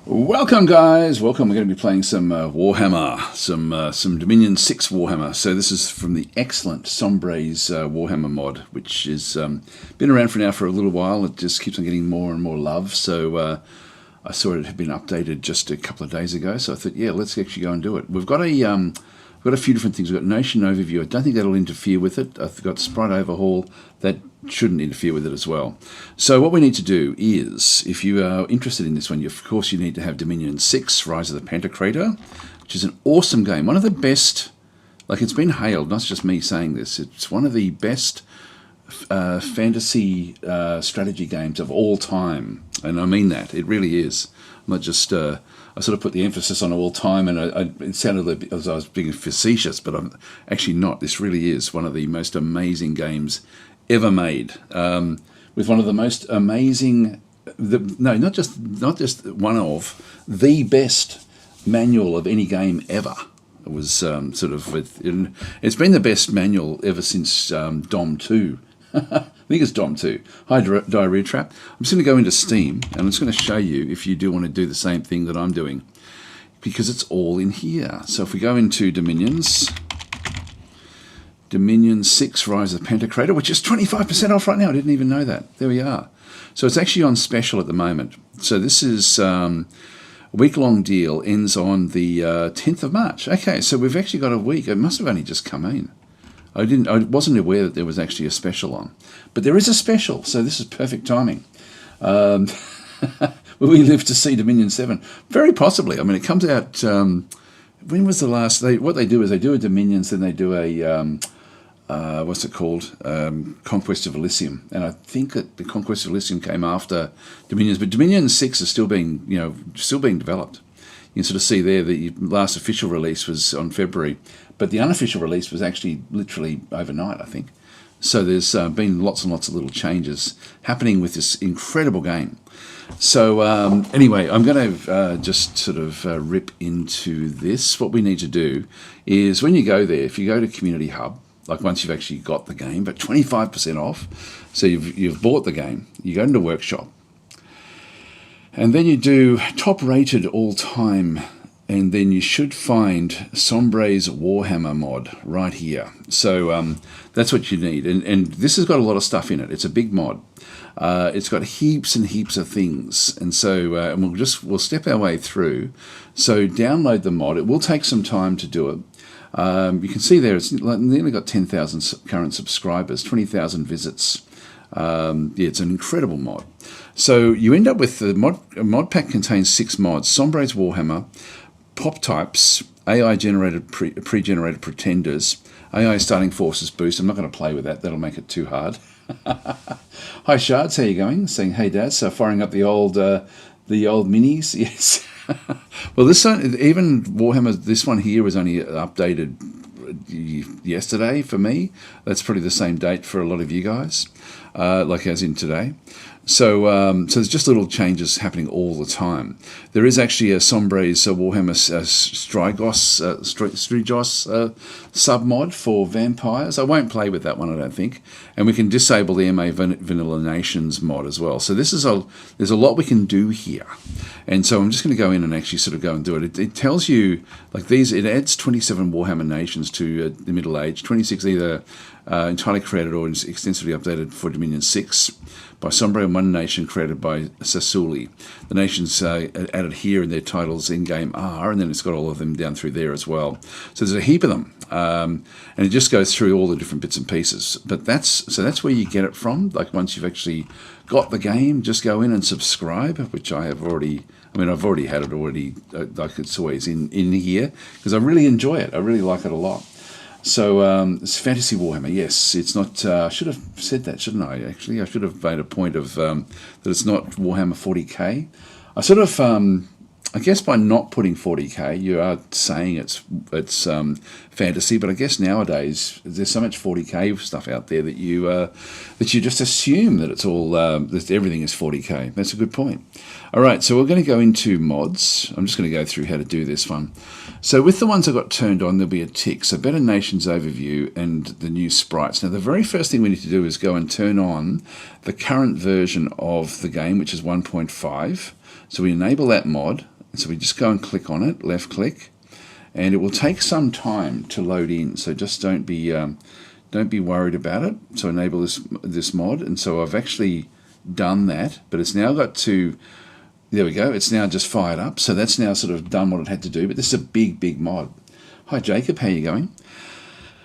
Welcome, guys. Welcome. We're going to be playing some Warhammer, some Dominion 6 Warhammer. So this is from the excellent Sombre's Warhammer mod, which has been around for a little while. It just keeps on getting more and more love. So I saw it had been updated just a couple of days ago. So I thought, yeah, let's actually go and do it. We've got a few different things. We've got Nation Overview. I don't think that'll interfere with it. I've got Sprite Overhaul. That shouldn't interfere with it as well. So what we need to do is, if you are interested in this one, of course you need to have Dominion 6, Rise of the Pantocrator, which is an awesome game. One of the best, like it's been hailed, not just me saying this, it's one of the best fantasy strategy games of all time. And I mean that, it really is. I'm not just, I sort of put the emphasis on all time, and it sounded as I was being facetious, but I'm actually not. This really is one of the most amazing games ever made, with one of the most amazing, not just one of the best manual of any game ever. It was it's been the best manual ever since Dom 2. I think it's Dom 2. Hi, Diarrhea Trap. I'm just going to go into Steam, and I'm just going to show you if you do want to do the same thing that I'm doing, because it's all in here. So if we go into Dominion 6 Rise of the Pantocrator, which is 25% off right now. I didn't even know that. There we are. So it's actually on special at the moment. So this is a week-long deal, ends on the 10th of March. Okay, so we've actually got a week. It must have only just come in. I wasn't aware that there was actually a special on. But there is a special, so this is perfect timing. Will we live to see Dominion 7? Very possibly. I mean, it comes out... when was the last... What they do is they do a Dominions, then they do a... what's it called? Conquest of Elysium. And I think that the Conquest of Elysium came after Dominions, but Dominion 6 is still being developed. You can sort of see there the last official release was on February, but the unofficial release was actually literally overnight, I think. So there's been lots and lots of little changes happening with this incredible game. So anyway, I'm going to just sort of rip into this. What we need to do is, when you go there, if you go to Community Hub, like once you've actually got the game, but 25% off, so you've bought the game, you go into Workshop, and then you do top rated all time, and then you should find Sombre's Warhammer mod right here. So that's what you need, and this has got a lot of stuff in it. It's a big mod. It's got heaps and heaps of things, and so and we'll step our way through. So download the mod. It will take some time to do it. You can see there it's nearly got 10,000 current subscribers, 20,000 visits. Yeah, it's an incredible mod. So you end up with the mod pack contains 6 mods: Sombre's Warhammer, Pop Types, AI generated pre-generated pretenders, AI starting forces boost. I'm not going to play with that. That'll make it too hard. Hi Shards, how you going? Saying hey Dad. So firing up the old minis. Yes. Well, this one, even Warhammer, this one here was only updated yesterday for me. That's probably the same date for a lot of you guys, like as in today. So there's just little changes happening all the time. There is actually a Sombre's Warhammer Strigos sub-mod for vampires. I won't play with that one, I don't think. And we can disable the MA Vanilla Nations mod as well. So there's a lot we can do here. And so I'm just going to go in and actually sort of go and do it. It tells you, like these, it adds 27 Warhammer Nations to the Middle Age, 26 either entirely created or extensively updated for Dominion 6 by Sombre, and 1 nation created by Sasuli. The nations added here in their titles in-game are, and then it's got all of them down through there as well. So there's a heap of them, and it just goes through all the different bits and pieces. But that's where you get it from. Like once you've actually got the game, just go in and subscribe, which I have already. I mean, I've already had it already. Like it's always in here because I really enjoy it. I really like it a lot. So it's Fantasy Warhammer. Yes, it's not. I should have said that, shouldn't I? Actually, I should have made a point of that it's not Warhammer 40k. I sort of I guess by not putting 40k, you are saying it's fantasy. But I guess nowadays there's so much 40k stuff out there that you just assume that it's all that everything is 40k. That's a good point. All right, so we're going to go into mods. I'm just going to go through how to do this one. So with the ones I got turned on, there'll be a tick. So Better Nations Overview and the new sprites. Now the very first thing we need to do is go and turn on the current version of the game, which is 1.5. So we enable that mod. So we just go and click on it, left click, and it will take some time to load in. So just don't be worried about it. So enable this mod, and so I've actually done that, but it's now got to. There we go. It's now just fired up. So that's now sort of done what it had to do. But this is a big mod. Hi Jacob, how you going?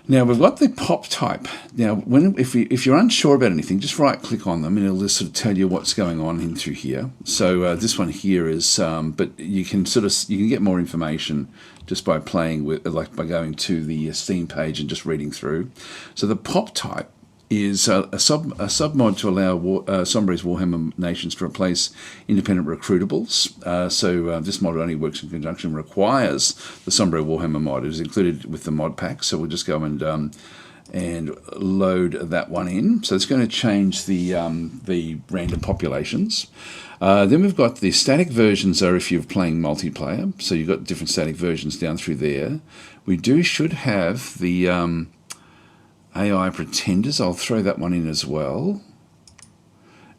Now we've got the pop type. Now, if you're unsure about anything, just right click on them and it'll just sort of tell you what's going on in through here. So this one here is, but you can get more information just by playing with, like by going to the Steam page and just reading through. So the pop type is a sub mod to allow Sombre's Warhammer Nations to replace independent recruitables. This mod only works in conjunction, requires the Sombre Warhammer mod. It is included with the mod pack, so we'll just go and load that one in. So it's going to change the random populations. Then we've got the static versions are if you're playing multiplayer, so you've got different static versions down through there. We should have the AI Pretenders. I'll throw that one in as well.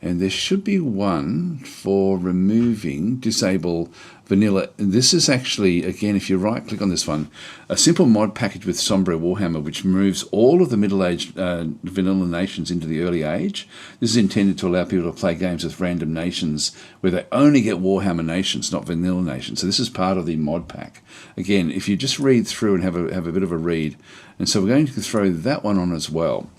And there should be one for disable vanilla. And this is actually, again, if you right click on this one, a simple mod package with Sombre Warhammer, which moves all of the middle-aged vanilla nations into the early age. This is intended to allow people to play games with random nations where they only get Warhammer nations, not vanilla nations. So this is part of the mod pack. Again, if you just read through and have a bit of a read, and so we're going to throw that one on as well.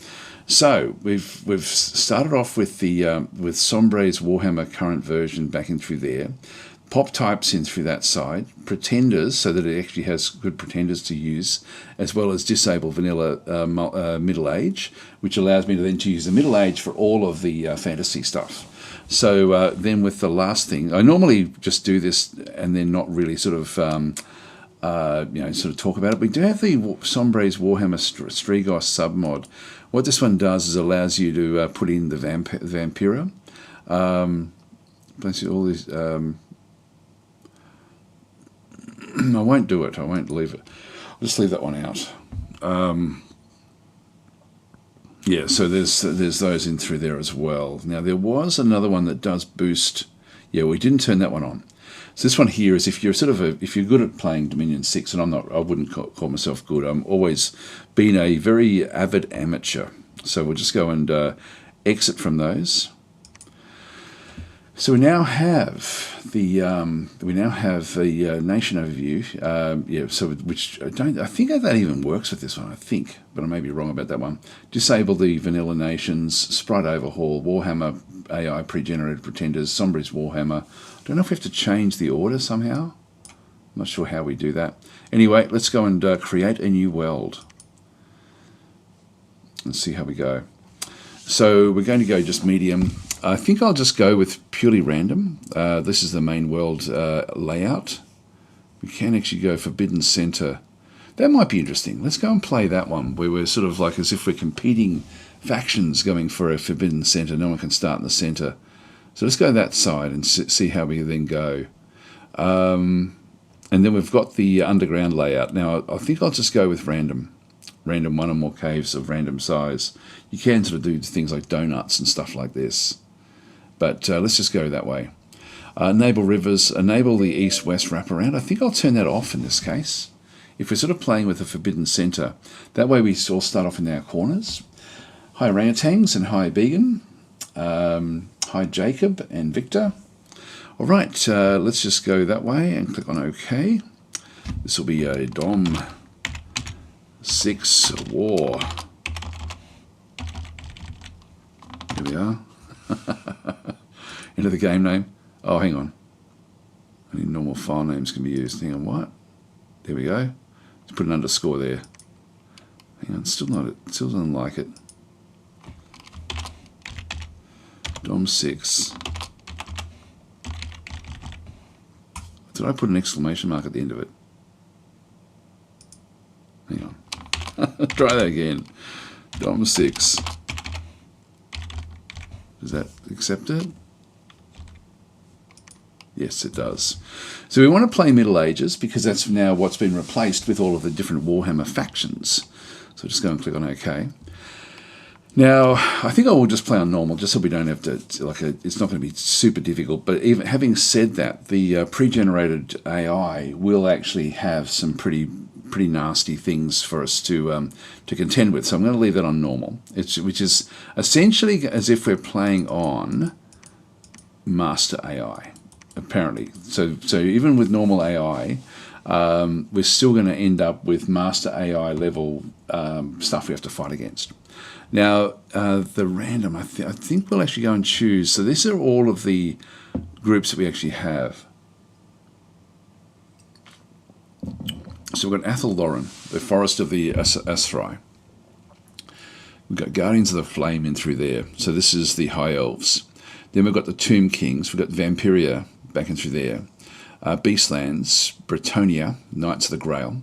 So we've started off with the with Sombre's Warhammer current version back in through there, pop types in through that side, pretenders so that it actually has good pretenders to use, as well as disable vanilla middle age, which allows me to then use the middle age for all of the fantasy stuff. So then with the last thing, I normally just do this and then not really sort of talk about it. We do have the Sombre's Warhammer Strigos submod. What this one does is allows you to put in the Vampira. Basically all these. I won't do it. I won't leave it. I'll just leave that one out. Yeah, so there's those in through there as well. Now there was another one that does boost. Yeah, we didn't turn that one on. So this one here is if you're if you're good at playing Dominion 6, and I'm not, I wouldn't call myself good. I'm always been a very avid amateur. So we'll just go and exit from those. So we now have the nation overview. Yeah, so which I think that even works with this one. I think, but I may be wrong about that one. Disable the vanilla nations, sprite overhaul, Warhammer AI pre-generated pretenders, Sombre's Warhammer. I don't know if we have to change the order somehow. I'm not sure how we do that. Anyway, let's go and create a new world. Let's see how we go. So we're going to go just medium. I think I'll just go with purely random. This is the main world layout. We can actually go Forbidden Center. That might be interesting. Let's go and play that one, where we're sort of like as if we're competing factions going for a Forbidden Center. No one can start in the center. So let's go that side and see how we then go. And then we've got the underground layout. Now, I think I'll just go with random. Random one or more caves of random size. You can sort of do things like donuts and stuff like this. But let's just go that way. Enable rivers, enable the east-west wraparound. I think I'll turn that off in this case. If we're sort of playing with a Forbidden Center, that way we all start off in our corners. Hi orangutans and hi Began. Hi Jacob and Victor. All right, let's just go that way and click on OK. This will be a Dom 6 War. Here we are. Enter the game name. Oh, hang on. Only normal file names can be used. Hang on, what? There we go. Let's put an underscore there. Hang on, still doesn't like it. Dom 6. Did I put an exclamation mark at the end of it? Hang on. Try that again. Dom 6. Does that accept it? Yes, it does. So we want to play Middle Ages because that's now what's been replaced with all of the different Warhammer factions. So just go and click on OK. Now, I think I will just play on normal, just so we don't have to, it's not going to be super difficult. But even having said that, the pre-generated AI will actually have some pretty nasty things for us to contend with. So I'm going to leave that on normal, which is essentially as if we're playing on Master AI, apparently. So even with normal AI, we're still going to end up with Master AI level stuff we have to fight against. Now, the random, I think we'll actually go and choose. So these are all of the groups that we actually have. So we've got Athelloran, the Forest of the Asthrai. We've got Guardians of the Flame in through there. So this is the High Elves. Then we've got the Tomb Kings. We've got Vampiria back in through there. Beastlands, Bretonia, Knights of the Grail.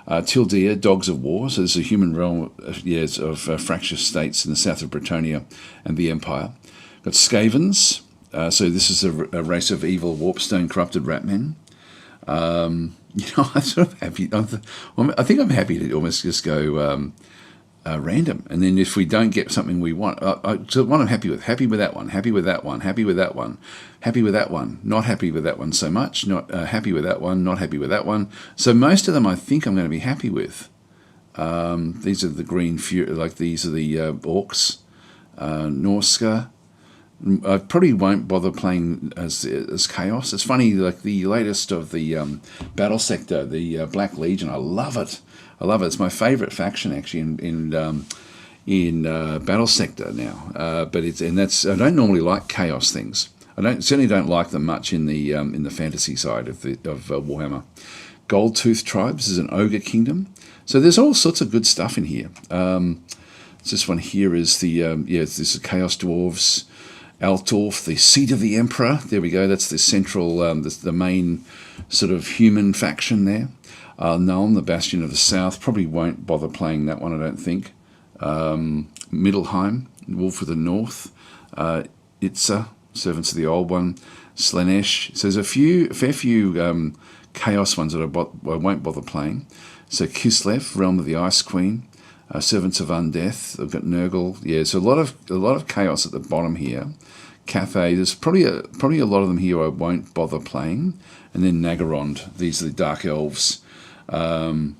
Tildea, Dogs of War. So this is a human realm of fractious states in the south of Bretonia and the Empire. We've got Skavens. So this is a race of evil, warpstone, corrupted ratmen. I'm sort of happy. I think I'm happy to almost just go random, and then if we don't get something we want, so what I'm happy with that one, happy with that one, happy with that one, happy with that one, not happy with that one so much, not happy with that one, not happy with that one. So most of them I think I'm going to be happy with. These are the green fury, these are the orcs, Norska. I probably won't bother playing as Chaos. It's funny, the latest of the battle sector, the Black Legion. I love it. It's my favourite faction actually in battle sector now. I don't normally like Chaos things. Certainly don't like them much in the fantasy side of Warhammer. Gold Tooth Tribes is an ogre kingdom. So there's all sorts of good stuff in here. This one here is this is Chaos Dwarves. Altdorf, the seat of the Emperor. There we go. That's the central, the main sort of human faction there. Nuln, the Bastion of the South. Probably won't bother playing that one, I don't think. Middelheim, Wolf of the North. Itza, Servants of the Old One. Slanesh. So there's a fair few Chaos ones that I won't bother playing. So Kislev, Realm of the Ice Queen. Servants of Undeath. I've got Nurgle. Yeah, so a lot of Chaos at the bottom here. Cathay. There's probably a lot of them here I won't bother playing. And then Nagarond. These are the Dark Elves. The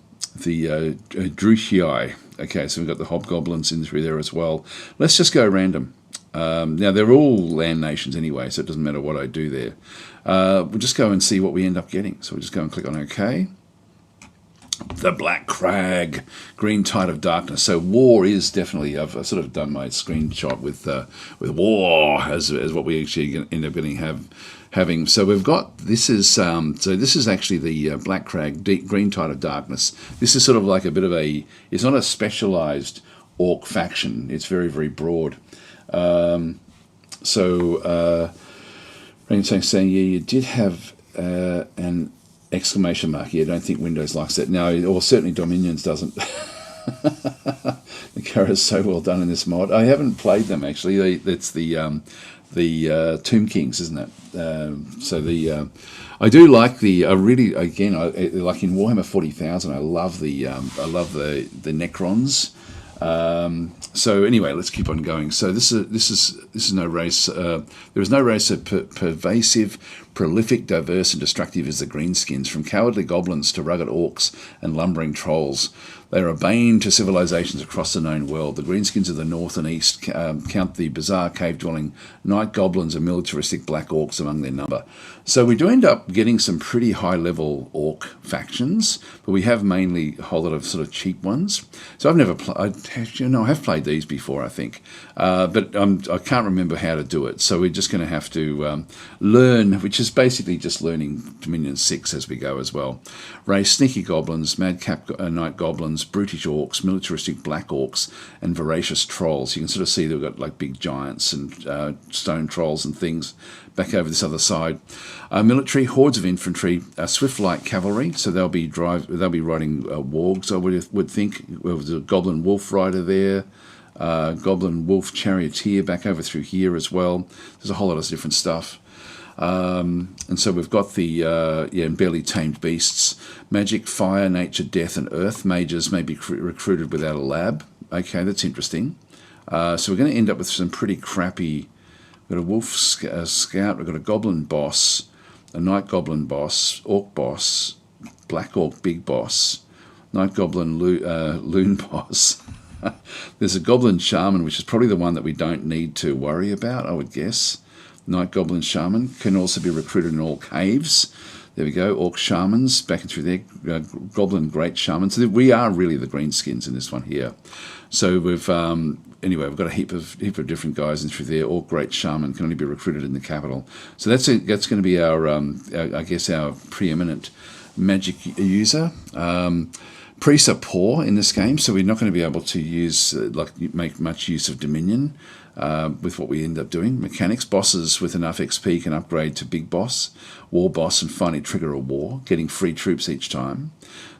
Druchii. Okay, so we've got the Hobgoblins in through there as well. Let's just go random. Now they're all land nations anyway, so it doesn't matter what I do there. We'll just go and see what we end up getting. So we'll just go and click on OK. The Black Crag, Green Tide of Darkness. So war is definitely, I've sort of done my screenshot with war as what we actually end up having. So we've got, this is actually the Black Crag, Green Tide of Darkness. This is sort of like a bit of it's not a specialised orc faction. It's very, very broad. Saying, yeah, you did have an exclamation mark. Yeah, I don't think Windows likes that. No, or certainly Dominions doesn't. The character is so well done in this mod. I haven't played them actually. That's the Tomb Kings, isn't it? I do like I really, again, like in Warhammer 40,000, I love the Necrons. So anyway, let's keep on going. So this is no race. There is no race so pervasive, prolific, diverse, and destructive as the Greenskins. From cowardly goblins to rugged orcs and lumbering trolls, they are a bane to civilizations across the known world. The Greenskins of the north and east count the bizarre cave-dwelling night goblins and militaristic black orcs among their number. So we do end up getting some pretty high-level orc factions, but we have mainly a whole lot of sort of cheap ones. So I've never played. I have played these before, I think, but I can't remember how to do it. So we're just going to have to learn, which is basically just learning Dominion 6 as we go as well. Race sneaky goblins, madcap night goblins, brutish orcs, militaristic black orcs, and voracious trolls. You can sort of see they've got like big giants and stone trolls and things back over this other side. Military, hordes of infantry, swift light cavalry, so they'll be riding wargs, I would think. There was a goblin wolf rider there. Goblin wolf charioteer back over through here as well. There's a whole lot of different stuff. And so we've got the barely tamed beasts. Magic, fire, nature, death, and earth. Mages may be recruited without a lab. Okay, that's interesting. So we're going to end up with some pretty crappy... We've got a wolf scout, we've got a goblin boss, a night goblin boss, orc boss, black orc big boss, night goblin loon boss. There's a goblin shaman, which is probably the one that we don't need to worry about, I would guess. Night goblin shaman can also be recruited in all caves. There we go, orc shamans back and through there, goblin great shaman. So we are really the greenskins in this one here. So we've anyway, we've got a heap of different guys in through there. Orc great shaman can only be recruited in the capital. So that's going to be our I guess our preeminent magic user. Priests are poor in this game, so we're not going to be able to use make much use of Dominion with what we end up doing. Mechanics, bosses with enough XP can upgrade to big boss, war boss, and finally trigger a war, getting free troops each time.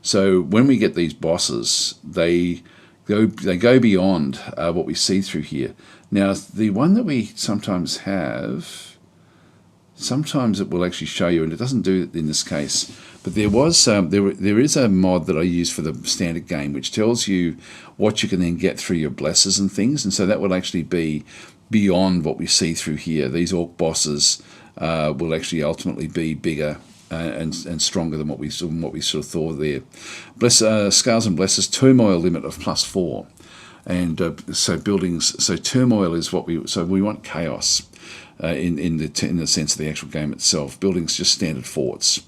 So when we get these bosses, they go beyond what we see through here. Now, the one that we sometimes have, sometimes it will actually show you, and it doesn't do it in this case. But there was there is a mod that I use for the standard game, which tells you what you can then get through your blesses and things, and so that will actually be beyond what we see through here. These orc bosses will actually ultimately be bigger and stronger than what we sort of thought there. Scales and blesses, turmoil limit of +4, and so buildings. So turmoil is what we want chaos in the sense of the actual game itself. Buildings just standard forts.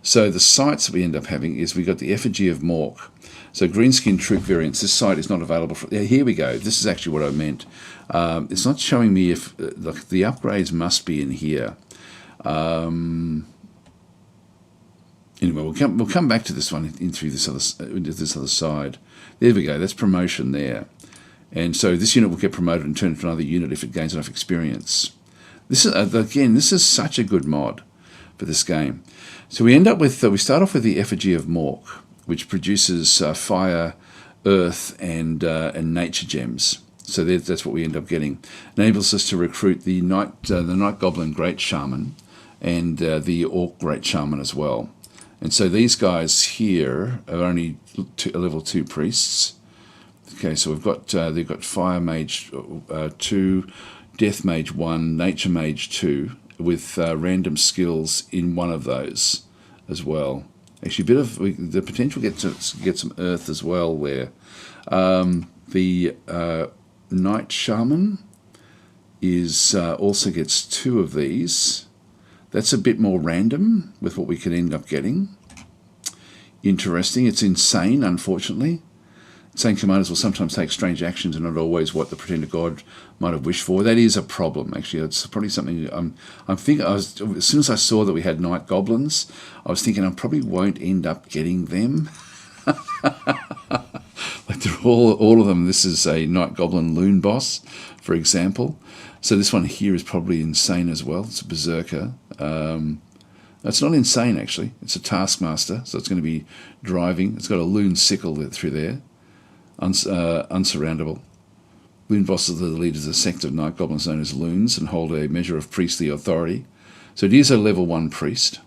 So the sites that we end up having is we got the effigy of Mork. So greenskin troop variants. This site is not available for. Yeah, here we go. This is actually what I meant. It's not showing me if the upgrades must be in here. Anyway, we'll come back to this one in through this other side. There we go. That's promotion there, and so this unit will get promoted and turn into another unit if it gains enough experience. This is again. This is such a good mod for this game. So we end up with we start off with the effigy of Mork, which produces fire, earth, and nature gems. So that's what we end up getting. Enables us to recruit the night goblin great shaman and the orc great shaman as well. And so these guys here are only level 2 priests. Okay, so we've got they've got fire mage 2, death mage 1, nature mage 2, with random skills in one of those as well. Actually, a bit of the potential to get some earth as well there. The night shaman is also gets 2 of these. That's a bit more random with what we can end up getting. Interesting. It's insane, unfortunately. Insane commanders will sometimes take strange actions and not always what the pretended god might have wished for. That is a problem, actually. It's probably something I'm thinking. As soon as I saw that we had night goblins, I was thinking I probably won't end up getting them. Like they're all of them. This is a night goblin loon boss, for example. So this one here is probably insane as well. It's a berserker. It's not insane, actually. It's a taskmaster, so it's going to be driving. It's got a loon sickle through there. Unsurroundable. Loon bosses are the leaders of a sect of night goblins known as loons and hold a measure of priestly authority. So it is a level 1 priest.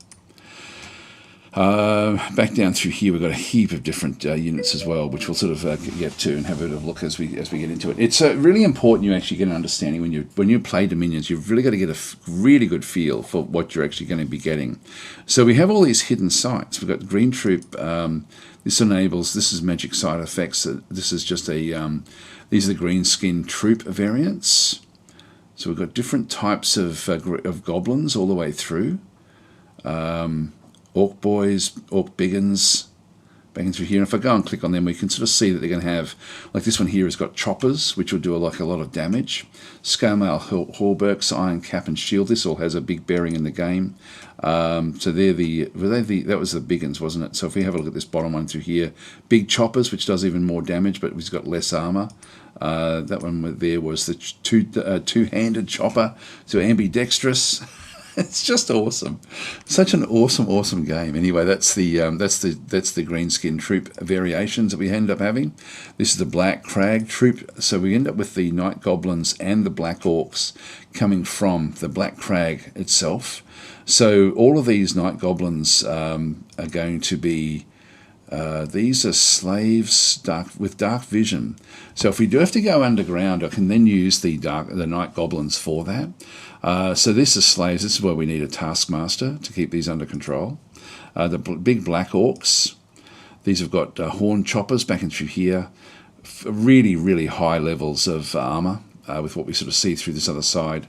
Back down through here, we've got a heap of different units as well, which we'll sort of get to and have a bit of a look as we get into it. It's really important you actually get an understanding when you play Dominions. You've really got to get a really good feel for what you're actually going to be getting. So we have all these hidden sites. We've got Green Troop. This is magic side effects. This is just these are the green skin troop variants. So we've got different types of goblins all the way through. Orc boys, orc biggins, back in through here. And if I go and click on them, we can sort of see that they're going to have, like this one here has got choppers, which will do like a lot of damage. Scale-mail hauberks, iron cap and shield. This all has a big bearing in the game. So they're that was the big ones, wasn't it? So if we have a look at this bottom one through here, big choppers, which does even more damage, but he's got less armor. That one there was the two-handed chopper, so ambidextrous. It's just awesome, such an awesome game. Anyway, that's the green skin troop variations that we end up having. This is the black crag troop, so we end up with the night goblins and the black orcs coming from the black crag itself. So all of these night goblins are going to be. These are slaves with dark vision. So if we do have to go underground, I can then use the night goblins for that. So this is slaves. This is where we need a taskmaster to keep these under control. The big black orcs. These have got horn choppers back in through here. Really high levels of armor with what we sort of see through this other side.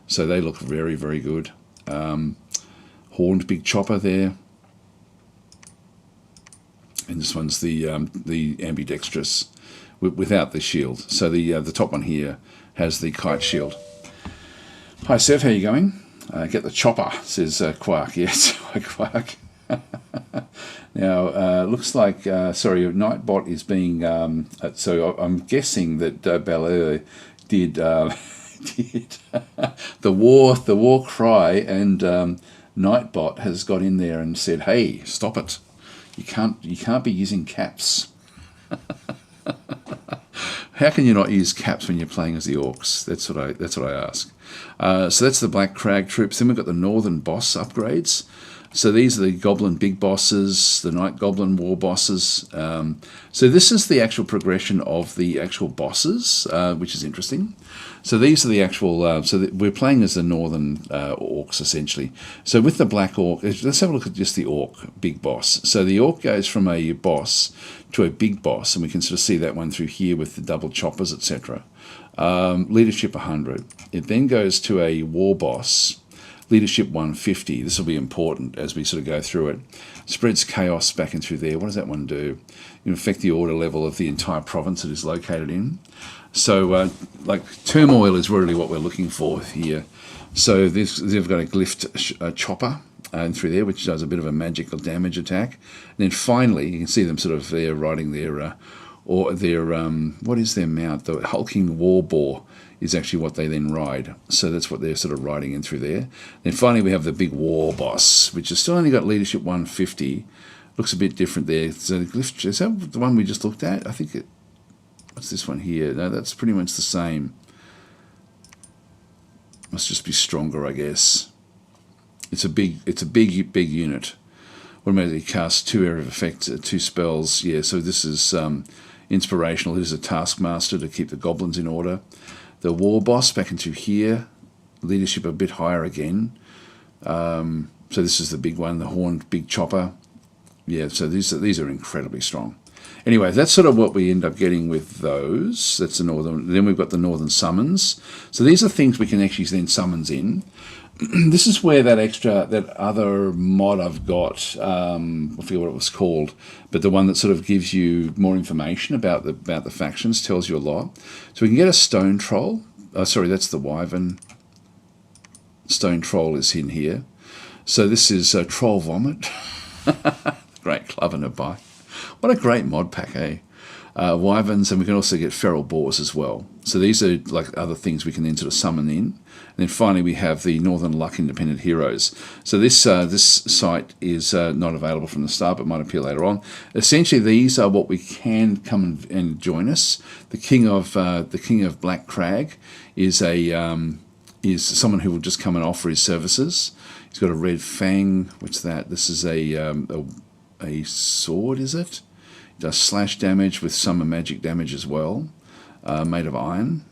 So they look very good. Horned big chopper there. And this one's the ambidextrous without the shield. So the top one here has the kite shield. Hi Sev, how you going? Get the chopper, says Quark. Yes, Quark. Now, looks like, sorry, Nightbot is being, so I'm guessing that Belair did did the war cry, and Nightbot has got in there and said, hey, stop it. You can't be using caps. How can you not use caps when you're playing as the orcs? That's what I ask. So that's the Black Crag troops. Then we've got the Northern boss upgrades. So these are the Goblin big bosses, the Night Goblin war bosses. So this is the actual progression of the actual bosses, which is interesting. So these are the actual, we're playing as the Northern orcs, essentially. So with the Black Orc, let's have a look at just the Orc big boss. So the Orc goes from a boss to a big boss, and we can sort of see that one through here with the double choppers, etc. Leadership 100. It then goes to a war boss, leadership 150. This will be important as we sort of go through it. Spreads chaos back in through there. What does that one do? It can affect the order level of the entire province it is located in. So, like, turmoil is really what we're looking for here. So they've got a glyphed chopper through there, which does a bit of a magical damage attack. And then finally, you can see them sort of there riding their, what is their mount? The hulking war boar is actually what they then ride. So that's what they're sort of riding in through there. Then finally we have the big war boss, which has still only got leadership 150. Looks a bit different there. So the glyph, is that the one we just looked at? I think it, what's this one here? No, that's pretty much the same. Must just be stronger, I guess. It's a big unit. Automatically casts 2 area of effects, 2 spells. Yeah, so this is inspirational. This is a taskmaster to keep the goblins in order. The war boss back into here. Leadership a bit higher again. So this is the big one, the horned big chopper. Yeah, so these are incredibly strong. Anyway, that's sort of what we end up getting with those. That's the northern. Then we've got the northern summons. So these are things we can actually then summons in. This is where that other mod I've got, I forget what it was called, but the one that sort of gives you more information about the factions, tells you a lot. So we can get a stone troll. Sorry, that's the wyvern. Stone troll is in here. So this is troll vomit. Great club and a bike. What a great mod pack, eh? Wyverns, and we can also get feral boars as well. So these are like other things we can then sort of summon in. And then finally we have the Northern Luck Independent Heroes. So this site is not available from the start, but might appear later on. Essentially, these are what we can come and join us. The King of Black Crag is someone who will just come and offer his services. He's got a red fang. What's that? This is a sword, is it? It does slash damage with some magic damage as well, made of iron.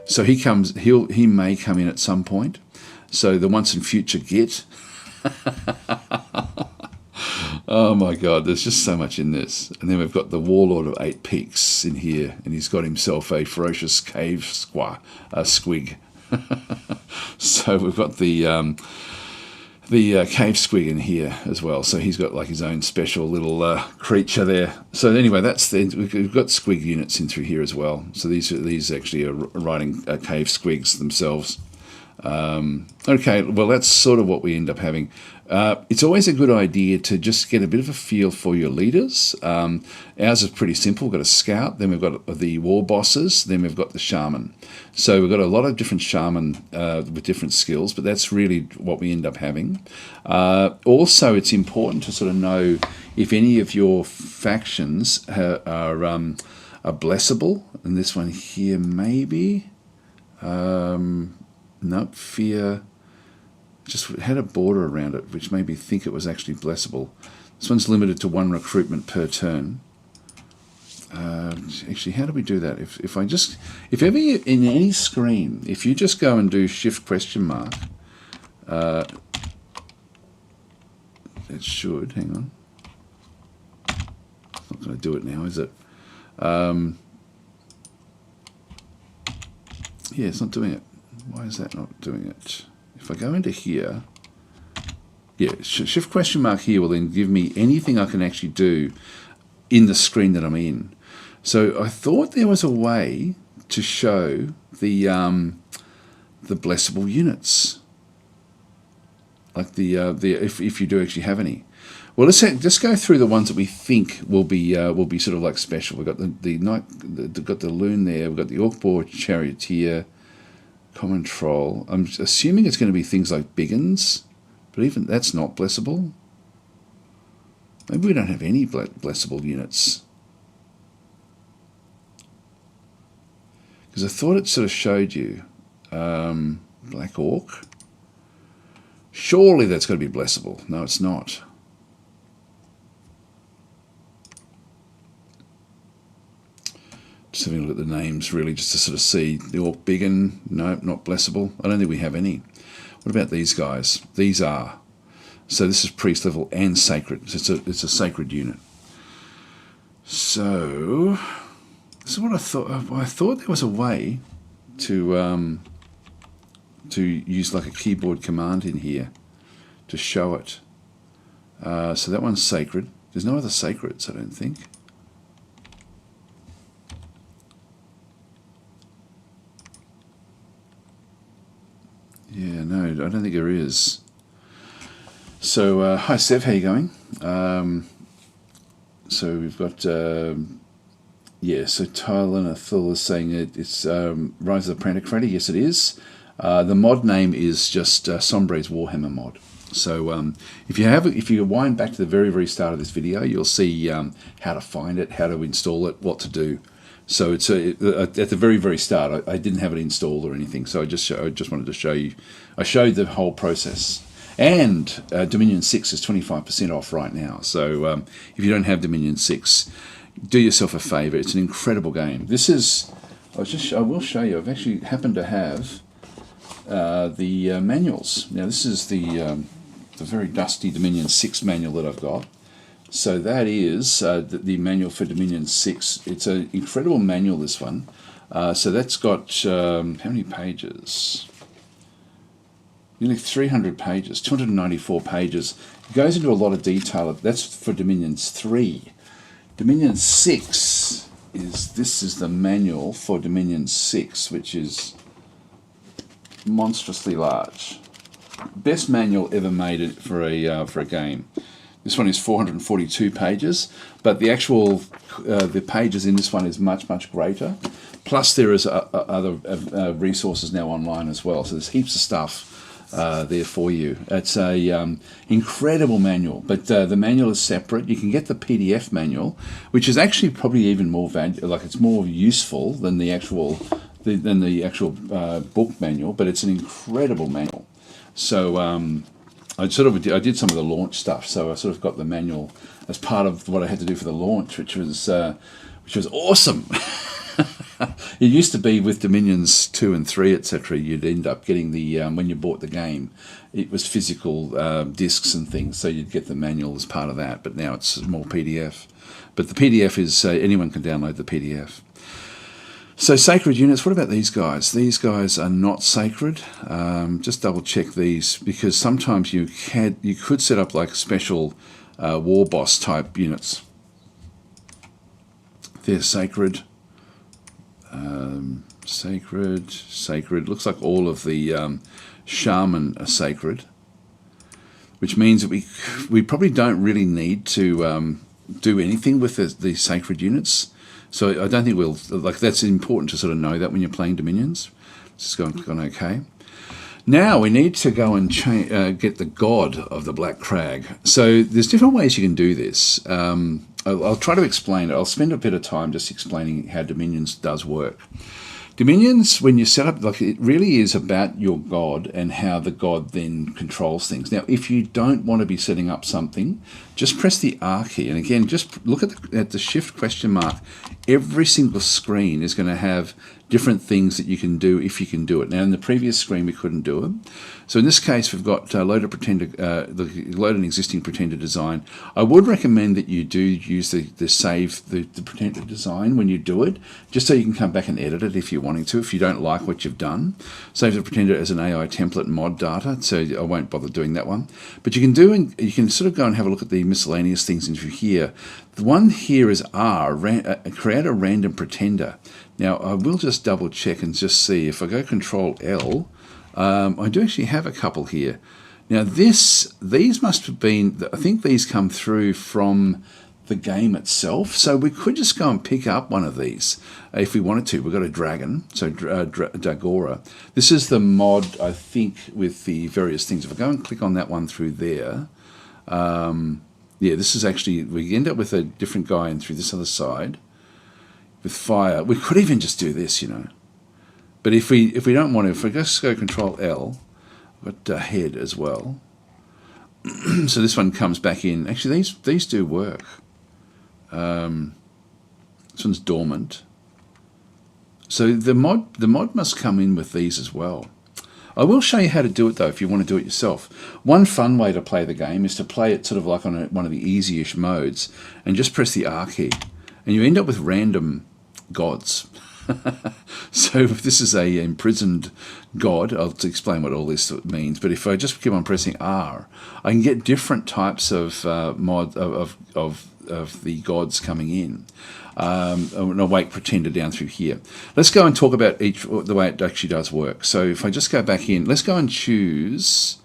So he may come in at some point. So the once and future Git. Oh my God, there's just so much in this. And then we've got the Warlord of 8 Peaks in here, and he's got himself a ferocious cave squig. So we've got the cave squig in here as well. So he's got like his own special little creature there. So anyway, we've got squig units in through here as well. So these actually are riding cave squigs themselves. Okay, well that's sort of what we end up having. It's always a good idea to just get a bit of a feel for your leaders. Ours is pretty simple. We've got a scout, then we've got the war bosses, then we've got the shaman. So we've got a lot of different shaman with different skills, but that's really what we end up having. Also, it's important to sort of know if any of your factions are blessable. And this one here maybe. Nope, fear just had a border around it, which made me think it was actually blessable. This one's limited to 1 recruitment per turn. Actually, how do we do that? If ever you, in any screen, if you just go and do shift question mark, it should, hang on. It's not going to do it now, is it? Yeah, it's not doing it. Why is that not doing it? If I go into here, yeah, shift question mark here will then give me anything I can actually do in the screen that I'm in. So I thought there was a way to show the blessable units, like if you do actually have any. Well, let's go through the ones that we think will be sort of like special. We've got got the loon there. We've got the orc boar charioteer. Common troll. I'm assuming it's going to be things like biggins, but even that's not blessable. Maybe we don't have any blessable units. Because I thought it sort of showed you black orc. Surely that's got to be blessable. No, it's not. Just having a look at the names, really, just to sort of see the orc biggin. No, not blessable. I don't think we have any. What about these guys? These are. So this is priest level and sacred. So it's a sacred unit. So this is what I thought. I thought there was a way to use like a keyboard command in here to show it. So that one's sacred. There's no other sacreds, I don't think. Yeah, no, I don't think there is. So, hi Sev, how you going? So we've got, yeah, so Tyler and Athul is saying it's Rise of the Pantocrator. Yes, it is. The mod name is just Sombre's Warhammer mod. So if you wind back to the very, very start of this video, you'll see how to find it, how to install it, what to do. So it's at the very, very start. I didn't have it installed or anything, so I just wanted to show you. I showed the whole process. And Dominion 6 is 25% off right now. So if you don't have Dominion 6, do yourself a favour. It's an incredible game. This is. I will show you. I've actually happened to have the manuals. Now this is the very dusty Dominion 6 manual that I've got. So that is the manual for Dominion 6. It's an incredible manual, this one. So that's got, how many pages? Nearly 300 pages, 294 pages. It goes into a lot of detail. That's for Dominions 3. Dominion 6 this is the manual for Dominion 6, which is monstrously large. Best manual ever made for a game. This one is 442 pages, but the actual the pages in this one is much, much greater. Plus there is other resources now online as well, so there's heaps of stuff there for you. It's a incredible manual, but the manual is separate. You can get the PDF manual, which is actually probably even more it's more useful than the actual book manual, but it's an incredible manual. So I did some of the launch stuff, so I sort of got the manual as part of what I had to do for the launch, which was awesome. It used to be with Dominions 2 and 3, etc. You'd end up getting the when you bought the game, it was physical discs and things, so you'd get the manual as part of that. But now it's more PDF. But the PDF is anyone can download the PDF. So sacred units, what about these guys? These guys are not sacred. Just double check these, because sometimes you could set up like special war boss type units. They're sacred. Sacred. Looks like all of the shaman are sacred, which means that we probably don't really need to do anything with the sacred units. So I don't think we'll, like, that's important to sort of know that when you're playing Dominions. Just click on OK. Now we need to go and get the god of the Black Crag. So there's different ways you can do this. I'll try to explain it. I'll spend a bit of time just explaining how Dominions does work. Dominions, when you set up, like, it really is about your god and how the god then controls things. Now, if you don't want to be setting up something, just press the R key. And again, just look at the shift question mark. Every single screen is going to have different things that you can do if you can do it. Now, in the previous screen, we couldn't do it. So in this case, we've got load an existing pretender design. I would recommend that you do use the save the pretender design when you do it, just so you can come back and edit it if you're wanting to, if you don't like what you've done. Save the pretender as an AI template mod data, so I won't bother doing that one. But you can you can sort of go and have a look at the miscellaneous things into here. The one here is R, create a random pretender. Now, I will just double check and just see. If I go Control L, I do actually have a couple here. Now, these must have been, I think these come through from the game itself. So we could just go and pick up one of these if we wanted to. We've got a dragon, so Dagora. This is the mod, I think, with the various things. If I go and click on that one through there, yeah, this is actually, we end up with a different guy in through this other side. With fire, we could even just do this, you know. But if we don't want to, if we just go Control L, we've got head as well. So this one comes back in. Actually, these do work. This one's dormant. So the mod must come in with these as well. I will show you how to do it though if you want to do it yourself. One fun way to play the game is to play it sort of like on one of the easy-ish modes and just press the R key. And you end up with random gods. So if this is a imprisoned god, I'll explain what all this means. But if I just keep on pressing R, I can get different types of of the gods coming in. An awake pretender down through here. Let's go and talk about the way it actually does work. So if I just go back in, let's go and choose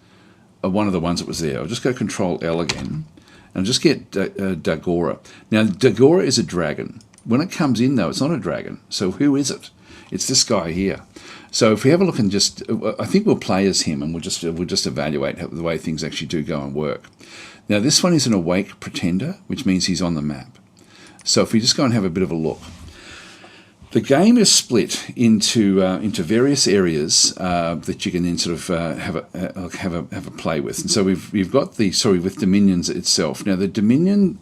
one of the ones that was there. I'll just go Control L again. And just get Dagora. Now, Dagora is a dragon. When it comes in, though, it's not a dragon. So who is it? It's this guy here. So if we have a look and just, I think we'll play as him, and we'll just evaluate the way things actually do go and work. Now, this one is an awake pretender, which means he's on the map. So if we just go and have a bit of a look. The game is split into various areas that you can then sort of have a play with. And so we've got with Dominions itself. Now the Dominion,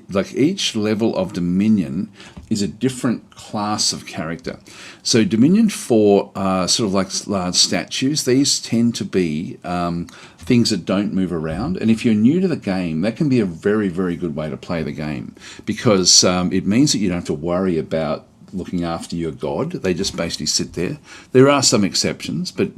like each level of Dominion is a different class of character. So Dominion 4 are sort of like large statues. These tend to be things that don't move around. And if you're new to the game, that can be a very, very good way to play the game, because it means that you don't have to worry about looking after your god. They just basically sit there. There are some exceptions, but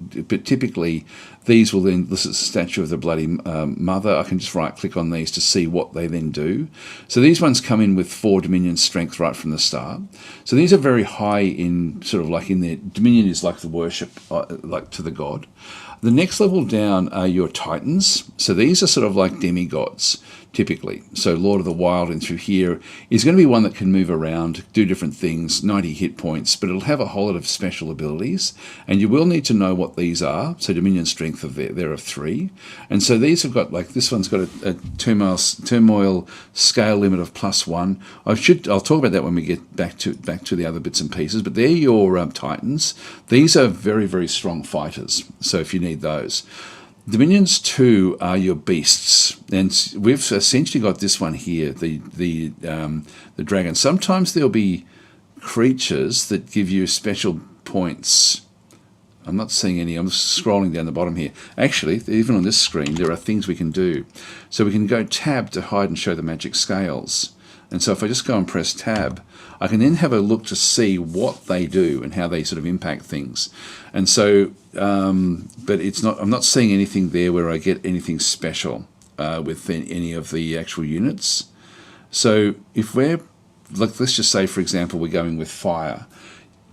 typically these will then, this is a statue of the Bloody Mother. I can just right click on these to see what they then do. So these ones come in with 4 Dominion strength right from the start. So these are very high in sort of like in their, Dominion is like the worship like to the god. The next level down are your Titans. So these are sort of like demigods, typically. So Lord of the Wild and through here is going to be one that can move around, do different things, 90 hit points, but it'll have a whole lot of special abilities. And you will need to know what these are. So Dominion strength of there are 3. And so these have got, like this one's got a turmoil scale limit of +1. I'll talk about that when we get back to the other bits and pieces, but they're your Titans. These are very, very strong fighters. So if you need those. Dominions 2 are your beasts, and we've essentially got this one here, the dragon. Sometimes there'll be creatures that give you special points. I'm not seeing any. I'm scrolling down the bottom here. Actually, even on this screen, there are things we can do. So we can go tab to hide and show the magic scales. And so if I just go and press tab, I can then have a look to see what they do and how they sort of impact things. And so, but it's not, I'm not seeing anything there where I get anything special with any of the actual units. So if we're, like, let's just say, for example, we're going with fire.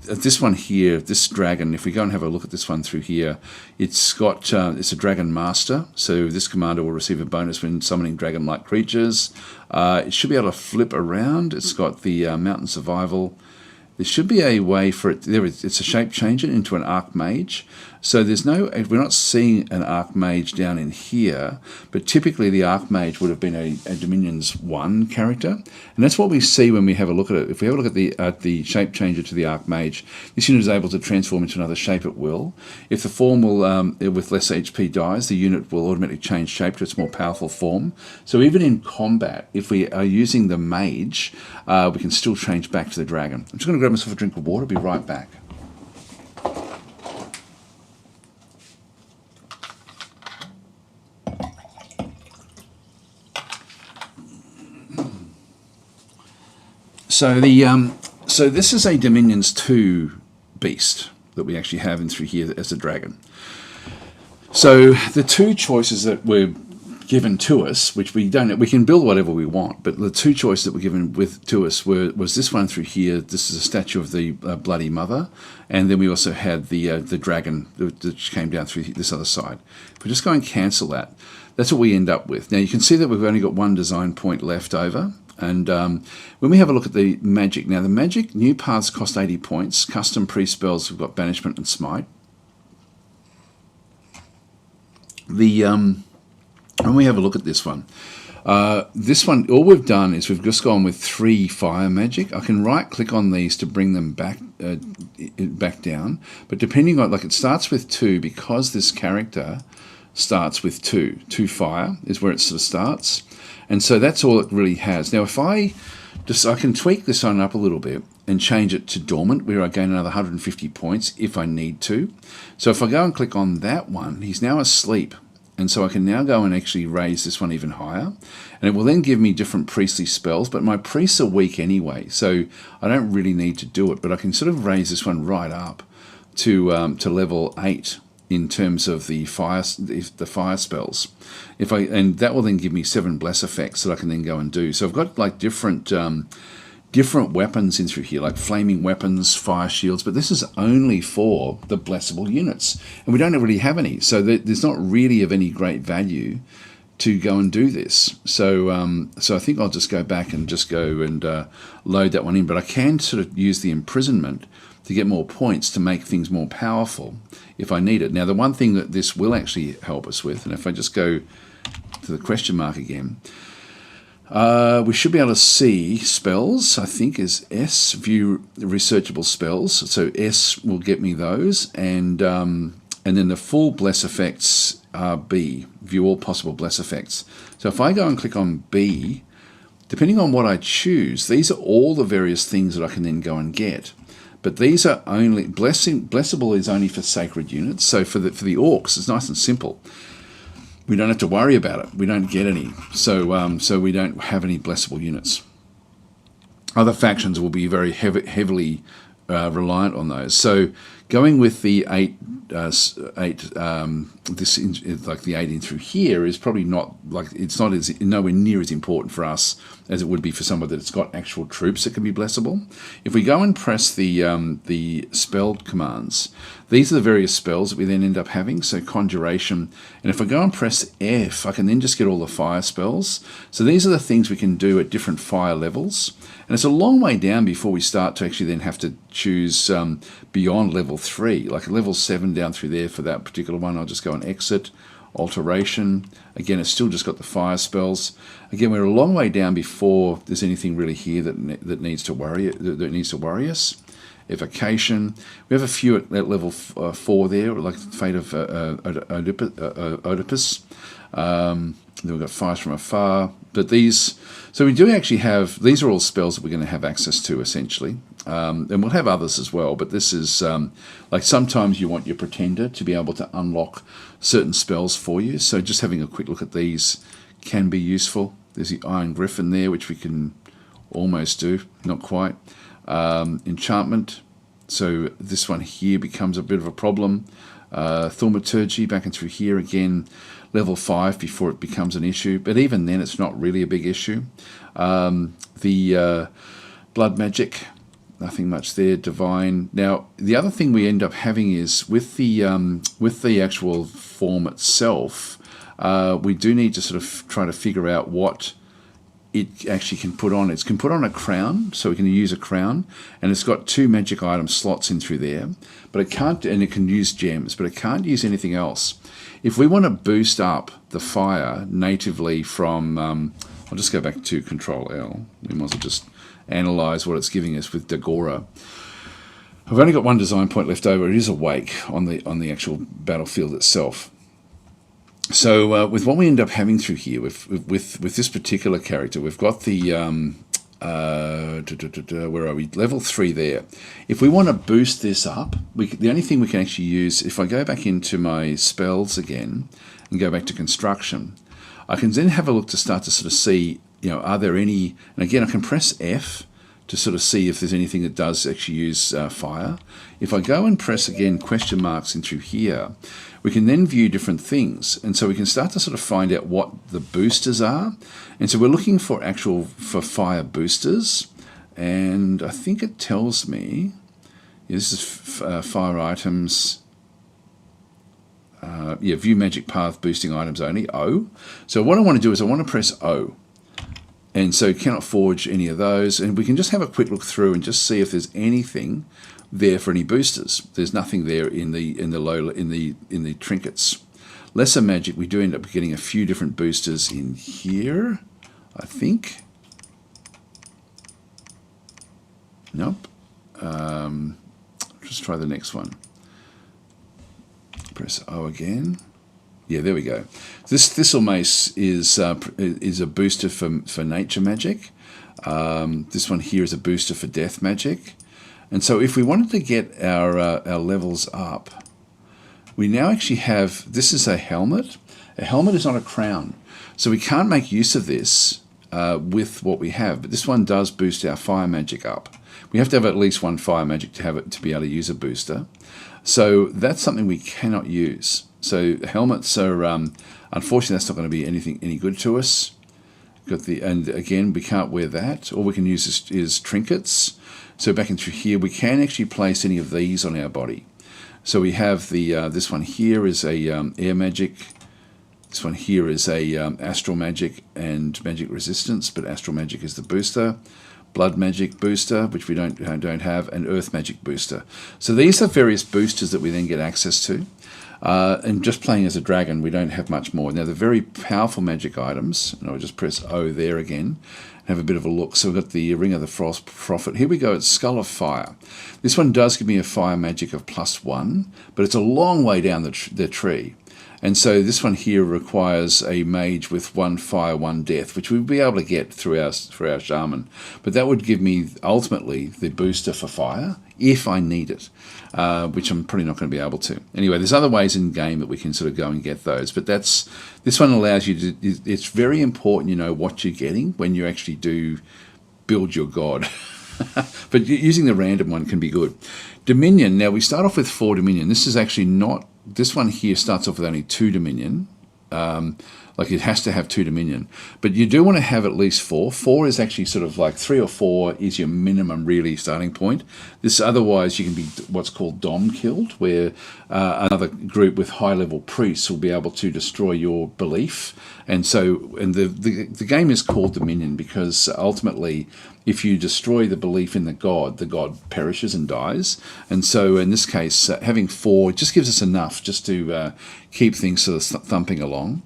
This one here, this dragon, if we go and have a look at this one through here, it's got, it's a dragon master, so this commander will receive a bonus when summoning dragon-like creatures. It should be able to flip around. It's got the mountain survival. There should be a way for it, it's a shape changer into an archmage. So there's no, we're not seeing an archmage down in here, but typically the archmage would have been a Dominions 1 character. And that's what we see when we have a look at it. If we have a look at the shape changer to the archmage, this unit is able to transform into another shape at will. If the form will, with less HP dies, the unit will automatically change shape to its more powerful form. So even in combat, if we are using the mage, we can still change back to the dragon. I'm just going to grab myself a drink of water, be right back. So so this is a Dominions 2 beast that we actually have in through here as a dragon. So the two choices that were given to us, which we don't, we can build whatever we want, but the two choices that were given to us was this one through here. This is a statue of the Bloody Mother, and then we also had the dragon that came down through this other side. If we just go and cancel that, that's what we end up with. Now you can see that we've only got one design point left over. And when we have a look at the magic, now the magic, new paths cost 80 points, custom pre-spells, we've got banishment and smite. When we have a look at this one, all we've done is we've just gone with 3 fire magic. I can right click on these to bring them back down, but depending on, like, it starts with 2 because this character starts with 2 fire is where it sort of starts. And so that's all it really has. Now, if I can tweak this on up a little bit and change it to dormant, where I gain another 150 points if I need to. So if I go and click on that one, he's now asleep. And so I can now go and actually raise this one even higher. And it will then give me different priestly spells, but my priests are weak anyway, so I don't really need to do it. But I can sort of raise this one right up to level 8. In terms of the fire spells, and that will then give me 7 bless effects that I can then go and do. So I've got like different weapons in through here, like flaming weapons, fire shields, but this is only for the blessable units, and we don't really have any. So there's not really of any great value to go and do this. So so I think I'll just go back and just go and load that one in. But I can sort of use the imprisonment to get more points to make things more powerful if I need it. Now, the one thing that this will actually help us with, and if I just go to the question mark again, we should be able to see spells, I think is S, view researchable spells. So S will get me those, and then the full bless effects are B, view all possible bless effects. So if I go and click on B, depending on what I choose, these are all the various things that I can then go and get. But these are only, blessable is only for sacred units. So for the orcs, it's nice and simple. We don't have to worry about it. We don't get any. So so we don't have any blessable units. Other factions will be very heavily reliant on those. So going with the 8, like the 8 in through here is probably not, like, it's not as nowhere near as important for us as it would be for someone that's got actual troops that can be blessable. If we go and press the spell commands, these are the various spells that we then end up having. So conjuration, and if I go and press F, I can then just get all the fire spells. So these are the things we can do at different fire levels. And it's a long way down before we start to actually then have to choose beyond level 3, like level 7 down through there for that particular one. I'll just go and exit. Alteration, again, it's still just got the fire spells. Again, we're a long way down before there's anything really here that needs to worry us. Evocation, we have a few at level 4 there, like Fate of Oedipus. Then we've got Fires from Afar. But these, so we do actually have, these are all spells that we're going to have access to essentially. And we'll have others as well, but this is, like sometimes you want your Pretender to be able to unlock certain spells for you. So just having a quick look at these can be useful. There's the Iron Griffin there, which we can almost do, not quite. Enchantment, so this one here becomes a bit of a problem. Thaumaturgy, back and through here again, level 5 before it becomes an issue, but even then it's not really a big issue. The blood magic, nothing much there. Divine. Now the other thing we end up having is with the actual form itself, we do need to sort of try to figure out what it actually can put on. It can put on a crown, so we can use a crown, and it's got 2 magic item slots in through there, but it can't, and it can use gems, but it can't use anything else. If we want to boost up the fire natively from, I'll just go back to Control L. We might as well just analyze what it's giving us with Dagora. I've only got 1 design point left over. It is awake on the actual battlefield itself. So with what we end up having through here, with this particular character, we've got the, where are we? Level 3 there. If we want to boost this up, the only thing we can actually use, if I go back into my spells again and go back to construction, I can then have a look to start to sort of see, are there any, and again I can press F to sort of see if there's anything that does actually use fire. If I go and press again question marks in through here, we can then view different things, and so we can start to sort of find out what the boosters are. And so we're looking for fire boosters, and I think it tells me, this is fire items. View magic path boosting items only, O. So what I want to do is I want to press O. And so cannot forge any of those, and we can just have a quick look through and just see if there's anything there for any boosters. There's nothing there in the trinkets. Lesser magic, we do end up getting a few different boosters in here, I think. Nope. Just try the next one. Press O again. Yeah, there we go. This Thistle Mace is a booster for nature magic. This one here is a booster for death magic. And so if we wanted to get our levels up, we now actually have, this is a helmet. A helmet is not a crown. So we can't make use of this with what we have, but this one does boost our fire magic up. We have to have at least 1 fire magic to be able to use a booster. So that's something we cannot use. So helmets are, unfortunately, that's not going to be any good to us. And again, we can't wear that. All we can use is trinkets. So back in through here, we can actually place any of these on our body. So we have this one here is a air magic. This one here is a astral magic and magic resistance, but astral magic is the booster. Blood magic booster, which we don't have, and earth magic booster. So these are various boosters that we then get access to. And just playing as a dragon, we don't have much more. Now, they're very powerful magic items, and I'll just press O there again, and have a bit of a look. So we've got the Ring of the Frost Prophet. Here we go, it's Skull of Fire. This one does give me a fire magic of +1, but it's a long way down the tree. And so this one here requires a mage with 1 fire, 1 death, which we'll be able to get through our shaman. But that would give me, ultimately, the booster for fire, if I need it, which I'm probably not going to be able to. Anyway, there's other ways in game that we can sort of go and get those. But this one allows you to, it's very important, what you're getting when you actually do build your god. But using the random one can be good. Dominion, now we start off with 4 Dominion. This is actually not, this one here starts off with only 2 Dominion. Like it has to have 2 Dominion. But you do want to have at least 4. 4 is actually sort of like 3 or 4 is your minimum really starting point. This otherwise you can be what's called Dom killed, where another group with high level priests will be able to destroy your belief. And so, and the game is called Dominion because ultimately if you destroy the belief in the god perishes and dies. And so in this case, having 4 just gives us enough just to keep things sort of thumping along.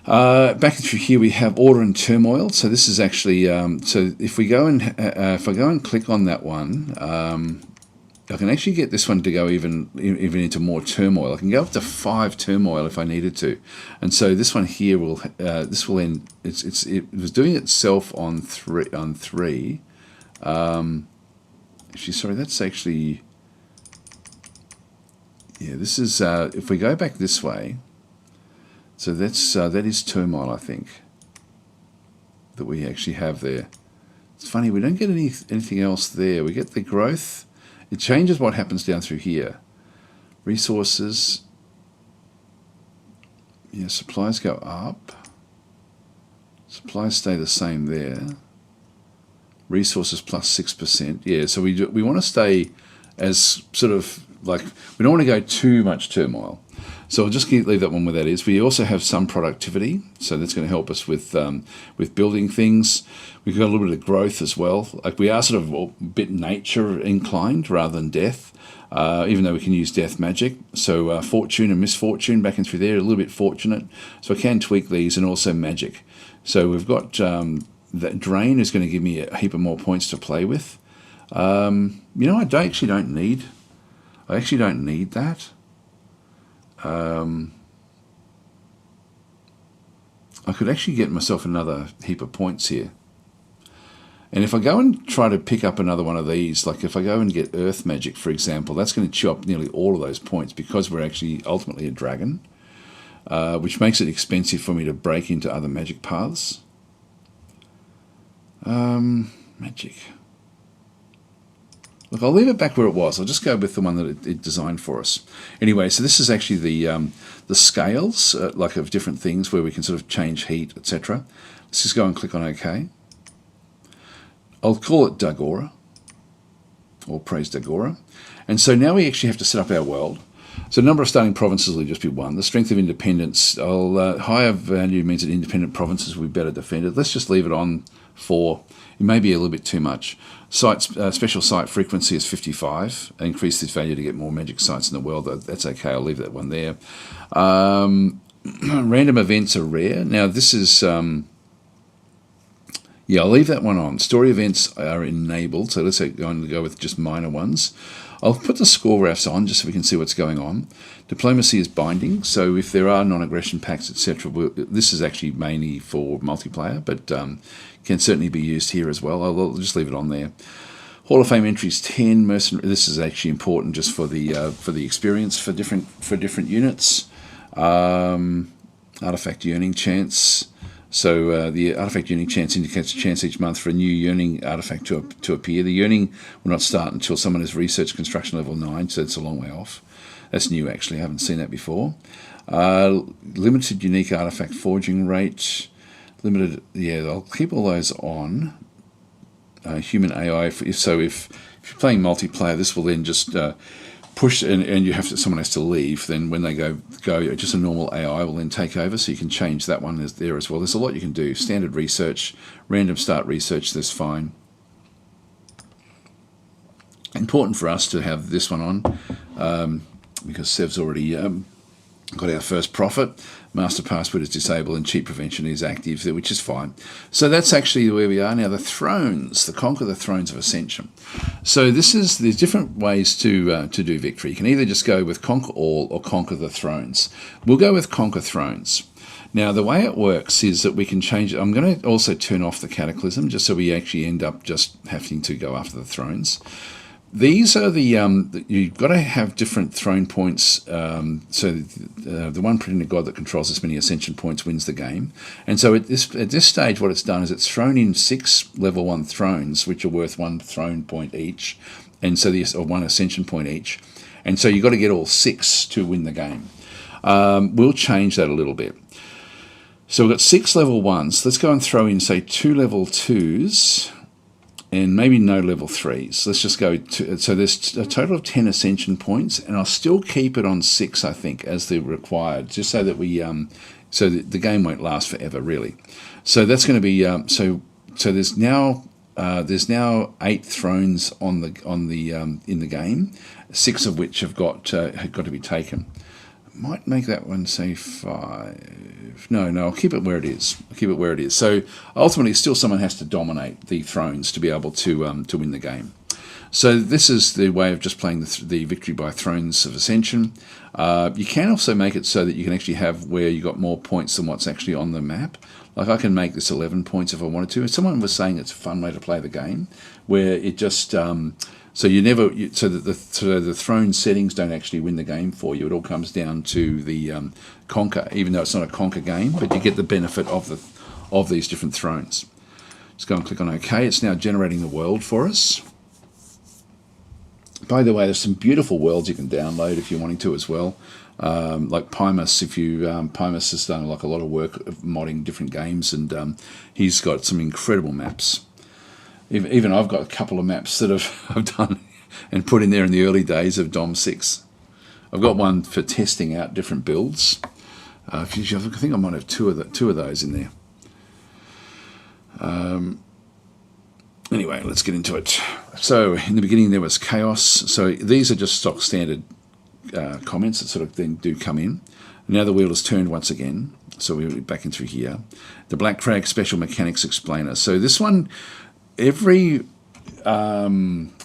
Back through here we have Order and Turmoil. So this is actually so if we go and if I go and click on that one, I can actually get this one to go even into more turmoil. I can go up to 5 turmoil if I needed to, and so this one here will end. It was doing itself on 3. Actually, sorry, that's actually This is if we go back this way. So that is turmoil, I think, that we actually have there. It's funny, we don't get anything else there. We get the growth. It changes what happens down through here. Resources. Yeah, supplies go up. Supplies stay the same there. Resources plus 6%. Yeah, so we want to stay as sort of like, we don't want to go too much turmoil. So I'll just leave that one where that is. We also have some productivity, so that's going to help us with building things. We've got a little bit of growth as well. Like we are sort of a bit nature inclined rather than death, even though we can use death magic. So fortune and misfortune back in through there, a little bit fortunate. So I can tweak these, and also magic. So we've got that drain is going to give me a heap of more points to play with. You know, I actually don't need that. I could actually get myself another heap of points here. And if I go and try to pick up another one of these, like if I go and get Earth Magic, for example, that's going to chew up nearly all of those points because we're actually ultimately a dragon, which makes it expensive for me to break into other magic paths. Magic. Look, I'll leave it back where it was. I'll just go with the one that it designed for us. Anyway, so this is actually the scales, like of different things where we can sort of change heat, etc. Let's just go and click on OK. I'll call it Dagora, or Praise Dagora. And so now we actually have to set up our world. So the number of starting provinces will just be 1. The strength of independence, higher value means that independent provinces will be better defended. Let's just leave it on 4. It may be a little bit too much. Special site frequency is 55. Increase this value to get more magic sites in the world. That's okay. I'll leave that one there. Random events are rare. Now this is, yeah, I'll leave that one on. Story events are enabled. So let's go with just minor ones. I'll put the score graphs on just so we can see what's going on. Diplomacy is binding, so if there are non-aggression pacts, etc., this is actually mainly for multiplayer, but can certainly be used here as well. I'll just leave it on there. Hall of Fame entries 10. Mercenary. This is actually important just for the experience for different units. Artifact yearning chance. So the artifact yearning chance indicates a chance each month for a new yearning artifact to appear. The yearning will not start until someone has researched construction level 9, so it's a long way off. That's new, actually. I haven't seen that before. Limited unique artifact forging rate. Limited, yeah, I'll keep all those on. Human AI, if you're playing multiplayer, this will then just push, and you have to, someone has to leave. Then when they go, just a normal AI will then take over. So you can change that one there as well. There's a lot you can do. Standard research, random start research. That's fine. Important for us to have this one on because Sev's already got our first profit. Master password is disabled and cheat prevention is active, which is fine. So that's actually where we are now. The thrones, the conquer the thrones of ascension. So there's different ways to do victory. You can either just go with conquer all or conquer the thrones. We'll go with conquer thrones. Now the way it works is that we can change it. I'm going to also turn off the cataclysm just so we actually end up just having to go after the thrones. These are you've got to have different throne points. So the one pretended god that controls this many ascension points wins the game. And so at this stage, what it's done is it's thrown in 6 level 1 thrones, which are worth 1 throne point each, and so or 1 ascension point each. And so you've got to get all 6 to win the game. We'll change that a little bit. So we've got 6 level 1s. Let's go and throw in, say, 2 level 2s. And maybe no level 3s. Let's just go to, so there's a total of 10 ascension points, and I'll still keep it on 6, I think, as the required, just so that we so that the game won't last forever, really. So that's going to be so there's now 8 thrones in the game, 6 of which have got to be taken. Might make that one say 5. No, I'll keep it where it is. So ultimately, still someone has to dominate the thrones to be able to win the game. So this is the way of just playing the victory by thrones of ascension. You can also make it so that you can actually have where you got more points than what's actually on the map. Like I can make this 11 points if I wanted to. And someone was saying it's a fun way to play the game, where it just so the throne settings don't actually win the game for you. It all comes down to the conquer, even though it's not a conquer game, but you get the benefit of these different thrones. Let's go and click on OK. It's now generating the world for us. By the way, there's some beautiful worlds you can download if you're wanting to as well. Like Pymus, Pymus has done like a lot of work of modding different games, and he's got some incredible maps. Even I've got a couple of maps that I've done and put in there in the early days of Dom 6. I've got one for testing out different builds. I think I might have two of those in there. Anyway, let's get into it. So in the beginning there was chaos. So these are just stock standard comments that sort of then do come in. Now the wheel is turned once again. So we're back in through here. The Black Crag Special Mechanics Explainer. So this one, every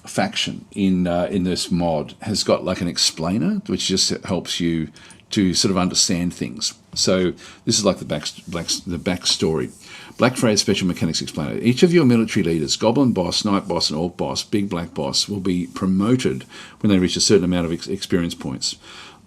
faction in this mod has got like an explainer, which just helps you to sort of understand things. So this is like the backstory. Black Crag Special Mechanics Explainer. Each of your military leaders, Goblin Boss, Night Boss, and Orc Boss, Big Black Boss, will be promoted when they reach a certain amount of experience points.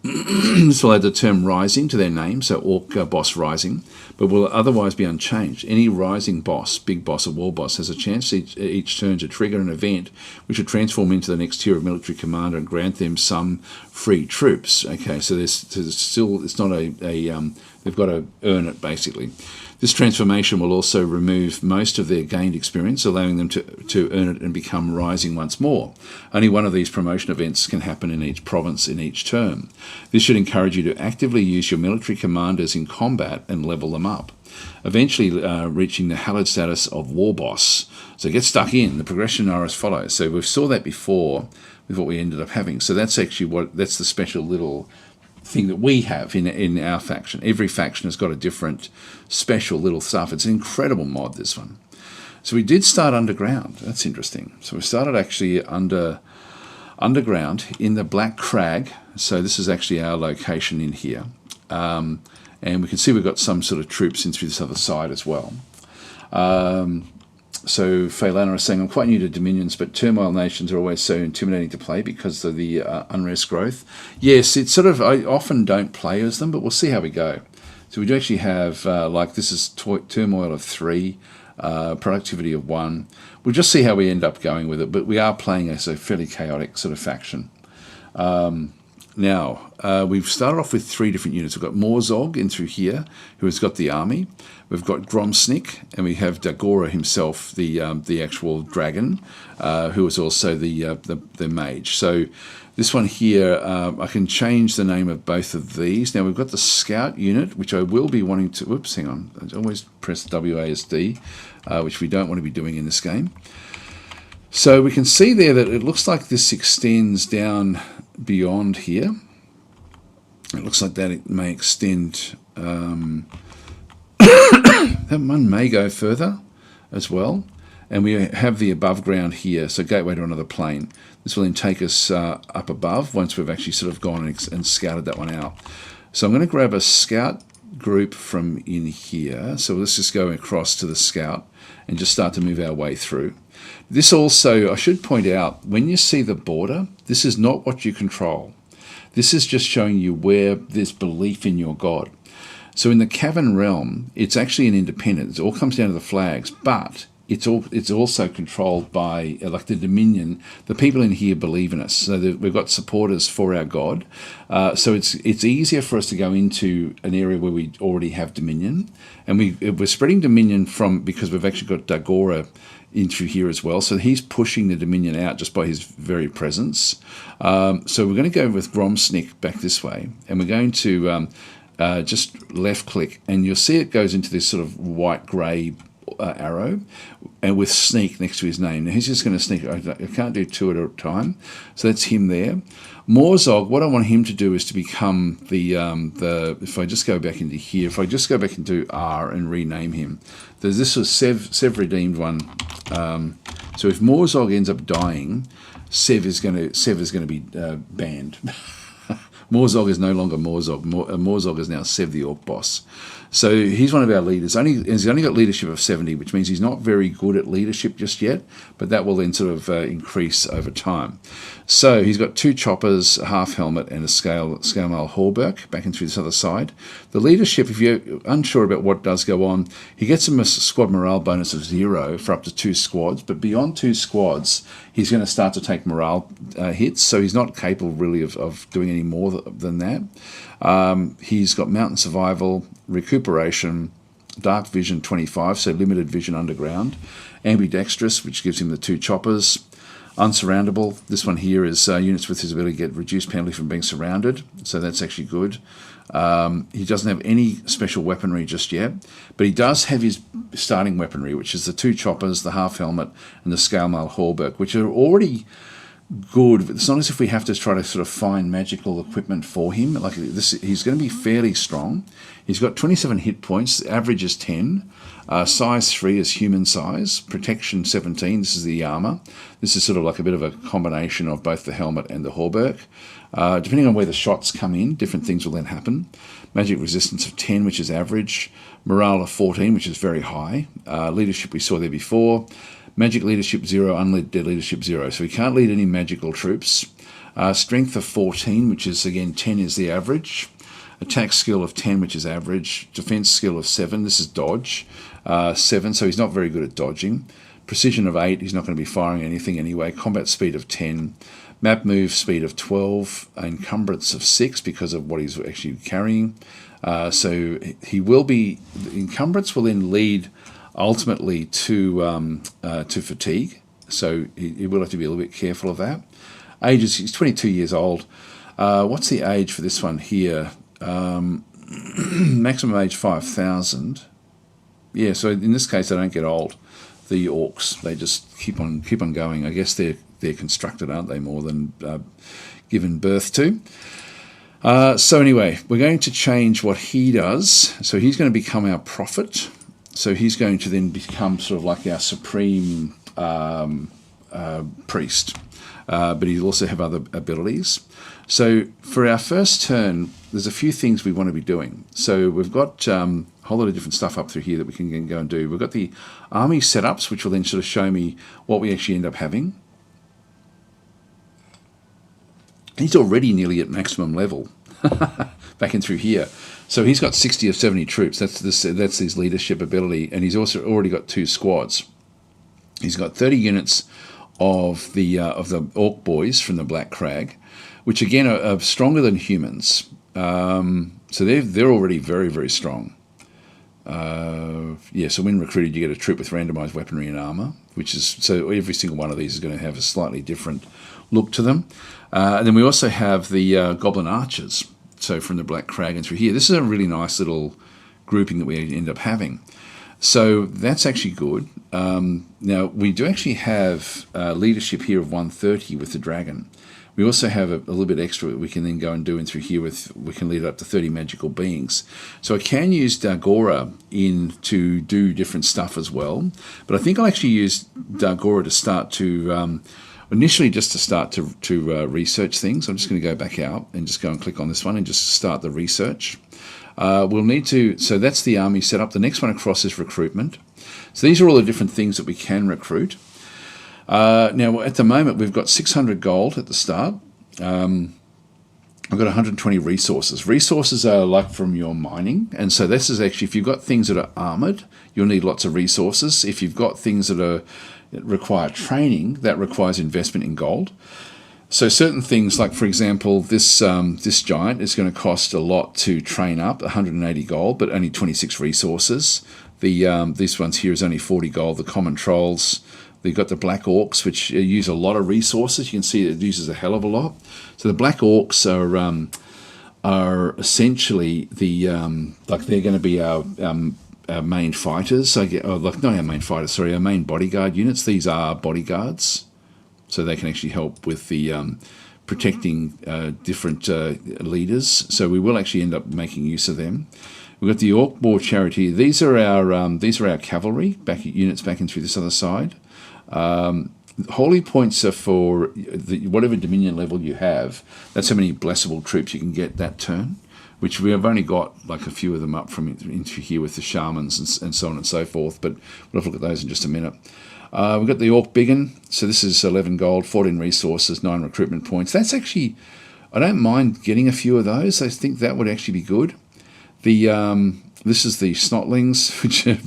This will add the term rising to their name, so Orc Boss Rising, but will otherwise be unchanged. Any rising boss, big boss or war boss, has a chance each turn to trigger an event which will transform into the next tier of military commander and grant them some free troops. Okay, so there's still, it's not they've got to earn it basically. This transformation will also remove most of their gained experience, allowing them to earn it and become rising once more. Only one of these promotion events can happen in each province in each term. This should encourage you to actively use your military commanders in combat and level them up, eventually reaching the hallowed status of War Boss. So get stuck in. The progression are as follows. So we saw that before with what we ended up having. So that's actually that's the special little thing that we have in our faction. Every faction has got a different special little stuff. It's an incredible mod, this one. So we did start underground. That's interesting. So we started actually underground in the Black Crag. So this is actually our location in here. And we can see we've got some sort of troops in through this other side as well. So Phaelana is saying, I'm quite new to Dominions, but turmoil nations are always so intimidating to play because of the unrest growth. Yes, it's sort of, I often don't play as them, but we'll see how we go. So we do actually have, like this is turmoil of 3, productivity of 1. We'll just see how we end up going with it, but we are playing as a fairly chaotic sort of faction. Now, we've started off with 3 different units. We've got Morzog in through here, who has got the army. We've got Gromsnik, and we have Dagora himself, the actual dragon, who is also the mage. So this one here, I can change the name of both of these. Now we've got the Scout unit, which I will be wanting to... Whoops, hang on. I always press WASD, which we don't want to be doing in this game. So we can see there that it looks like this extends down beyond here. It looks like that it may extend... that one may go further as well. And we have the above ground here, so gateway to another plane. This will then take us up above once we've actually sort of gone and scouted that one out. So I'm going to grab a scout group from in here. So let's just go across to the scout and just start to move our way through. This also, I should point out, when you see the border, this is not what you control. This is just showing you where there's belief in your god. So in the Cavern Realm, it's actually an independent. It all comes down to the flags, but it's also controlled by, like the Dominion, the people in here believe in us. So we've got supporters for our god. So it's easier for us to go into an area where we already have Dominion. And we're spreading Dominion because we've actually got Dagora in through here as well. So he's pushing the Dominion out just by his very presence. So we're going to go with Gromsnik back this way. And we're going to... just left click, and you'll see it goes into this sort of white-grey arrow, and with sneak next to his name. Now he's just going to sneak. I can't do 2 at a time, so that's him there. Morzog, what I want him to do is to become the if I just go back into here, if I just go back into R and rename him, this was Sev redeemed one. So if Morzog ends up dying, Sev is going to be banned. Morzog is no longer Morzog. Morzog is now Sev the Orc boss. So he's one of our leaders. He's only got leadership of 70, which means he's not very good at leadership just yet, but that will then sort of increase over time. So he's got 2 choppers, a half helmet, and a scale mail hauberk back into this other side. The leadership, if you're unsure about what does go on, he gets him a squad morale bonus of 0 for up to 2 squads, but beyond 2 squads, he's going to start to take morale hits, so he's not capable really of doing any more than that. He's got mountain survival, recuperation, dark vision 25, so limited vision underground, ambidextrous, which gives him the 2 choppers, unsurroundable. This one here is units with his ability to get reduced penalty from being surrounded, so that's actually good. He doesn't have any special weaponry just yet, but he does have his starting weaponry, which is the 2 choppers, the half helmet, and the scale mail hauberk, which are already good. It's not as if we have to try to sort of find magical equipment for him. Like this, he's going to be fairly strong. He's got 27 hit points. The average is 10. Size 3 is human size. Protection 17. This is the armor. This is sort of like a bit of a combination of both the helmet and the hauberk. Depending on where the shots come in, different things will then happen. Magic resistance of 10, which is average. Morale of 14, which is very high. Leadership we saw there before. Magic leadership 0, unled leadership 0. So he can't lead any magical troops. Strength of 14, which is, again, 10 is the average. Attack skill of 10, which is average. Defense skill of 7, this is dodge. 7, so he's not very good at dodging. Precision of 8, he's not going to be firing anything anyway. Combat speed of 10. Map move speed of 12. Encumbrance of 6 because of what he's actually carrying. So he will be... Encumbrance will then lead ultimately to fatigue, so he will have to be a little bit careful of that. Ages, he's 22 years old. What's the age for this one here? Maximum age 5,000. Yeah, so in this case they don't get old. The orcs, they just keep on going. I guess they're constructed, aren't they, more than given birth to. So anyway, we're going to change what he does. So he's going to become our prophet. So he's going to then become sort of like our supreme priest, but he'll also have other abilities. So for our first turn, there's a few things we want to be doing. So we've got a whole lot of different stuff up through here that we can go and do. We've got the army setups, which will then sort of show me what we actually end up having. He's already nearly at maximum level back in through here. So he's got 60 of 70 troops. That's his leadership ability, and he's also already got 2 squads. He's got 30 units of the orc boys from the Black Crag, which again are stronger than humans. So they're already very, very strong. So when recruited, you get a troop with randomized weaponry and armor, which is so every single one of these is going to have a slightly different look to them. And then we also have the goblin archers. So from the Black Crag and through here, this is a really nice little grouping that we end up having. So that's actually good. Now we do actually have leadership here of 130 with the dragon. We also have a little bit extra that we can then go and do, and through here we can lead up to 30 magical beings. So I can use Dagora in to do different stuff as well, but I think I'll actually use Dagora to start to initially just to start to research things. I'm just going to go back out and just go and click on this one and just start the research. We'll need to, so that's the army setup. The next one across is recruitment. So these are all the different things that we can recruit. Now at the moment we've got 600 gold at the start. I've got 120 resources. Resources are like from your mining, and so this is actually, if you've got things that are armored, you'll need lots of resources. If you've got things that require training, that requires investment in gold. So certain things, like for example, this giant is going to cost a lot to train up, 180 gold, but only 26 resources. These ones here is only 40 gold. The common trolls, they've got the black orcs, which use a lot of resources. You can see it uses a hell of a lot. So the black orcs are essentially the like they're going to be our main fighters. Not our main fighters, sorry, our main bodyguard units. These are bodyguards, so they can actually help with the protecting different leaders. So we will actually end up making use of them. We've got the Orc War Charity. These are our cavalry units back in through this other side. Holy points are for whatever Dominion level you have. That's how many blessable troops you can get that turn, which we have only got like a few of them up from into here with the shamans and so on and so forth, but we'll have a look at those in just a minute. We've got the Orc Biggin, so this is 11 gold, 14 resources, 9 recruitment points. That's actually, I don't mind getting a few of those. I think that would actually be good. This is the Snotlings, which are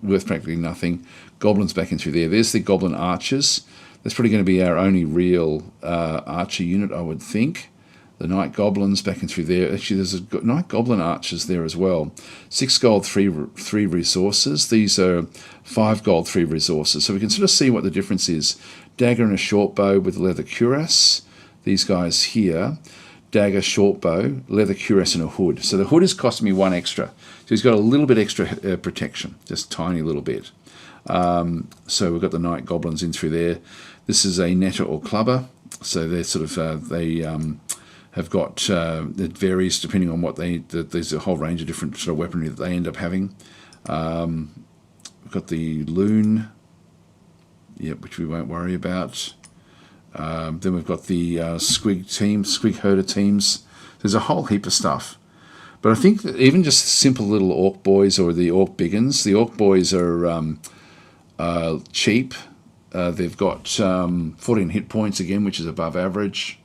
worth practically nothing. Goblins back in through there. There's the Goblin Archers. That's probably going to be our only real archer unit, I would think. The Night Goblins back in through there. Actually, there's a Night Goblin Archers there as well. 6 gold, 3 resources. These are 5 gold, 3 resources. So we can sort of see what the difference is. Dagger and a short bow with leather cuirass. These guys here. Dagger, short bow, leather cuirass and a hood. So the hood is costing me 1 extra. So he's got a little bit extra protection. Just a tiny little bit. So we've got the Night Goblins in through there. This is a netter or clubber. So they're sort of, have got, it varies depending on what there's a whole range of different sort of weaponry that they end up having. We've got the Loon, which we won't worry about. Then we've got the Squig Herder teams. There's a whole heap of stuff. But I think that even just simple little Orc Boys or the Orc Biggins, the Orc Boys are cheap. They've got 14 hit points again, which is above average.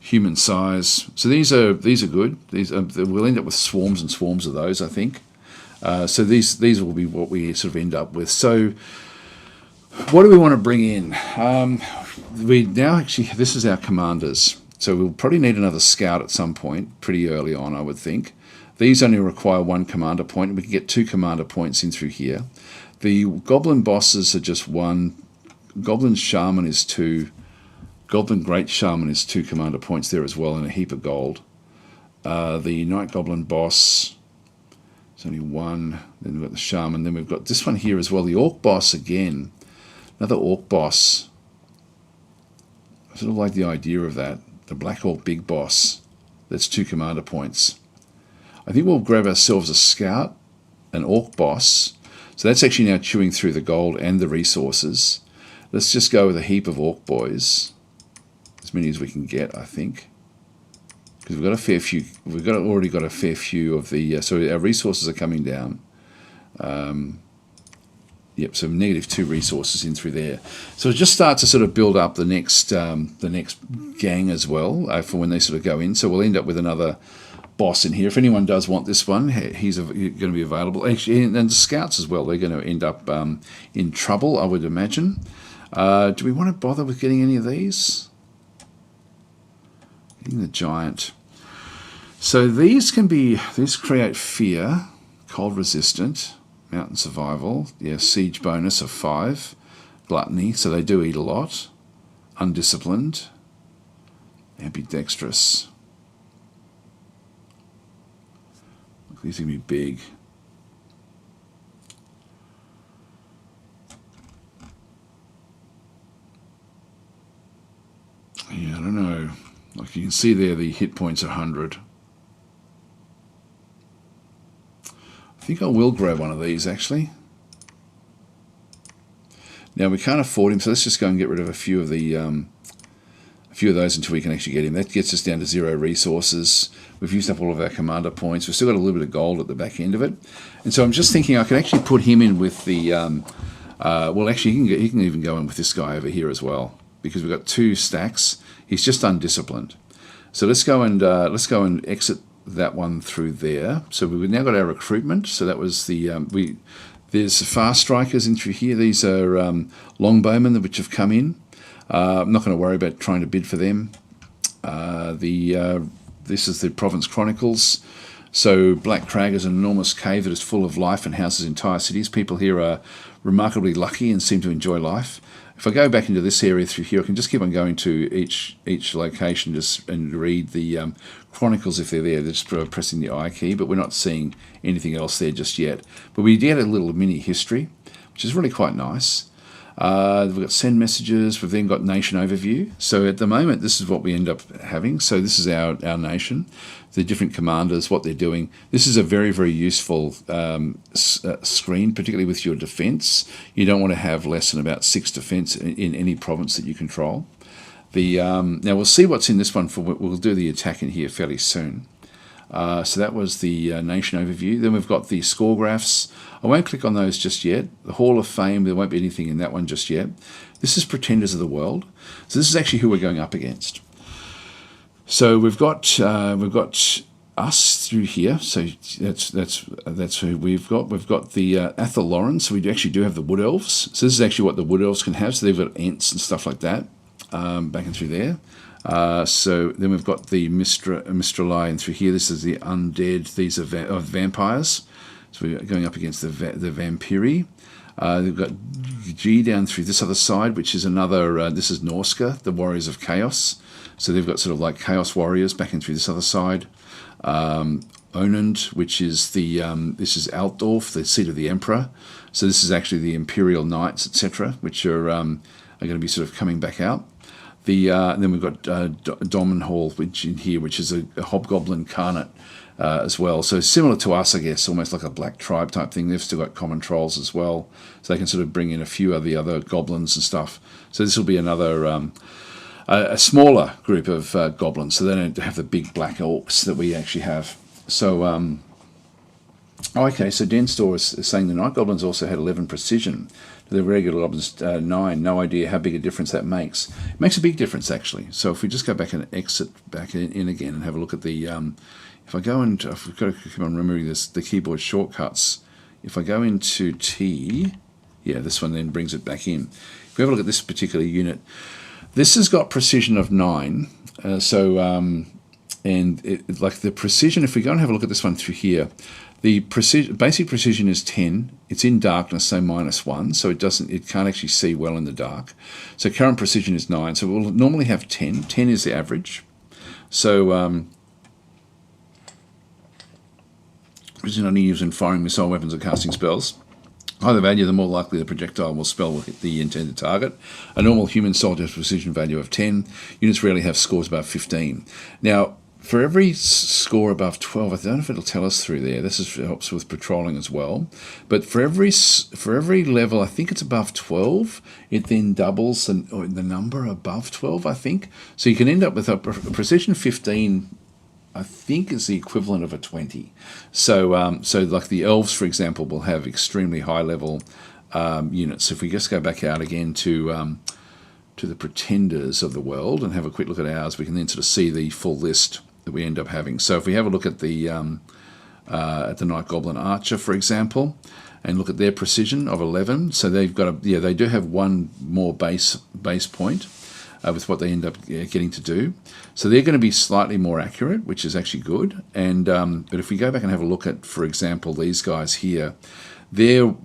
Human size. So these are good. We'll end up with swarms and swarms of those, I think. So these will be what we sort of end up with. So what do we want to bring in? This is our commanders. So we'll probably need another scout at some point, pretty early on, I would think. These only require 1 commander point, and we can get 2 commander points in through here. The Goblin bosses are just 1. Goblin Shaman is 2. Goblin Great Shaman is 2 commander points there as well, and a heap of gold. The Night Goblin boss, it's only 1. Then we've got the Shaman. Then we've got this one here as well, the Orc boss again. Another Orc boss. I sort of like the idea of that. The Black Orc Big Boss. That's 2 commander points. I think we'll grab ourselves a Scout, an Orc boss. So that's actually now chewing through the gold and the resources. Let's just go with a heap of Orc boys. As many as we can get, I think. Because we've got a fair few. Already got a fair few of the. So our resources are coming down. Yep, so -2 resources in through there. So just start to sort of build up the next gang as well for when they sort of go in. So we'll end up with another boss in here. If anyone does want this one, he's going to be available. Actually, and the scouts as well. They're going to end up in trouble, I would imagine. Do we want to bother with getting any of these? Getting the giant. So these create fear, cold resistant. Mountain survival, siege bonus of 5, gluttony, so they do eat a lot, undisciplined, ambidextrous. These are going to be big. Yeah, I don't know. Like you can see there, the hit points are 100. I think I will grab one of these actually. Now we can't afford him, so let's just go and get rid of a few of those until we can actually get him. That gets us down to 0 resources. We've used up all of our commander points. We've still got a little bit of gold at the back end of it, and so I'm just thinking I can actually put him in with the. Well, actually, he can even go in with this guy over here as well because we've got 2 stacks. He's just undisciplined. So let's go and exit that one through there. So we've now got our recruitment. So that was the there's fast strikers in through here. These are longbowmen which have come in. I'm not going to worry about trying to bid for them. This is the Province Chronicles. So Black Crag is an enormous cave that is full of life and houses entire cities. People here are remarkably lucky and seem to enjoy life. If I go back into this area through here, I can just keep on going to each location and read the chronicles if they're there. They're just pressing the I key, but we're not seeing anything else there just yet. But we get a little mini history, which is really quite nice. We've got send messages. We've then got nation overview. So at the moment, this is what we end up having. So this is our nation. the different commanders, what they're doing. This is a very, very useful screen, particularly with your defense. You don't want to have less than about 6 defense in any province that you control. Now we'll see what's in this one. We'll do the attack in here fairly soon. So that was the nation overview. Then we've got the score graphs. I won't click on those just yet. The Hall of Fame, there won't be anything in that one just yet. This is Pretenders of the World. So this is actually who we're going up against. So we've got us through here. So that's who we've got. We've got the Athelloran. So we actually do have the Wood Elves. So this is actually what the Wood Elves can have. So they've got Ents and stuff like that back and through there. So then we've got the Mistrali, and through here this is the undead. These are vampires. So we're going up against the Vampiri. They've got G down through this other side, which is another, this is Norska, the Warriors of Chaos. So they've got sort of like Chaos Warriors back in through this other side. Onund, which is this is Altdorf, the seat of the Emperor. So this is actually the Imperial Knights, etc., which are going to be sort of coming back out. Then we've got Domenhall, which in here, which is a Hobgoblin Carnate as well. So similar to us, I guess, almost like a Black Tribe type thing. They've still got common trolls as well, so they can sort of bring in a few of the other goblins and stuff. So this will be another a smaller group of goblins, so they don't have the big black orcs that we actually have. So okay, so Denstore is saying the Night Goblins also had 11 precision. The regular goblins 9. No idea how big a difference that makes. It makes a big difference actually. So if we just go back and exit back in again and have a look at the, if I go into, I've got to keep on remembering this, the keyboard shortcuts. If I go into T, yeah, this one then brings it back in. If we have a look at this particular unit, this has got precision of 9. And like the precision, if we go and have a look at this one through here, the basic precision is 10. It's in darkness, so -1, so it can't actually see well in the dark. So current precision is 9, so we'll normally have 10. 10 is the average. So precision only used in firing missile weapons or casting spells. Higher value, the more likely the projectile will hit the intended target. A normal human soldier has precision value of 10. Units rarely have scores above 15. Now, for every score above 12, I don't know if it'll tell us through there. This helps with patrolling as well. But for every level, I think it's above 12, it then doubles the number above 12, I think. So you can end up with a precision 15, I think is the equivalent of a 20. So like the elves, for example, will have extremely high level units. If we just go back out again to the Pretenders of the World and have a quick look at ours, we can then sort of see the full list that we end up having. So if we have a look at the Night Goblin Archer, for example, and look at their precision of 11, so they've got they do have one more base point with what they end up getting to do. So they're going to be slightly more accurate, which is actually good. And but if we go back and have a look at, for example, these guys here, they're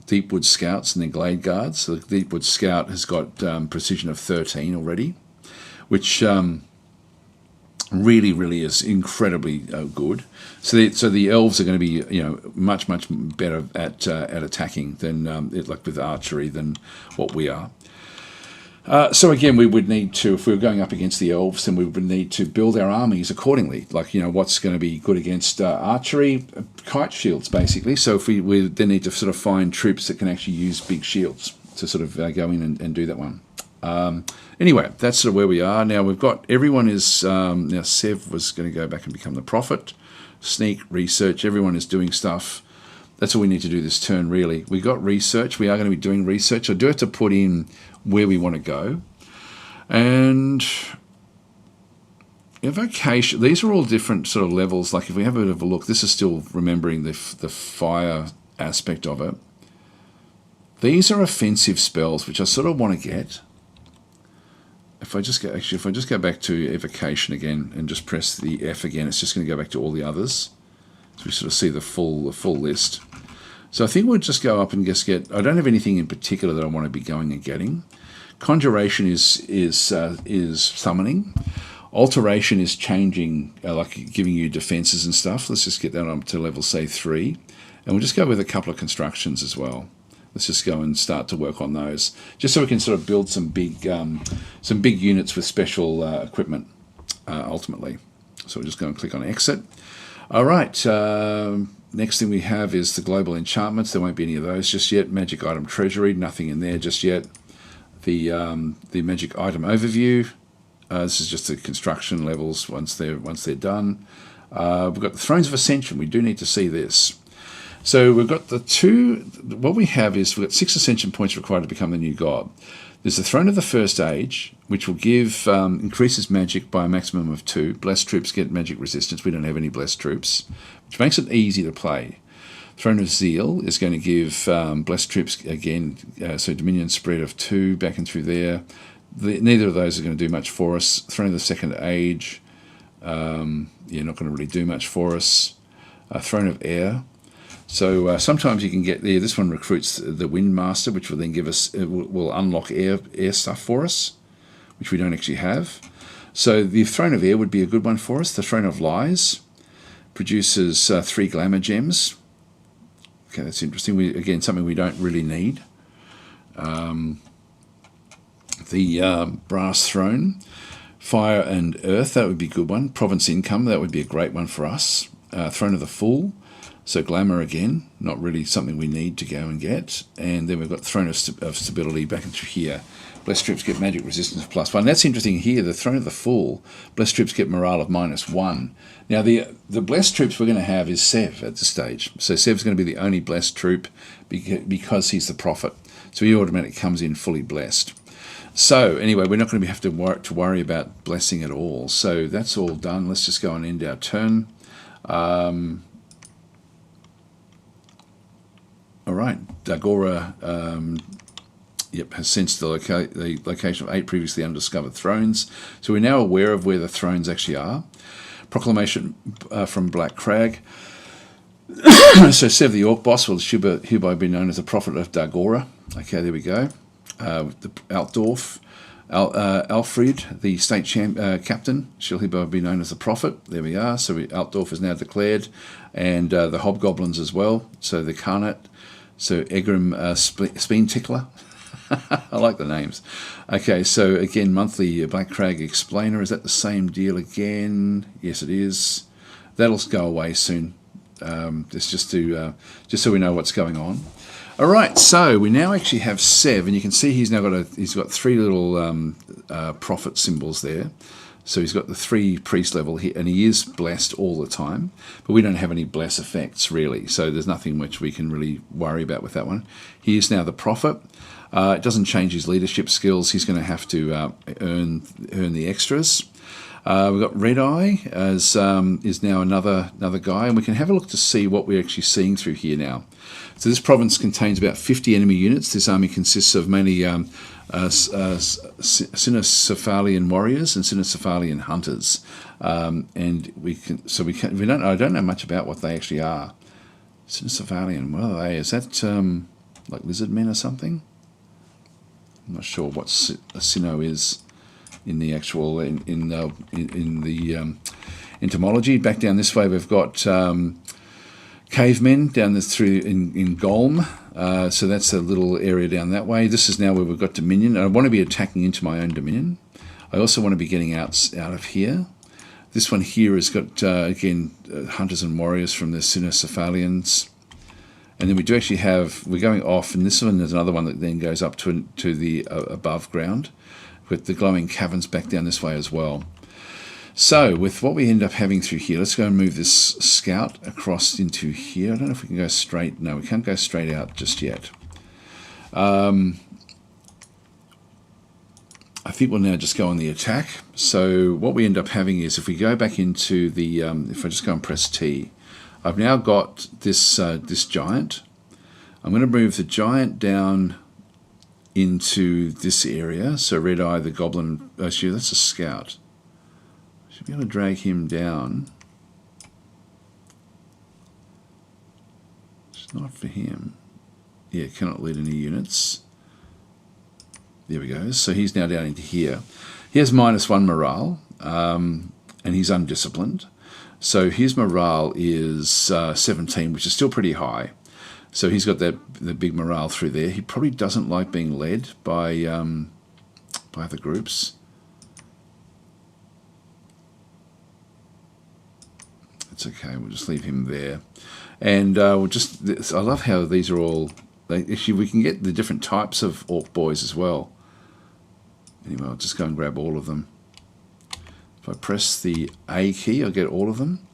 Deepwood Scouts and they're Glade Guards. So the Deepwood Scout has got precision of 13 already, which really is incredibly good. So the elves are going to be much better at attacking than like with archery than what we are. So again, we would need to, if we were going up against the elves, then we would need to build our armies accordingly. Like, what's going to be good against archery? Kite shields, basically. So if we then need to sort of find troops that can actually use big shields to sort of go in and do that one. Anyway, that's sort of where we are. Now we've got, everyone is, now Sev was going to go back and become the prophet. Sneak, research, everyone is doing stuff. That's all we need to do this turn, really. We got research. We are going to be doing research. I do have to put in where we want to go. And evocation, these are all different sort of levels. Like if we have a bit of a look, this is still remembering the fire aspect of it. These are offensive spells, which I sort of want to get. If I just go back to evocation again and just press the F again, it's just going to go back to all the others. So we sort of see the full list. So I think we'll just go up and just get, I don't have anything in particular that I want to be going and getting. Conjuration is summoning. Alteration is changing, like giving you defenses and stuff. Let's just get that up to level, say, 3. And we'll just go with a couple of constructions as well. Let's just go and start to work on those, just so we can sort of build some big units with special equipment, ultimately. So we'll just go and click on exit. All right, next thing we have is the global enchantments. There won't be any of those just yet. Magic item treasury, nothing in there just yet. The magic item overview. This is just the construction levels once they're done. We've got the Thrones of Ascension. We do need to see this. So we've got the two. What we have is we've got 6 ascension points required to become the new god. There's the Throne of the First Age, which will give increases magic by a maximum of 2. Blessed troops get magic resistance. We don't have any blessed troops, which makes it easy to play. Throne of Zeal is going to give blessed troops again, so Dominion spread of 2 back and through there. Neither of those are going to do much for us. Throne of the Second Age, not going to really do much for us. Throne of Air. So sometimes you can get there. This one recruits the Wind Master, which will then give us, will unlock air stuff for us, which we don't actually have. So the Throne of Air would be a good one for us. The Throne of Lies produces 3 glamour gems. Okay, that's interesting. Again, something we don't really need. The Brass Throne, Fire and Earth, that would be a good one. Province Income, that would be a great one for us. Throne of the Fool. So glamour again, not really something we need to go and get. And then we've got Throne of Stability back into here. Blessed troops get magic resistance of +1. That's interesting here. The Throne of the Fool, blessed troops get morale of -1. Now the blessed troops we're going to have is Sev at this stage. So Sev's going to be the only blessed troop because he's the prophet. So he automatically comes in fully blessed. So anyway, we're not going to have to worry about blessing at all. So that's all done. Let's just go and end our turn. All right, Dagora has sensed the location of 8 previously undiscovered thrones. So we're now aware of where the thrones actually are. Proclamation from Black Crag. So Sev the Orc boss will hereby be known as the Prophet of Dagora. Okay, there we go. The Altdorf. Alfred, the state captain, shall hereby be known as the Prophet. There we are. So Altdorf is now declared. And the Hobgoblins as well. So the Carnat. So Egrim Speen Tickler. I like the names. Okay, so again, monthly Black Crag Explainer. Is that the same deal again? Yes, it is. That'll go away soon. Just so we know what's going on. All right, so we now actually have Sev, and you can see he's got 3 little prophet symbols there. So he's got the 3 priest level here, and he is blessed all the time, but we don't have any bless effects really, so there's nothing which we can really worry about with that one. He is now the prophet. It doesn't change his leadership skills. He's going to have to earn the extras. We've got Red Eye as is now another guy, and we can have a look to see what we're actually seeing through here now. So this province contains about 50 enemy units. This army consists of mainly Cynocephalian warriors and Cynocephalian hunters, and I don't know much about what they actually are. Cynocephalian, what are they? Is that like lizard men or something? I'm not sure what a Cyno is in the actual in the entomology. Back down this way, we've got cavemen down this through in Golm. So that's a little area down that way. This is now where we've got Dominion. I want to be attacking into my own Dominion. I also want to be getting out of here. This one here has got, again, hunters and warriors from the Cynocephalians. And then we do actually have, we're going off, and this one is another one that then goes up to the above ground, with the glowing caverns back down this way as well. So, with what we end up having through here, let's go and move this scout across into here. I don't know if we can go straight. No, we can't go straight out just yet. I think we'll now just go on the attack. So, what we end up having is, if we go back into the, if I just go and press T, I've now got this this giant. I'm going to move the giant down into this area. So, Red Eye, the goblin, actually, that's a scout. Should be able to drag him down. It's not for him. Yeah, cannot lead any units. There we go. So he's now down into here. He has -1 morale, and he's undisciplined. So his morale is 17, which is still pretty high. So he's got the big morale through there. He probably doesn't like being led by the groups. That's okay. We'll just leave him there. And we'll just... I love how these are all... Actually, we can get the different types of orc boys as well. Anyway, I'll just go and grab all of them. If I press the A key, I'll get all of them.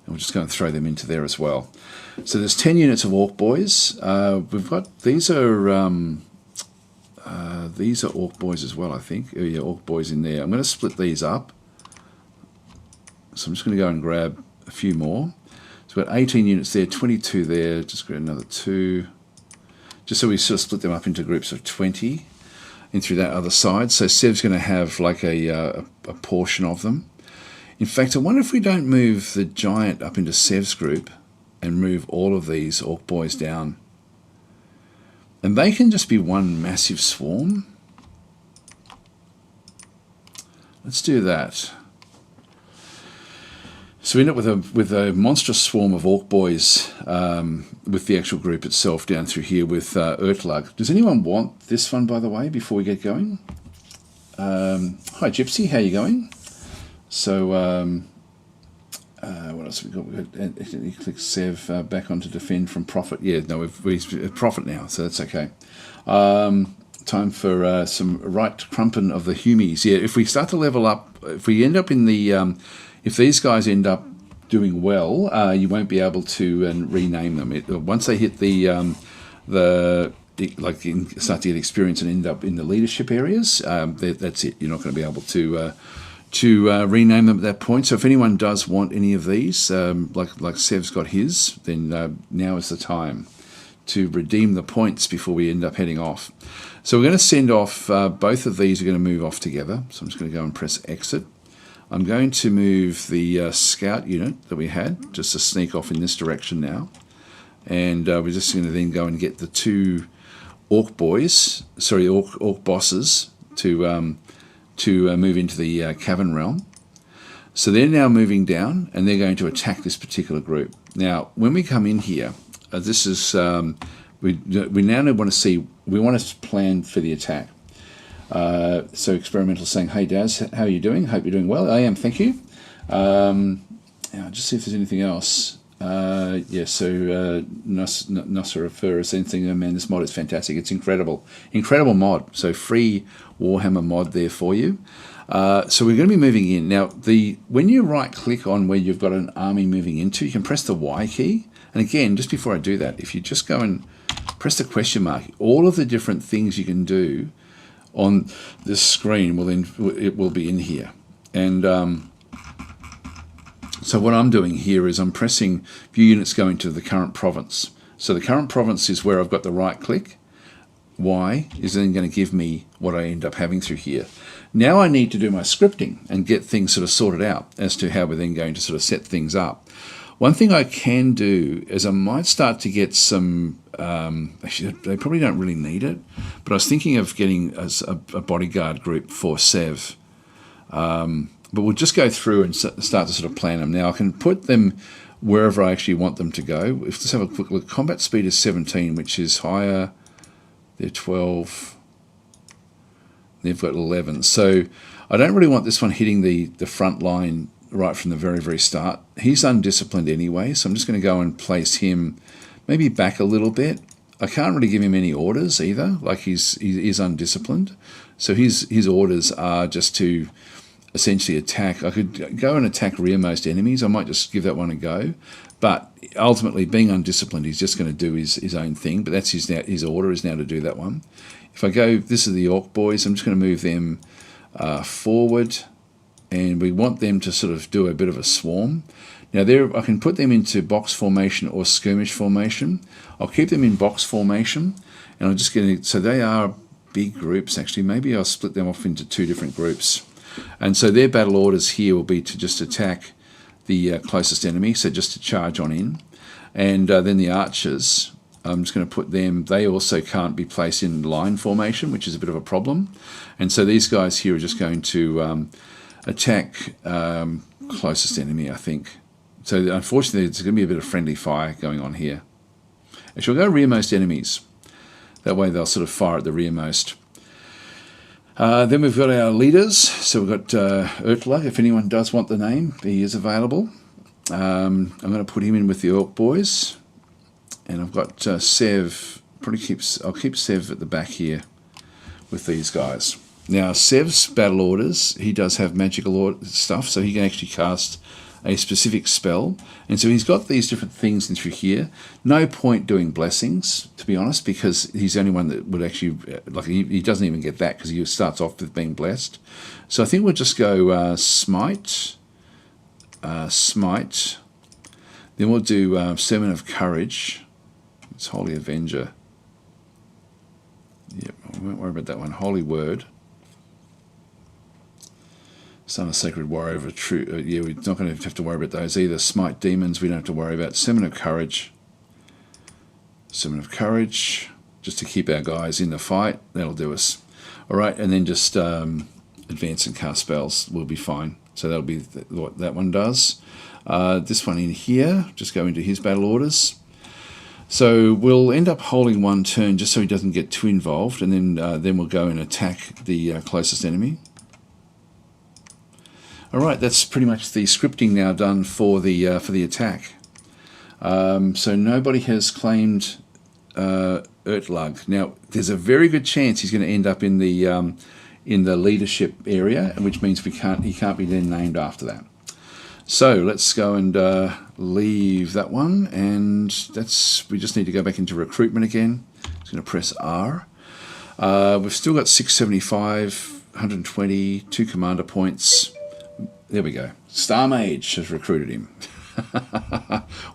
And we'll just go and throw them into there as well. So there's 10 units of orc boys. We've got... These are orc boys as well, I think. Oh, yeah, orc boys in there. I'm going to split these up. So I'm just going to go and grab a few more. So we've got 18 units there, 22 there. Just grab another 2. Just so we sort of split them up into groups of 20 in through that other side. So Sev's going to have like a portion of them. In fact, I wonder if we don't move the giant up into Sev's group and move all of these orc boys down. And they can just be one massive swarm. Let's do that. So we end up with a monstrous swarm of orc boys with the actual group itself down through here with WAAAGGHHHH. Does anyone want this one, by the way, before we get going? Hi, Gypsy. How are you going? So what else have we got? We click Sev back onto defend from profit. Yeah, no, we've profit now, so that's okay. Time for some right crumpin of the humies. Yeah, if we start to level up, if we end up in the... if these guys end up doing well, you won't be able to rename them. Once they hit start to get experience and end up in the leadership areas, that's it. You're not going to be able to rename them at that point. So if anyone does want any of these, like Sev's got his, then now is the time to redeem the points before we end up heading off. So we're going to send off, both of these are going to move off together. So I'm just going to go and press exit. I'm going to move the scout unit that we had, just to sneak off in this direction now. And we're just going to then go and get the 2 orc bosses to move into the cavern realm. So they're now moving down, and they're going to attack this particular group. Now, when we come in here, this is we now want to see, we want to plan for the attack. So Experimental saying, hey Daz, how are you doing? Hope you're doing well. I am, thank you. I'll just see if there's anything else. Yeah, so Nasser refers anything, oh man, this mod is fantastic. It's incredible. Incredible mod. So free Warhammer mod there for you. So we're going to be moving in. Now, when you right click on where you've got an army moving into, you can press the Y key. And again, just before I do that, if you just go and press the question mark, all of the different things you can do on this screen will be in here. And so what I'm doing here is I'm pressing view units going to the current province. So the current province is where I've got the right click. Y is then going to give me what I end up having through here. Now I need to do my scripting and get things sort of sorted out as to how we're then going to sort of set things up. One thing I can do is I might start to get some, actually they probably don't really need it, but I was thinking of getting a bodyguard group for Sev. But we'll just go through and start to sort of plan them. Now I can put them wherever I actually want them to go. Let's have a quick look. Combat speed is 17, which is higher. They're 12. They've got 11. So I don't really want this one hitting the front line right from the very, very start. He's undisciplined anyway, so I'm just going to go and place him maybe back a little bit. I can't really give him any orders either, like he is undisciplined. So his orders are just to essentially attack. I could go and attack rearmost enemies. I might just give that one a go. But ultimately, being undisciplined, he's just going to do his own thing. But that's his order is now to do that one. If I go, this is the orc boys. I'm just going to move them forward. And we want them to sort of do a bit of a swarm. Now I can put them into box formation or skirmish formation. I'll keep them in box formation. And I'm just going to, so they are big groups actually. Maybe I'll split them off into 2 different groups. And so their battle orders here will be to just attack the closest enemy, so just to charge on in. And then the archers, I'm just going to put them, they also can't be placed in line formation, which is a bit of a problem. And so these guys here are just going to attack closest enemy, I think. So unfortunately, there's going to be a bit of friendly fire going on here. Actually, we'll go rearmost enemies. That way they'll sort of fire at the rearmost. Then we've got our leaders. So we've got WAAAGGHHHH. If anyone does want the name, he is available. I'm going to put him in with the Orc boys, and I've got Sev. I'll keep Sev at the back here with these guys. Now Sev's battle orders, he does have magical stuff, so he can actually cast a specific spell, and so he's got these different things in through here. No point doing blessings, to be honest, because he's the only one that would actually, like, he doesn't even get that because he starts off with being blessed. So I think we'll just go smite, smite, then we'll do Sermon of Courage. It's Holy Avenger. Yep, I won't worry about that one. Holy Word. Son of Sacred Warrior over True. Yeah, we're not going to have to worry about those either. Smite Demons, we don't have to worry about. Sermon of Courage. Sermon of Courage, just to keep our guys in the fight. That'll do us. All right, and then just advance and cast spells will be fine. So that'll be what that one does. This one in here, just go into his battle orders. So we'll end up holding one turn just so he doesn't get too involved, and then we'll go and attack the closest enemy. All right, that's pretty much the scripting now done for the attack. So nobody has claimed Urtlug. Now, there's a very good chance he's going to end up in the leadership area, which means he can't be then named after that. So let's go and leave that one, and we just need to go back into recruitment again. Just going to press R. We've still got 675, 120, 2 commander points. There we go. Star Mage has recruited him.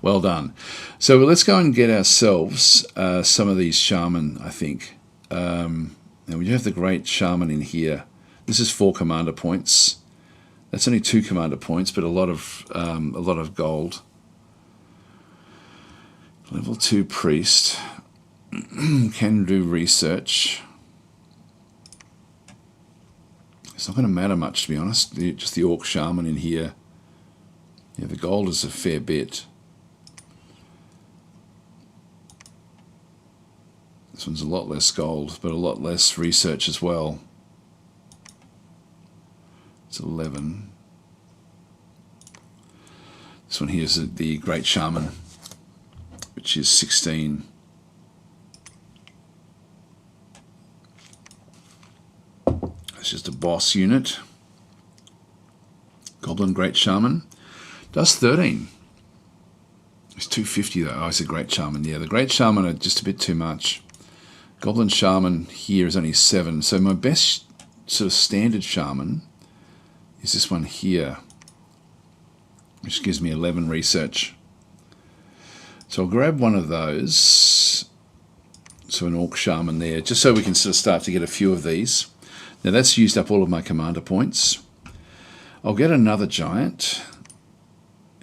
Well done. So let's go and get ourselves some of these Shaman, I think. Now we have the Great Shaman in here. This is 4 commander points. That's only 2 commander points, but a lot of gold. Level 2 Priest. Can do research. It's not going to matter much, to be honest. Just the Orc Shaman in here. Yeah, the gold is a fair bit. This one's a lot less gold, but a lot less research as well. It's 11. This one here is the Great Shaman, which is 16. It's just a boss unit. Goblin Great Shaman. Does 13. It's 250 though. Oh, it's a Great Shaman. Yeah, the Great Shaman are just a bit too much. Goblin Shaman here is only 7. So my best sort of standard Shaman is this one here, which gives me 11 research. So I'll grab one of those. So an Orc Shaman there, just so we can sort of start to get a few of these. Now that's used up all of my commander points. I'll get another giant,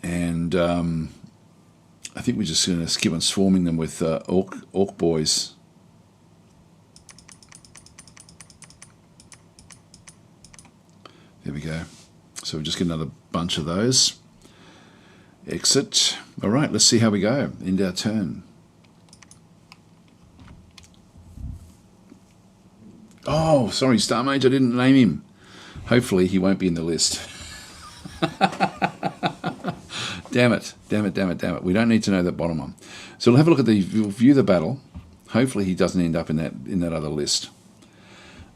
and I think we're just going to keep on swarming them with orc boys. There we go. So we'll just get another bunch of those. Exit. All right, let's see how we go. End our turn. Oh, sorry, Star Mage, I didn't name him. Hopefully he won't be in the list. Damn it. We don't need to know that bottom one. So we'll have a look at we'll view the battle. Hopefully he doesn't end up in that other list.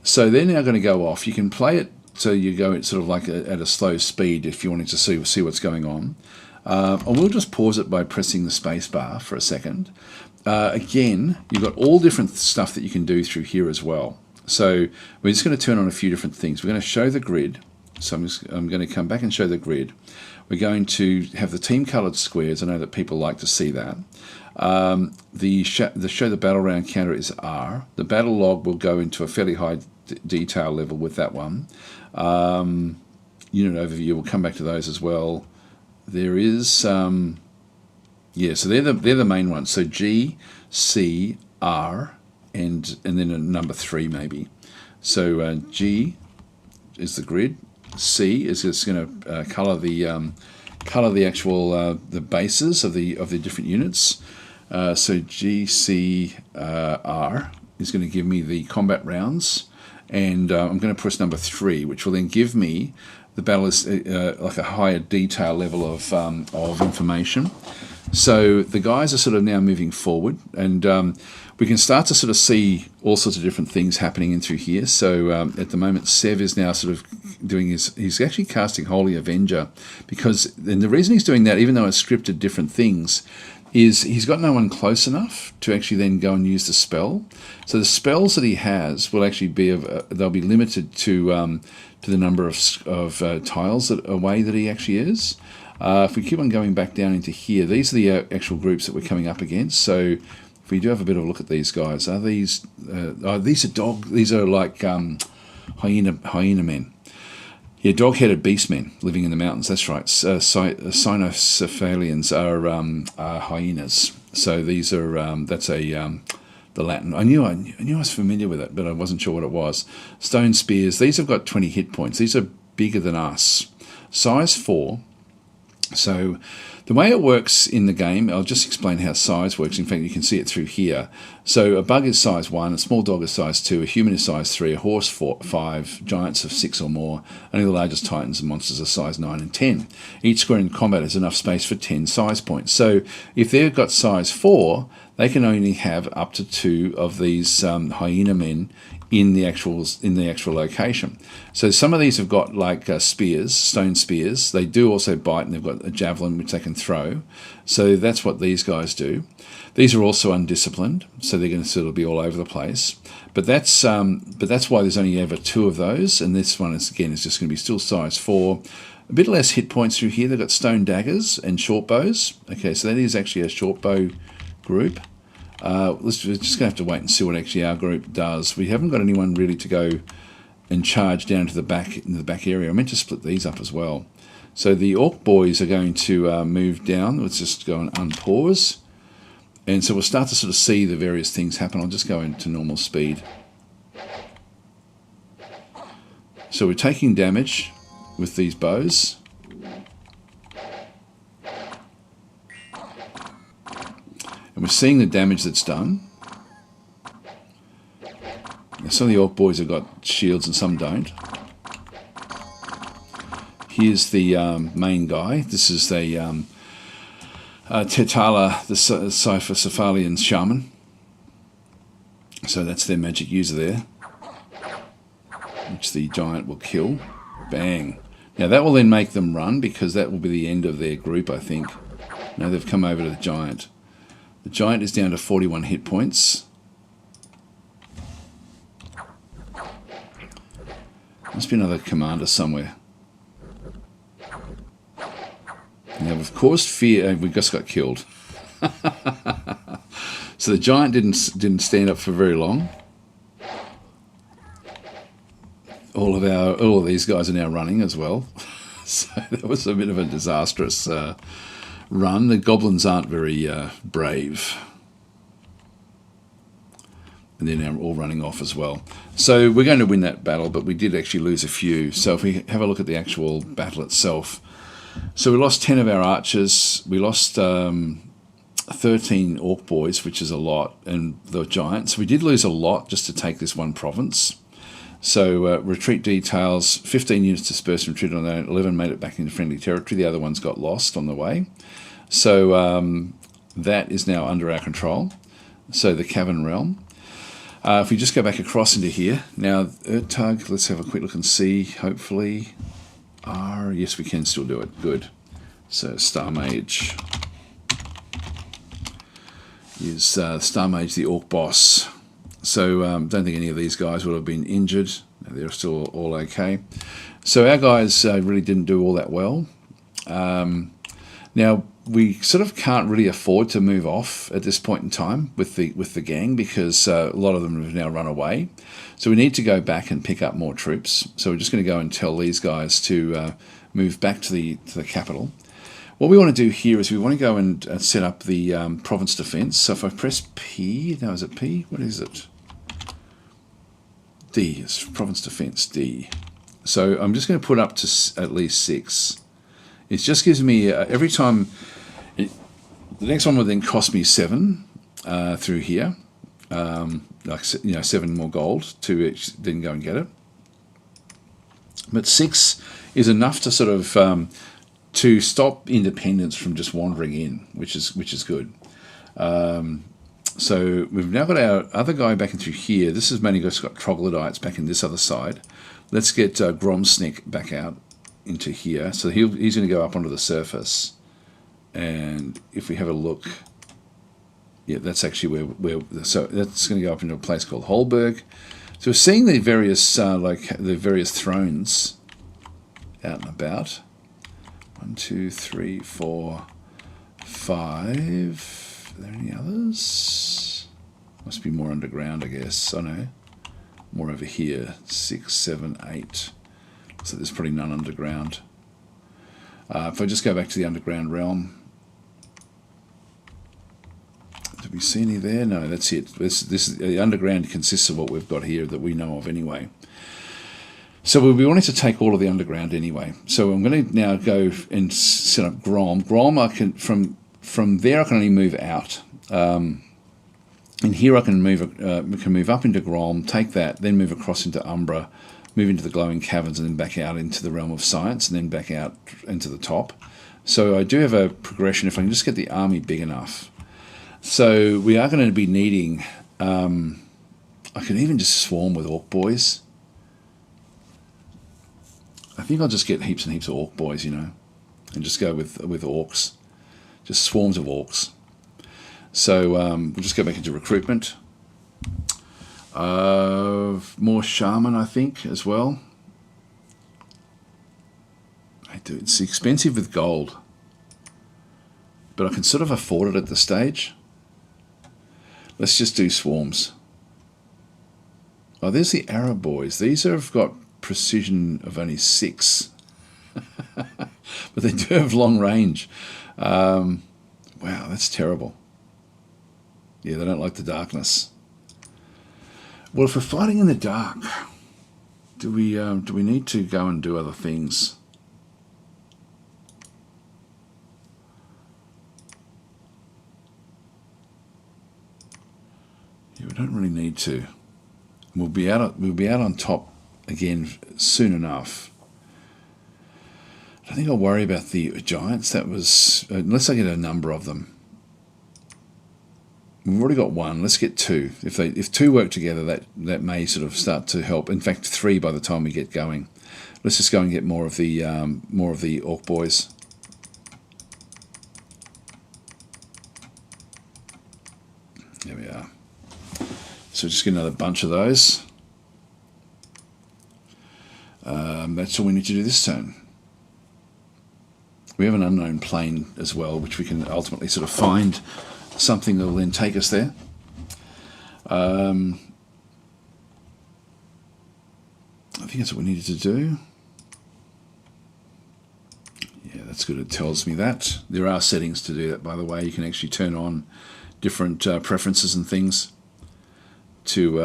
So they're now going to go off. You can play it so you go sort of like at a slow speed if you wanted to see what's going on. I will just pause it by pressing the space bar for a second. Again, you've got all different stuff that you can do through here as well. So we're just going to turn on a few different things. We're going to show the grid. So I'm going to come back and show the grid. We're going to have the team coloured squares. I know that people like to see that. The show the battle round counter is R. The battle log will go into a fairly high detail level with that one. Unit overview, we'll come back to those as well. There is, yeah, so they're the main ones. So G, C, R, and then a number 3 maybe. So G is the grid. C is just going to colour the actual the bases of the different units. So G, C, R is going to give me the combat rounds, and I'm going to press number 3, which will then give me the battle is like a higher detail level of information. So the guys are sort of now moving forward, and we can start to sort of see all sorts of different things happening in through here. So at the moment, Sev is now sort of doing he's actually casting Holy Avenger, because, and the reason he's doing that, even though it's scripted different things, is he's got no one close enough to actually then go and use the spell. So the spells that he has will actually be they'll be limited to the number of tiles away that he actually is. If we keep on going back down into here, these are the actual groups that we're coming up against. So if we do have a bit of a look at these guys, are these these are like hyena men. Yeah, dog-headed beastmen living in the mountains. That's right. Cynocephalians are hyenas. So these are that's the Latin. I knew I was familiar with it, but I wasn't sure what it was. Stone spears. These have got 20 hit points. These are bigger than us. Size 4. So the way it works in the game, I'll just explain how size works. In fact, you can see it through here. So a bug is size 1, a small dog is size 2, a human is size 3, a horse 5, giants of 6 or more. Only the largest titans and monsters are size 9 and 10. Each square in combat has enough space for 10 size points. So if they've got size 4, they can only have up to 2 of these hyena men in the actual location. So some of these have got like spears, stone spears. They do also bite, and they've got a javelin which they can throw. So that's what these guys do. These are also undisciplined, so they're going to sort of be all over the place. But that's why there's only ever 2 of those, and this one is just going to be still size 4. A bit less hit points through here. They've got stone daggers and short bows. Okay, so that is actually a short bow group. We're just going to have to wait and see what actually our group does. We haven't got anyone really to go and charge down to the back in the back area. I meant to split these up as well. So the orc boys are going to move down. Let's just go and unpause. And so we'll start to sort of see the various things happen. I'll just go into normal speed. So we're taking damage with these bows. And we're seeing the damage that's done. Now, some of the orc boys have got shields and some don't. Here's the main guy. This is the Tetala, the Cyphocephalian shaman. So that's their magic user there, which the giant will kill. Bang. Now that will then make them run, because that will be the end of their group, I think. Now they've come over to the giant. The giant is down to 41 hit points. Must be another commander somewhere. Now we've caused fear. We just got killed. So the giant didn't stand up for very long. All of these guys are now running as well. So that was a bit of a disastrous run. The goblins aren't very brave. And they're now all running off as well. So we're going to win that battle, but we did actually lose a few. So if we have a look at the actual battle itself. So we lost 10 of our archers. We lost 13 orc boys, which is a lot, and the giants. We did lose a lot just to take this one province. So retreat details, 15 units dispersed and retreated on their own, 11 made it back into friendly territory. The other ones got lost on the way. So that is now under our control. So the Cavern Realm. If we just go back across into here, now Ertug, let's have a quick look and see, hopefully. Yes, we can still do it. Good. So Star Mage is Star Mage, the Orc boss. So don't think any of these guys would have been injured. They're still all okay. So our guys really didn't do all that well. Now we sort of can't really afford to move off at this point in time with the gang, because a lot of them have now run away. So we need to go back and pick up more troops. So we're just going to go and tell these guys to move back to the capital. What we want to do here is we want to go and set up the province defense. So if I press P, now is it P? What is it? D, it's province defense, D. So I'm just going to put up to at least 6. It just gives me, every time, the next one will then cost me 7 through here. Like, 7 more gold to then go and get it. But 6 is enough to sort of to stop independents from just wandering in, which is good. So we've now got our other guy back in through here. This has mainly got troglodytes back in this other side. Let's get Gromsnick back out into here. So he's going to go up onto the surface. And if we have a look, yeah, that's actually where so that's going to go up into a place called Holberg. So we're seeing the various the various thrones out and about. 1, 2, 3, 4, 5. Are there any others? Must be more underground, I guess. Oh no, more over here. 6, 7, 8. So there's probably none underground. If I just go back to the underground realm, do we see any there? No, that's it. The underground consists of what we've got here that we know of anyway. So we'll be wanting to take all of the underground anyway. So I'm going to now go and set up Grom. Grom, I can from there I can only move out. And here I can move up into Grom, take that, then move across into Umbra, move into the glowing caverns, and then back out into the realm of science, and then back out into the top. So I do have a progression if I can just get the army big enough. So we are going to be needing, I can even just swarm with Orc boys. I think I'll just get heaps and heaps of Orc boys, you know, and just go with Orcs, just swarms of Orcs. So we'll just go back into recruitment. More Shaman, I think, as well. It's expensive with gold, but I can sort of afford it at this stage. Let's just do swarms. Oh, there's the Arab boys. These have got precision of only 6. But they do have long range. Wow, that's terrible. Yeah, they don't like the darkness. Well, if we're fighting in the dark, do we need to go and do other things? Yeah, we don't really need to. We'll be out on top again soon enough. I think I'll worry about the giants. That was unless I get a number of them. We've already got 1. Let's get 2. If 2 work together, that may sort of start to help. In fact, 3 by the time we get going. Let's just go and get more of the Orc boys. There we are. So just get another bunch of those. That's all we need to do this turn. We have an unknown plane as well, which we can ultimately sort of find something that will then take us there. I think that's what we needed to do. Yeah, that's good. It tells me that. There are settings to do that, by the way. You can actually turn on different preferences and things to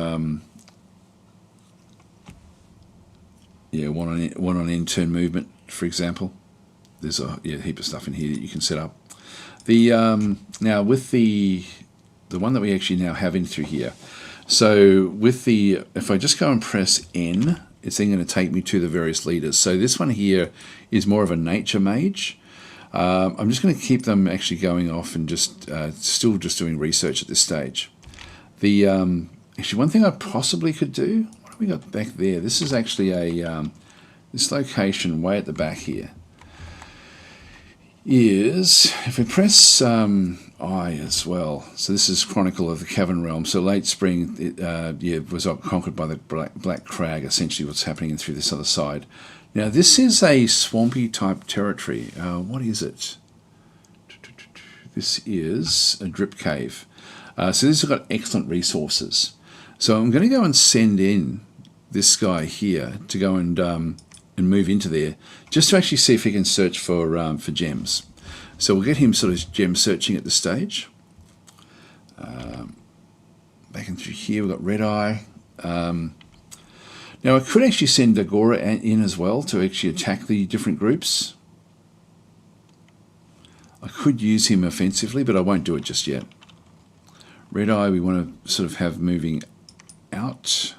one on end turn movement, for example. There's a heap of stuff in here that you can set up. The now with the one that we actually now have in through here. So with the, if I just go and press N, it's then going to take me to the various leaders. So this one here is more of a nature mage. I'm just going to keep them actually going off and just still just doing research at this stage. The actually one thing I possibly could do. What have we got back there? This is actually a this location way at the back here. Is if we press I as well. So this is Chronicle of the Cavern Realm. So late spring, it was conquered by the Black Crag. Essentially, what's happening through this other side. Now this is a swampy type territory. What is it? This is a drip cave. So this has got excellent resources. So I'm going to go and send in this guy here to go and move into there, just to actually see if he can search for gems. So we'll get him sort of gem searching at this stage. Back in through here, we've got Red Eye. Now I could actually send Agora in as well to actually attack the different groups. I could use him offensively, but I won't do it just yet. Red Eye we want to sort of have moving out.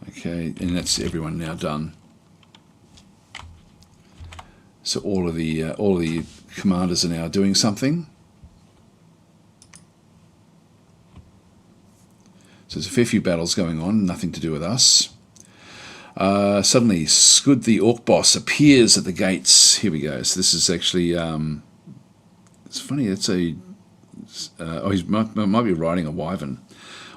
Okay, and that's everyone now done. So all of the commanders are now doing something. So there's a fair few battles going on, nothing to do with us. Suddenly, Scud the Orc Boss appears at the gates. Here we go. So this is actually, it's funny, it's a, he might be riding a wyvern.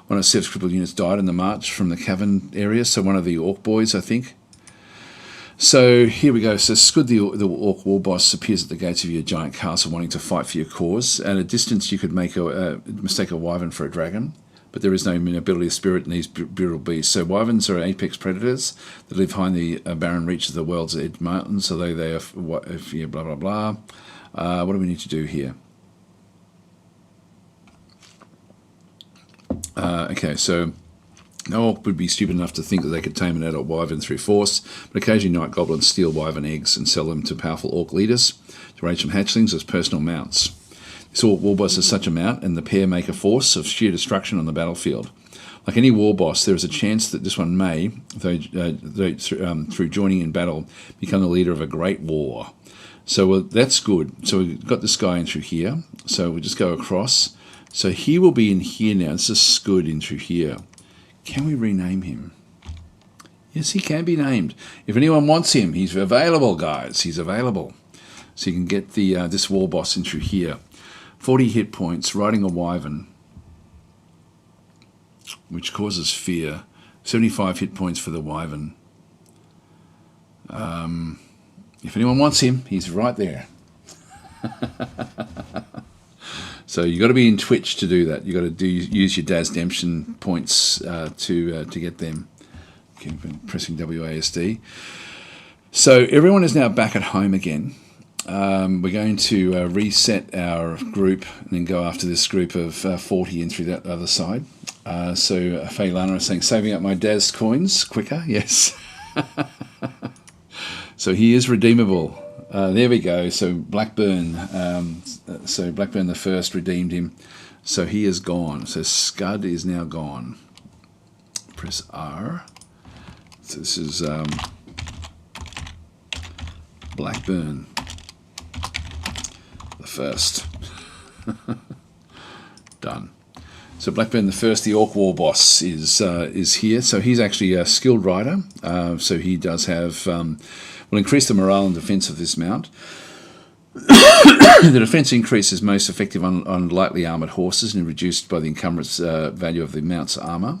One of Sev's crippled units died in the march from the cavern area, so one of the Orc boys, I think. So here we go. So Scud the Orc War Boss appears at the gates of your giant castle wanting to fight for your cause. At a distance you could mistake a wyvern for a dragon, but there is no ability of spirit in these brutal beasts. So wyverns are apex predators that live behind the barren reaches of the world's edge mountains, although they are, blah, blah, blah. What do we need to do here? Okay, so no orc would be stupid enough to think that they could tame an adult wyvern through force, but occasionally night goblins steal wyvern eggs and sell them to powerful orc leaders to raise from hatchlings as personal mounts. This orc war boss is such a mount, and the pair make a force of sheer destruction on the battlefield. Like any war boss, there is a chance that this one may, through joining in battle, become the leader of a great war. So that's good. So we've got this guy in through here. So we'll just go across. So he will be in here now. This is Scud in through here. Can we rename him? Yes, he can be named. If anyone wants him, he's available, guys. He's available. So you can get the this war boss in through here. 40 hit points, riding a wyvern, which causes fear. 75 hit points for the wyvern. If anyone wants him, he's right there. So you've got to be in Twitch to do that. You've got to use your DasDemption points to get them. Okay, pressing WASD. So everyone is now back at home again. We're going to reset our group and then go after this group of 40 in through that other side. So Faylana is saying, saving up my Daz coins quicker. Yes. So he is redeemable. There we go. So Blackburn. So Blackburn the First redeemed him. So he is gone. So Scud is now gone. Press R. So this is Blackburn the First. Done. So Blackburn the First, the Orc War Boss, is here. So he's actually a skilled rider. So he does have will increase the morale and defense of this mount. The defense increase is most effective on lightly armored horses and reduced by the encumbrance value of the mount's armor.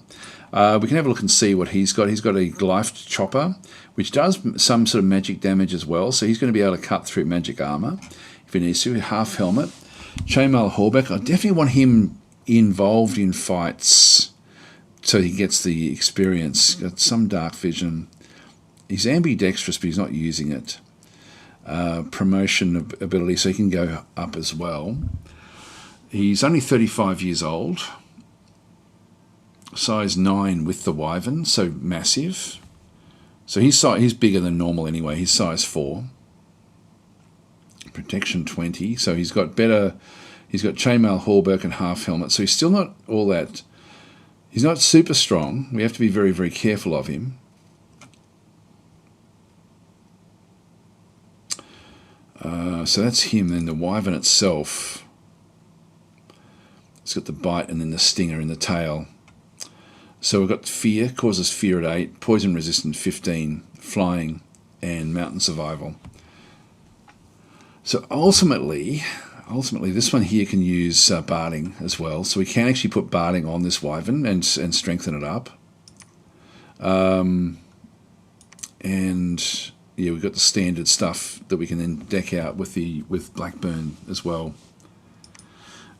We can have a look and see what he's got. He's got a glyphed chopper, which does some sort of magic damage as well. So he's going to be able to cut through magic armor if he needs to. Half helmet. Chainmail Horbeck. I definitely want him involved in fights so he gets the experience. Got some dark vision. He's ambidextrous, but he's not using it. Promotion ability, so he can go up as well. He's only 35 years old. Size 9 with the wyvern, so massive. So he's bigger than normal anyway. He's size 4. Protection 20, so he's got better. He's got chainmail, hauberk, and half helmet. So he's still not all that. He's not super strong. We have to be very, very careful of him. So that's him. Then the wyvern itself, it's got the bite and then the stinger in the tail. So we've got fear, causes fear at 8, poison resistant 15, flying, and mountain survival. So ultimately this one here can use barding as well. So we can actually put barding on this wyvern and strengthen it up. And yeah, we've got the standard stuff that we can then deck out with Blackburn as well.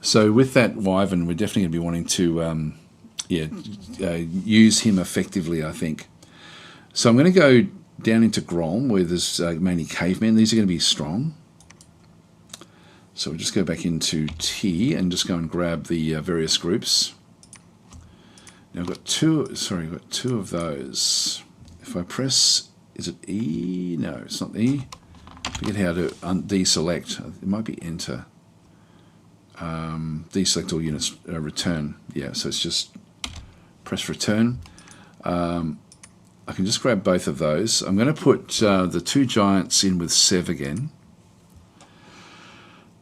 So with that wyvern, we're definitely going to be wanting to use him effectively, I think. So I'm going to go down into Grom, where there's mainly cavemen. These are going to be strong. So we'll just go back into T and just go and grab the various groups. Now I've got two of those. If I press, is it E? No, it's not E. I forget how to deselect. It might be Enter. Deselect all units, return. Yeah, so it's just press return. I can just grab both of those. I'm going to put the 2 giants in with Sev again.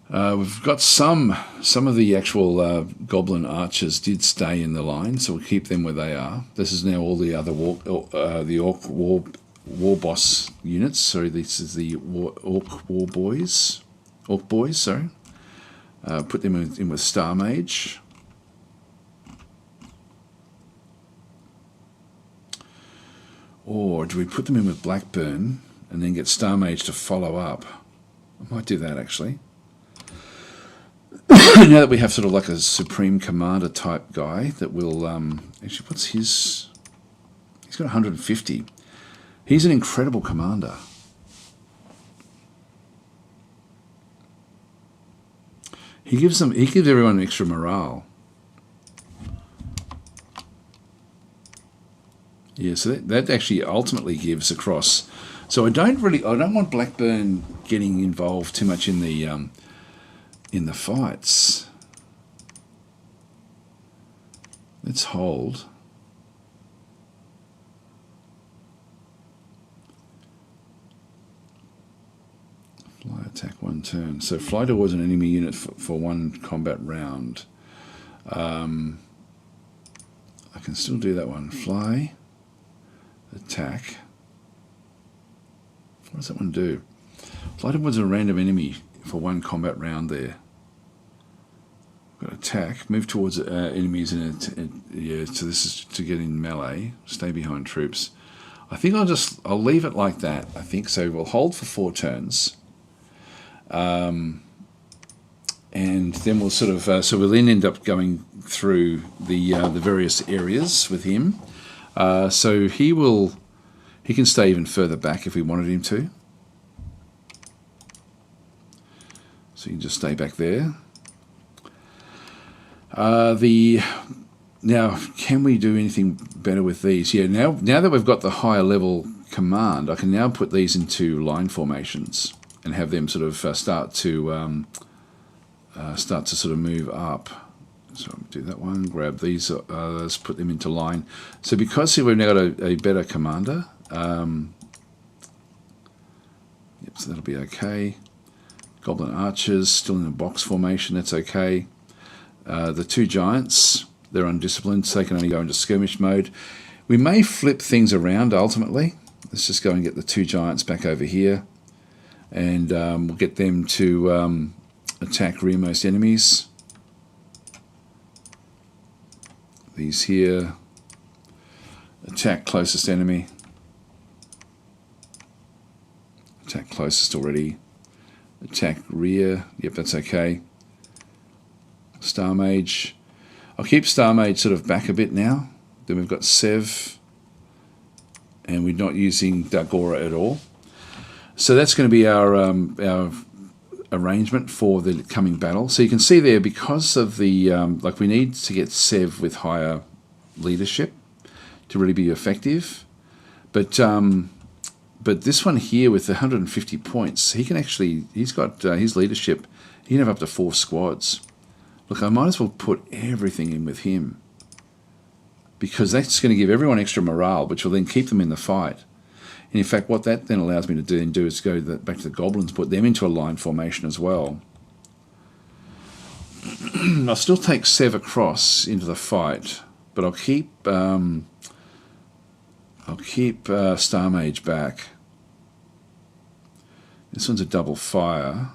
We've got some of the actual goblin archers did stay in the line, so we'll keep them where they are. This is now all the other the orc war boss units. Sorry, this is the orc boys. Sorry. Put them in with Star Mage. Or do we put them in with Blackburn and then get Star Mage to follow up? I might do that actually. Now that we have sort of like a Supreme Commander type guy that will... actually, what's his... He's got 150. He's an incredible commander. He gives everyone extra morale. Yeah, so that actually ultimately gives across. So I don't want Blackburn getting involved too much in the fights. Let's hold. Fly attack 1 turn. So fly towards an enemy unit for 1 combat round. I can still do that one. Fly, attack. What does that one do? Fly towards a random enemy for 1 combat round there. Got attack. Move towards enemies yeah. So this is to get in melee. Stay behind troops. I think I'll leave it like that. I think so. We'll hold for 4 turns. And then we'll sort of so we'll then end up going through the various areas with him. So he can stay even further back if we wanted him to. So you can just stay back there. Now, can we do anything better with these? Yeah, now that we've got the higher level command, I can now put these into line formations and have them sort of start to sort of move up. So I'll do that one, grab these, let's put them into line. So because we've now got a better commander, yep, so that'll be okay. Goblin archers still in a box formation, that's okay. The 2 giants, they're undisciplined, so they can only go into skirmish mode. We may flip things around ultimately. Let's just go and get the 2 giants back over here, and we'll get them to attack rearmost enemies. These here, attack closest enemy. Attack closest already. Attack rear, yep, that's okay. Star Mage. I'll keep Star Mage sort of back a bit now. Then we've got Sev, and we're not using Dagora at all. So that's going to be our arrangement for the coming battle. So you can see there, because of the like, we need to get Sev with higher leadership to really be effective. But this one here with the 150 points, he can actually, he's got his leadership. He can have up to 4 squads. Look, I might as well put everything in with him, because that's going to give everyone extra morale, which will then keep them in the fight. And in fact, what that then allows me to do is go back to the goblins, put them into a line formation as well. I'll still take Sev across into the fight, but I'll keep Star Mage back. This one's a double fire.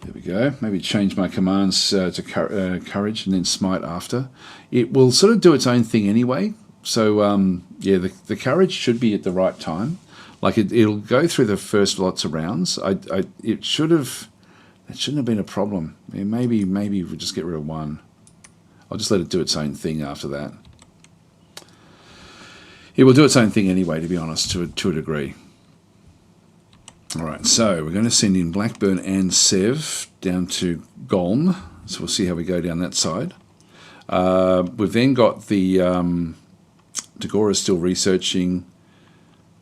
There we go. Maybe change my commands to courage and then smite after. It will sort of do its own thing anyway. So yeah, the courage should be at the right time. Like it'll go through the first lots of rounds. It shouldn't have been a problem. Yeah, maybe we'll just get rid of 1. I'll just let it do its own thing after that. It will do its own thing anyway, to be honest, to a degree. All right, so we're going to send in Blackburn and Sev down to Golm. So we'll see how we go down that side. We've then got the Dagora still researching.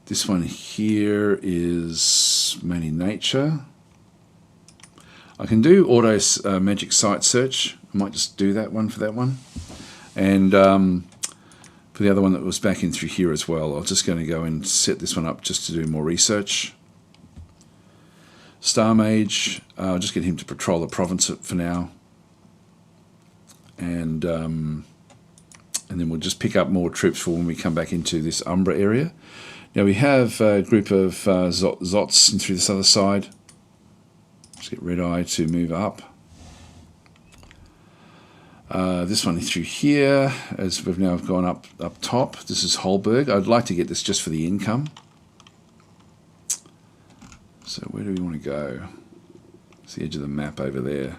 This one here is mainly nature. I can do auto magic site search. I might just do that one for that one. And for for the other one that was back in through here as well. I'm just going to go and set this one up just to do more research. Star Mage, I'll just get him to patrol the province for now. And then we'll just pick up more troops for when we come back into this Umbra area. Now we have a group of Zots through this other side. Let's get Red Eye to move up. This one through here, as we've now gone up top. This is Holberg. I'd like to get this just for the income. So where do we want to go? It's the edge of the map over there.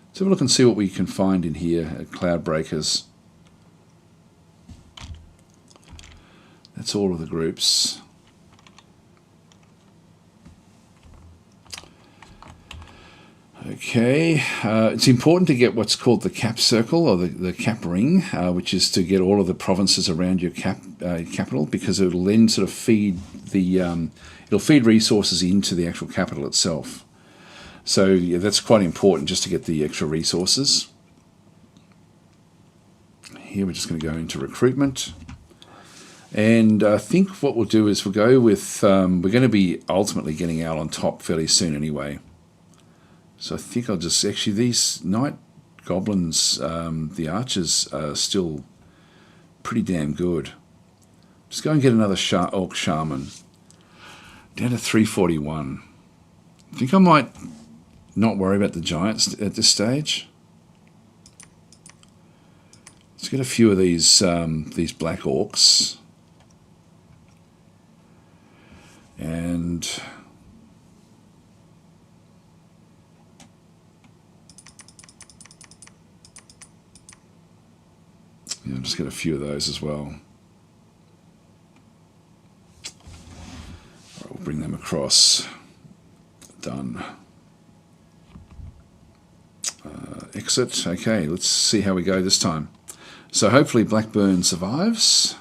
Let's have a look and see what we can find in here at Cloud Breakers. That's all of the groups. Okay, it's important to get what's called the cap circle or the cap ring, which is to get all of the provinces around your capital, because it'll then sort of feed the it'll feed resources into the actual capital itself. So yeah, that's quite important just to get the extra resources. Here we're just going to go into recruitment, and I think what we'll do is we'll go with we're going to be ultimately getting out on top fairly soon anyway. So I think I'll just, actually these Night Goblins, the archers are still pretty damn good. Just go and get another Orc Shaman. Down to 341. I think I might not worry about the giants at this stage. Let's get a few of these black orcs. And yeah, just get a few of those as well. All right, we'll bring them across. Done. Exit. Okay, let's see how we go this time. So hopefully Blackburn survives.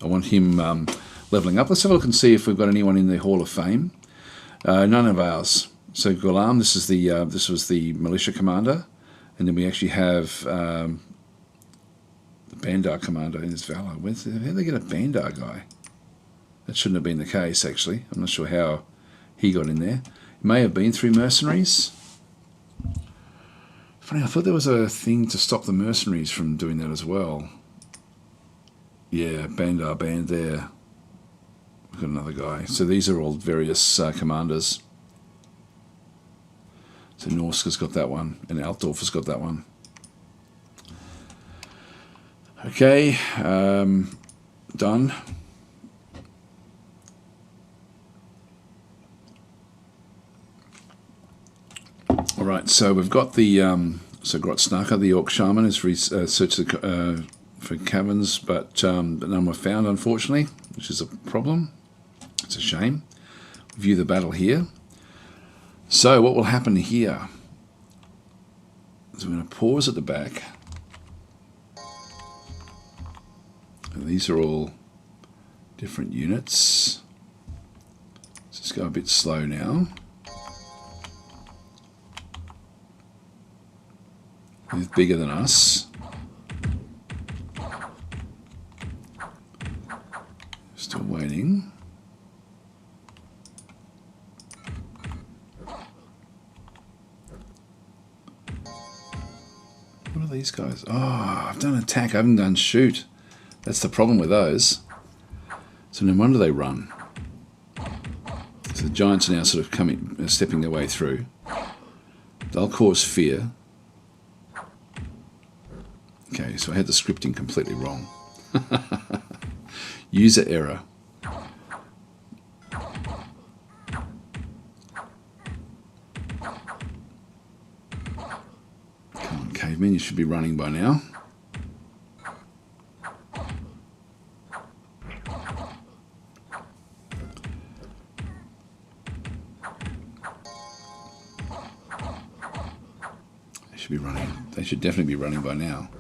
I want him leveling up. Let's have a look and see if we've got anyone in the Hall of Fame. None of ours. So Ghulam, this was the militia commander, and then we actually have the Bandar commander in his valor. Where did they get a Bandar guy? That shouldn't have been the case, actually. I'm not sure how he got in there. It may have been through mercenaries. Funny, I thought there was a thing to stop the mercenaries from doing that as well. Yeah, Bandar band there. We've got another guy. So these are all various commanders. So Norska's got that one, and Altdorf has got that one. Okay, done. All right, so we've got the Grotsnaka, the Orc Shaman, has searched for caverns, but none were found, unfortunately, which is a problem. It's a shame. View the battle here. So what will happen here is we're going to pause at the back. And these are all different units. Let's just go a bit slow now. He's bigger than us. Still waiting. What are these guys? Oh, I've done attack, I haven't done shoot. That's the problem with those. So no wonder they run. So the giants are now sort of stepping their way through. They'll cause fear. Okay, so I had the scripting completely wrong. User error. Come on, cavemen, you should be running by now. They should be running. They should definitely be running by now.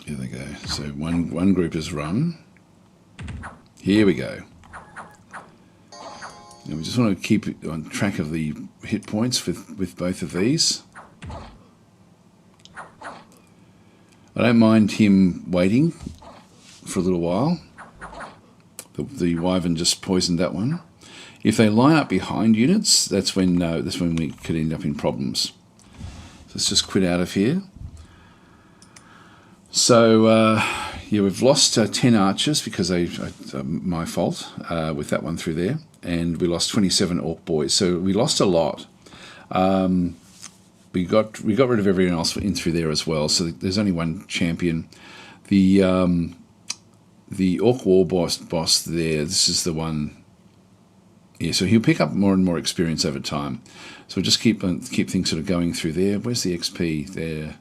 Here they go. So one group is run. Here we go. And we just want to keep on track of the hit points with both of these. I don't mind him waiting for a little while. The wyvern just poisoned that one. If they line up behind units, that's when we could end up in problems. So let's just quit out of here. So yeah, we've lost 10 archers because my fault with that one through there, and we lost 27 orc boys. So we lost a lot. We got rid of everyone else in through there as well. So there's only one champion. The orc war boss there. This is the one. Yeah, so he'll pick up more and more experience over time. So we'll just keep things sort of going through there. Where's the XP there?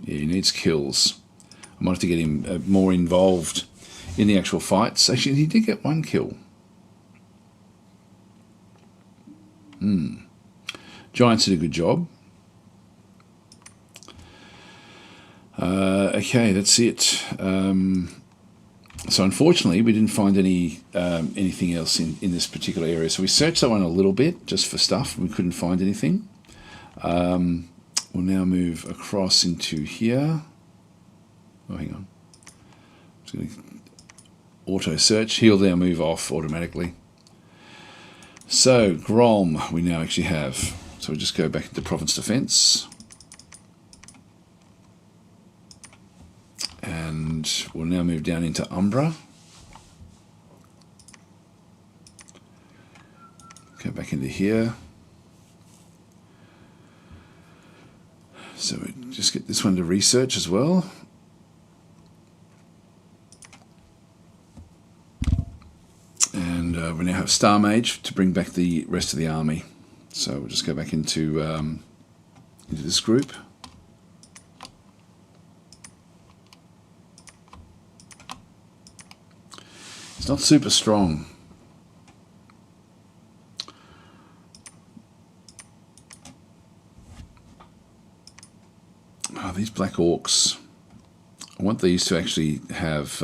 Yeah, he needs kills. I might have to get him more involved in the actual fights. Actually, he did get one kill. Giants did a good job. Okay, that's it. So unfortunately, we didn't find anything else in this particular area. So we searched that one a little bit just for stuff. We couldn't find anything. We'll now move across into here. Oh, hang on. I'm just going to auto search. He'll now move off automatically. So Grom we now actually have. So we'll just go back into Province Defence. And we'll now move down into Umbra. Go back into here. So we just get this one to research as well. And we now have Star Mage to bring back the rest of the army. So we'll just go back into this group. It's not super strong. Oh, these black orcs. I want these to actually have...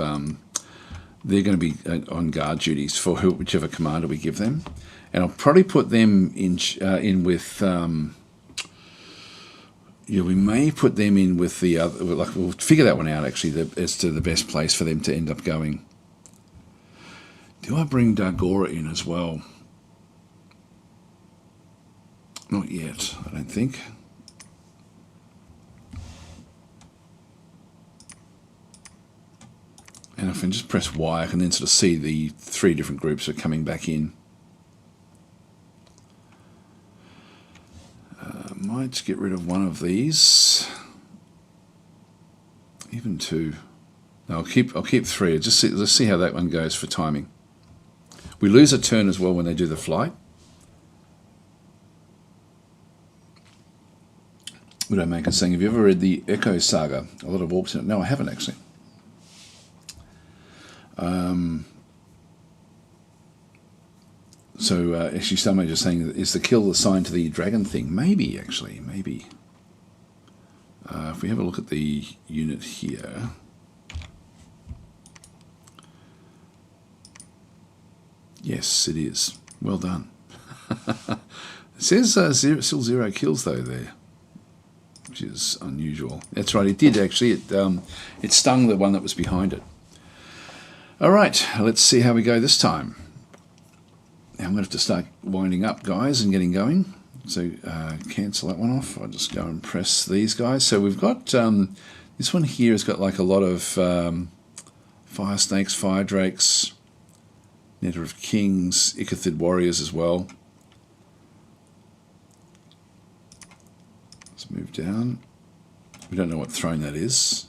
they're going to be on guard duties for whichever commander we give them. And I'll probably put them in with... yeah, we may put them in with the other... Like, we'll figure that one out, actually, as to the best place for them to end up going. Do I bring Dargora in as well? Not yet, I don't think. And if I can just press Y, I can then sort of see the 3 different groups are coming back in. Might get rid of one of these. Even 2. No, I'll keep 3. Let's see how that one goes for timing. We lose a turn as well when they do the flight. Widowmaker saying, have you ever read the Echo Saga? A lot of orcs in it. No, I haven't actually. So actually somebody just saying, is the kill assigned to the dragon thing? Maybe, actually, maybe. If we have a look at the unit here... Yes, it is. Well done. It says still 0 kills though there, which is unusual. That's right, it did actually. It stung the one that was behind it. All right, let's see how we go this time. Now I'm going to have to start winding up, guys, and getting going. So cancel that one off. I'll just go and press these guys. So we've got this one here has got like a lot of fire snakes, fire drakes, Netter of Kings, Ickathid warriors as well. Let's move down. We don't know what throne that is.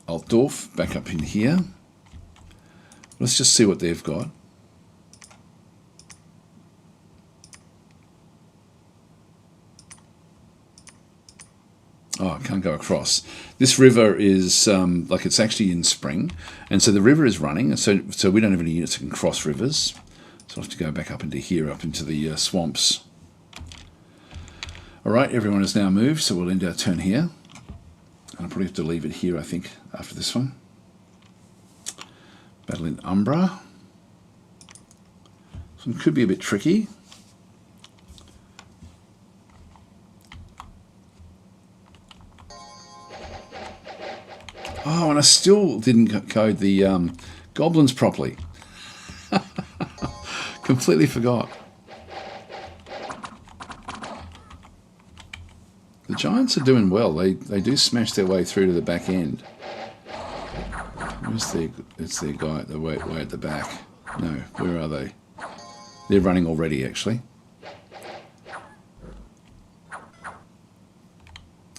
Altdorf back up in here. Let's just see what they've got. Oh, I can't go across. This river is like it's actually in spring, and so the river is running, and so we don't have any units that can cross rivers. So I'll have to go back up into here, up into the swamps. All right, everyone has now moved, so we'll end our turn here. I'll probably have to leave it here, I think, after this one. Battle in Umbra. This one could be a bit tricky. Oh, and I still didn't code the goblins properly. Completely forgot. The giants are doing well. They do smash their way through to the back end. Where's it's their guy at the way at the back. No, where are they? They're running already, actually.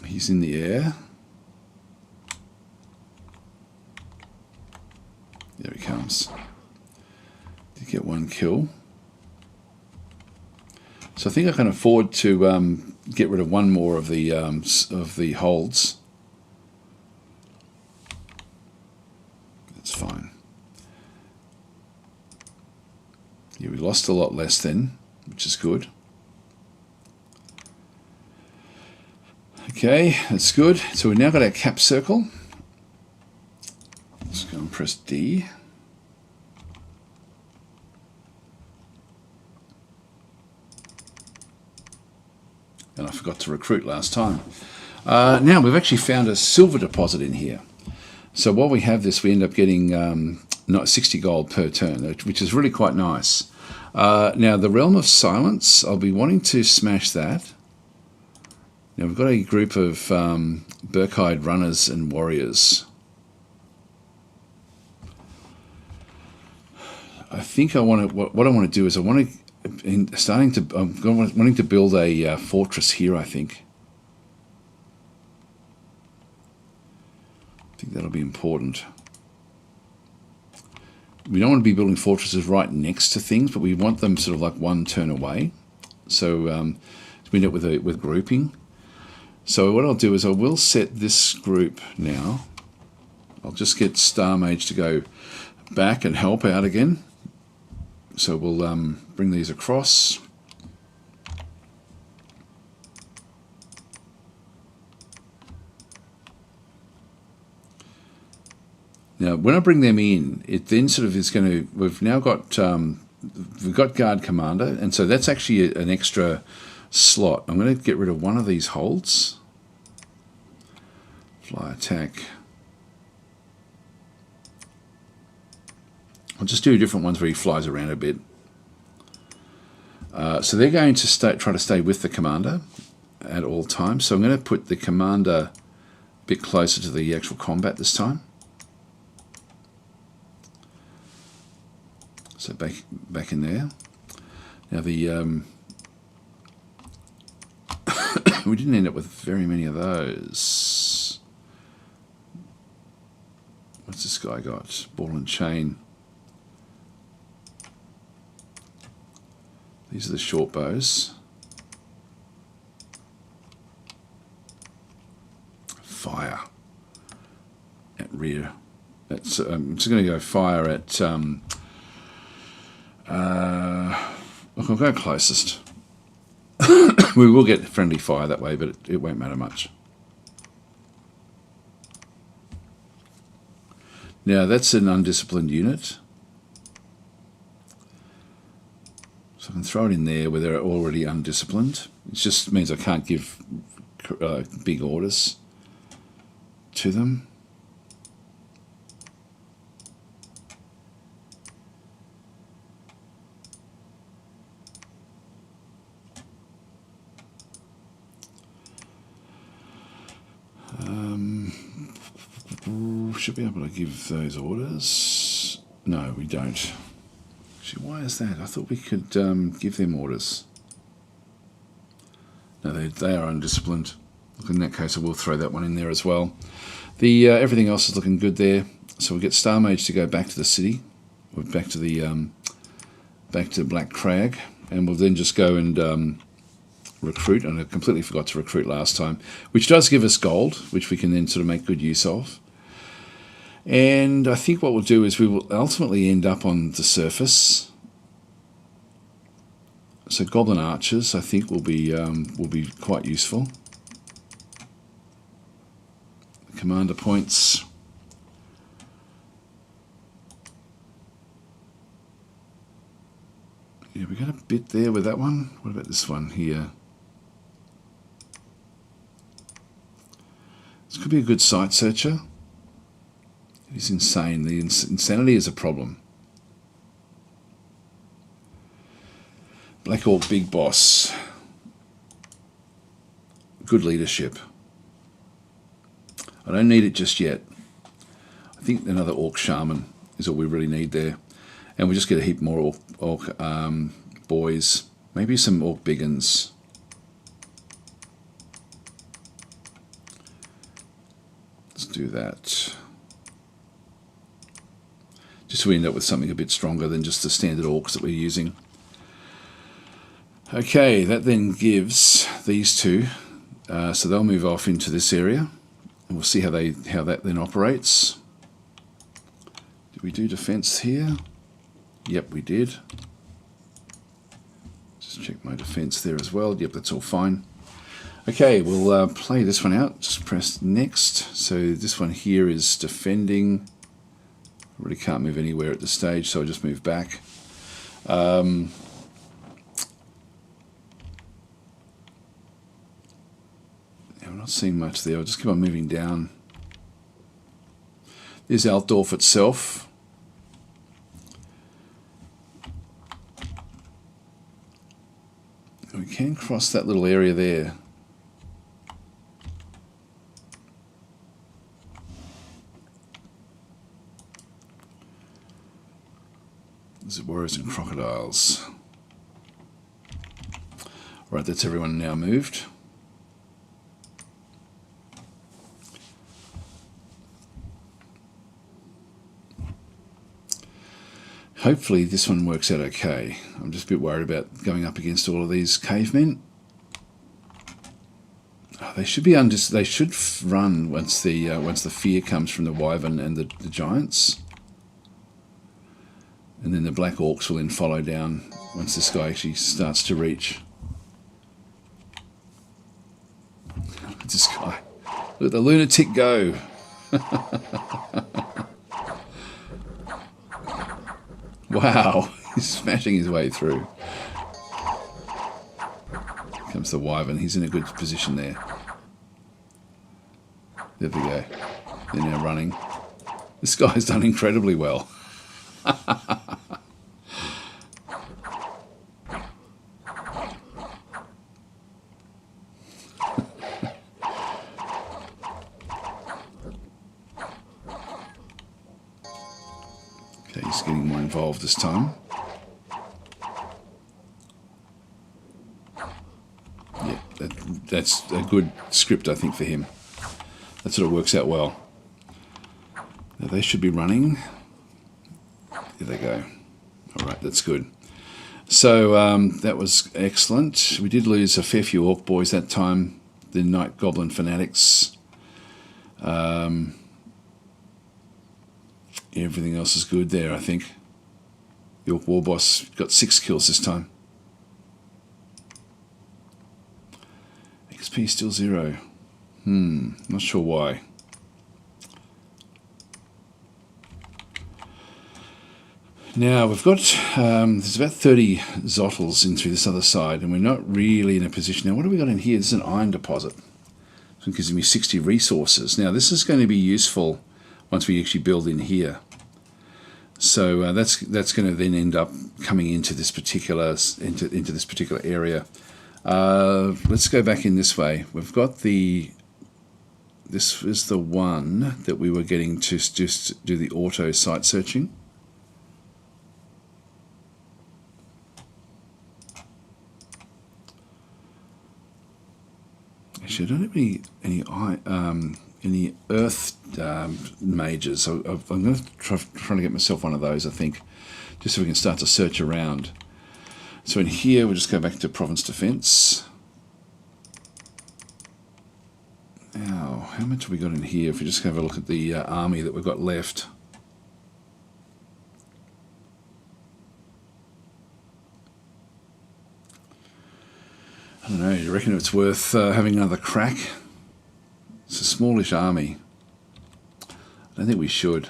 He's in the air. There he comes. Did get one kill. So I think I can afford to get rid of one more of the holds. That's fine. Yeah, we lost a lot less then, which is good. Okay, that's good. So we've now got our cap circle. Let's go and press D. And I forgot to recruit last time. Now we've actually found a silver deposit in here. So while we have this, we end up getting not 60 gold per turn, which is really quite nice. Now the Realm of Silence, I'll be wanting to smash that. Now we've got a group of Burkide runners and warriors. I think I want to. What I want to do is I want to. I'm wanting to build a fortress here. I think that'll be important. We don't want to be building fortresses right next to things, but we want them sort of like one turn away. So we end up with grouping. So what I'll do is I will set this group now. I'll just get Star Mage to go back and help out again. So we'll bring these across. Now, when I bring them in, it then sort of is going to. We've now got Guard Commander, and so that's actually an extra slot. I'm going to get rid of one of these holds. Fly attack. I'll just do different ones where he flies around a bit. So they're going to try to stay with the commander at all times. So I'm going to put the commander a bit closer to the actual combat this time. So back in there. Now the we didn't end up with very many of those. What's this guy got? Ball and chain. These are the short bows. Fire at rear. That's I'm just going to go fire at. Look, I'll go closest. We will get friendly fire that way, but it won't matter much. Now that's an undisciplined unit. So I can throw it in there where they're already undisciplined. It just means I can't give big orders to them. Should be able to give those orders. No, we don't. Actually, why is that? I thought we could give them orders. No, they are undisciplined. Look, in that case, I will throw that one in there as well. The everything else is looking good there. So we'll get Star Mage to go back to the city, or back to the Black Crag, and we'll then just go and recruit. And I completely forgot to recruit last time, which does give us gold, which we can then sort of make good use of. And I think what we'll do is we will ultimately end up on the surface. So Goblin Archers, I think, will be quite useful. commander points. Yeah, we got a bit there with that one. What about this one here? This could be a good site searcher. It is insane. The insanity is a problem. Black Orc Big Boss. Good leadership. I don't need it just yet. I think another Orc Shaman is all we really need there. And we just get a heap more Orc boys. Maybe some Orc Biggins. Let's do that. Just so we end up with something a bit stronger than just the standard Orcs that we're using. Okay, that then gives these two, so they'll move off into this area, and we'll see how that then operates. Did we do defense here? Yep, we did. Just check my defense there as well. Yep, that's all fine. Okay, we'll play this one out. Just press next. So this one here is defending. I really can't move anywhere at this stage, so I'll just move back. I'm not seeing much there. I'll just keep on moving down. There's Altdorf itself. We can cross that little area there. There's warriors and crocodiles. Right, that's everyone now moved. Hopefully this one works out okay. I'm just a bit worried about going up against all of these cavemen. Oh, they should be they should run once the fear comes from the wyvern and the giants, and then the black orcs will then follow down once this guy actually starts to reach. Look at this guy! Look at the lunatic go! Wow, he's smashing his way through. Here comes the wyvern. He's in a good position there. There we go. They're now running. This guy's done incredibly well. Okay, he's getting more involved this time. Yeah, that's a good script, I think, for him. That sort of works out well. Now they should be running. There they go. All right, that's good. So that was excellent. We did lose a fair few orc boys that time. The Night Goblin Fanatics. Everything else is good there, I think. The Orc War Boss got 6 kills this time. XP still 0. Not sure why. Now we've got, there's about 30 Zottles in through this other side, and we're not really in a position. Now what have we got in here? There's an iron deposit. So it gives me 60 resources. Now this is going to be useful once we actually build in here. So that's going to then end up coming into this particular into this particular area. Let's go back in this way. We've got this is the one that we were getting to just do the auto site searching. Actually, I don't have any earth mages. So I'm going to try to get myself one of those, I think, just so we can start to search around. So in here, we'll just go back to Province Defense. Now, how much have we got in here? If we just have a look at the army that we've got left. I don't know, you reckon it's worth having another crack? It's a smallish army. I don't think we should.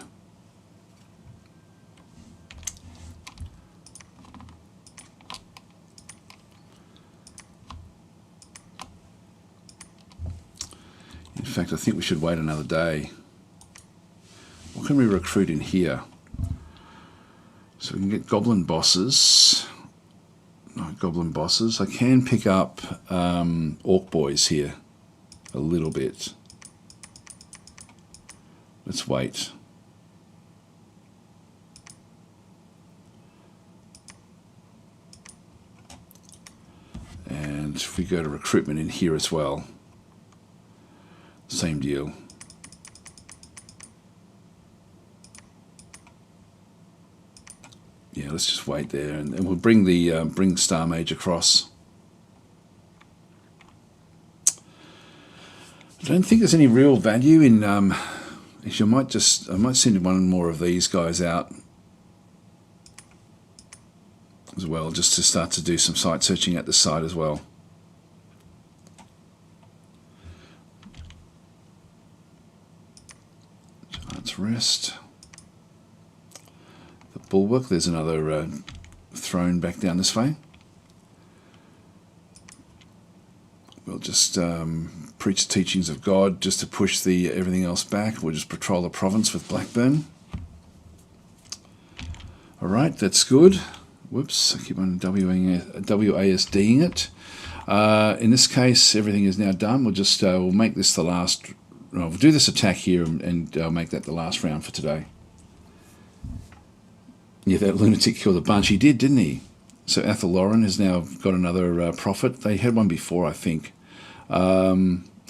In fact, I think we should wait another day. What can we recruit in here? So we can get goblin bosses. Not goblin bosses. I can pick up orc boys here a little bit. Let's wait. And if we go to recruitment in here as well, same deal. Yeah, let's just wait there, and we'll bring the bring Star Mage across. I don't think there's any real value in. Actually, I might send one more of these guys out as well, just to start to do some site searching at the site as well. Giant's Rest. The Bulwark, there's another throne back down this way. We'll just preach the teachings of God just to push the everything else back. We'll just patrol the province with Blackburn. Alright, that's good. Whoops, I keep on WASDing it. In this case, everything is now done. We'll just we'll make this the last. We'll do this attack here and make that the last round for today. Yeah, that lunatic killed a bunch. He did, didn't he? So Athelloran has now got another prophet. They had one before, I think.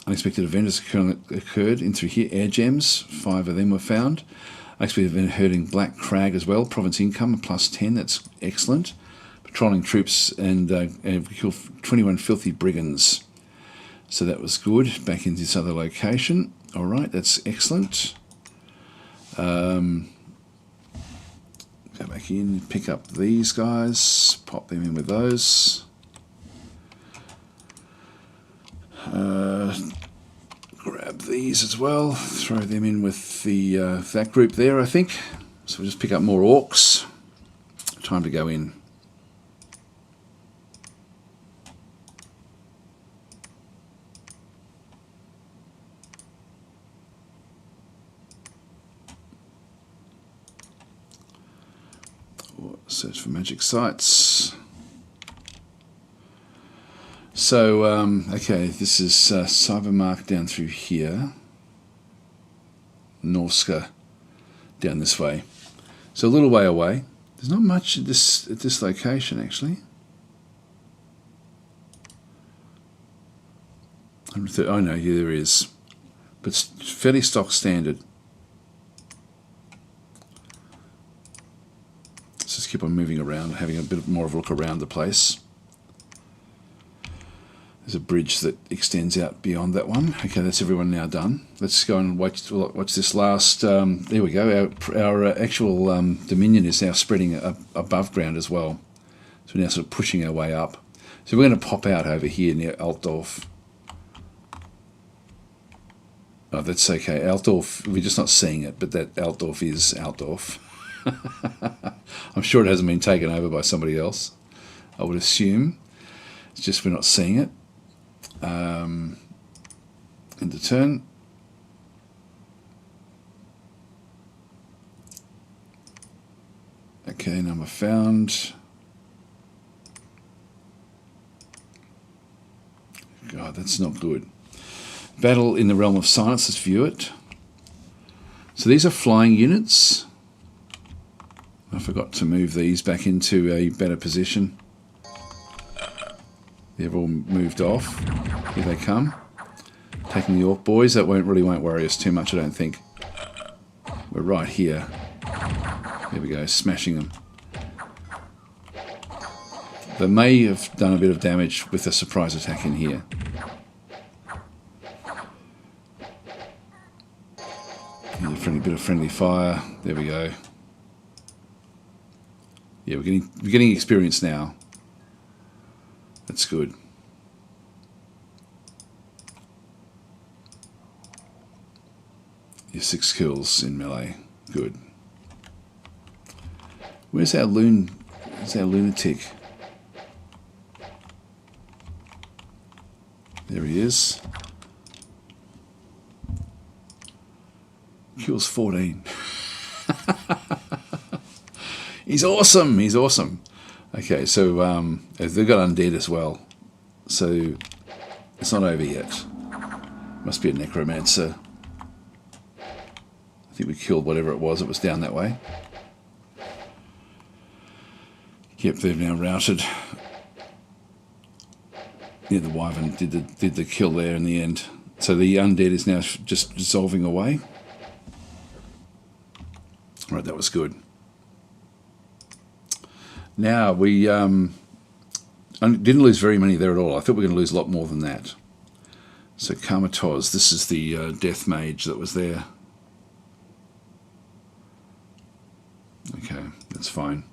Unexpected event has occurred in through here. Air gems, 5 of them were found. Unexpected event hurting Black Crag as well. Province income +10. That's excellent. Patrolling troops and killed 21 filthy brigands. So that was good. Back into this other location. All right, that's excellent. Go back in, pick up these guys, pop them in with those. Grab these as well, throw them in with the that group there, I think. So we'll just pick up more orcs. Time to go in. Search for magic sites. So, okay, this is Cybermark down through here. Norska down this way. So a little way away. There's not much at this location, actually. Oh no, yeah, there is. But it's fairly stock standard. Let's just keep on moving around, having a bit more of a look around the place. There's a bridge that extends out beyond that one. Okay, that's everyone now done. Let's go and watch this last. There we go. Our actual dominion is now spreading above ground as well. So we're now sort of pushing our way up. So we're going to pop out over here near Altdorf. Oh, that's okay. Altdorf, we're just not seeing it, but that Altdorf is Altdorf. I'm sure it hasn't been taken over by somebody else, I would assume. It's just we're not seeing it. End of turn. Okay, number found. God, that's not good. Battle in the Realm of Silence, let's view it. So these are flying units. I forgot to move these back into a better position. They've all moved off. Here they come. Taking the orc boys. That really won't worry us too much, I don't think. We're right here. There we go, smashing them. They may have done a bit of damage with a surprise attack in here. A bit of friendly fire. There we go. Yeah, we're getting experience now. That's good. Your 6 kills in melee. Good. Where's our lunatic? There he is. Kills 14. He's awesome. He's awesome. Okay, so they've got undead as well. So it's not over yet. Must be a necromancer. I think we killed whatever it was down that way. Yep, they've now routed. Yeah, the wyvern did the kill there in the end. So the undead is now just dissolving away. Right, that was good. Now we didn't lose very many there at all. I thought we were going to lose a lot more than that. So Karmatoz, this is the death mage that was there. Okay, that's fine.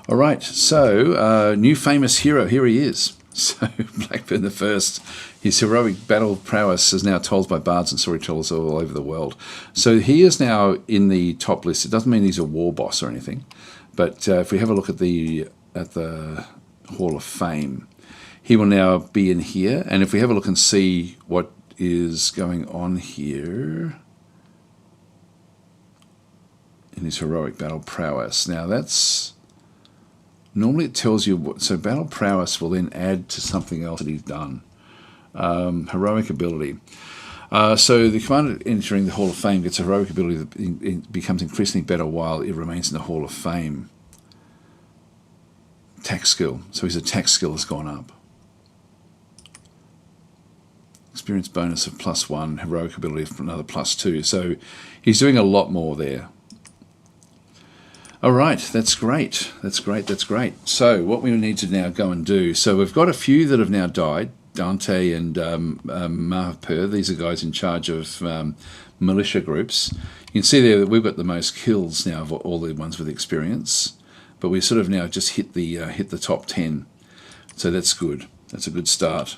All right, so new famous hero, here he is. So Blackburn the First, his heroic battle prowess is now told by bards and storytellers all over the world. So he is now in the top list. It doesn't mean he's a war boss or anything, but if we have a look at the Hall of Fame, he will now be in here. And if we have a look and see what is going on here in his heroic battle prowess, now that's normally it tells you what. So battle prowess will then add to something else that he's done. Heroic ability. So the commander entering the Hall of Fame gets a heroic ability that becomes increasingly better while it remains in the Hall of Fame. Attack skill. So his attack skill has gone up. Experience bonus of +1, heroic ability of another +2. So he's doing a lot more there. All right, that's great. That's great. That's great. So what we need to now go and do. So we've got a few that have now died. Dante and Mahapur. These are guys in charge of militia groups. You can see there that we've got the most kills now of all the ones with experience. But we sort of now just hit the top 10. So that's good. That's a good start.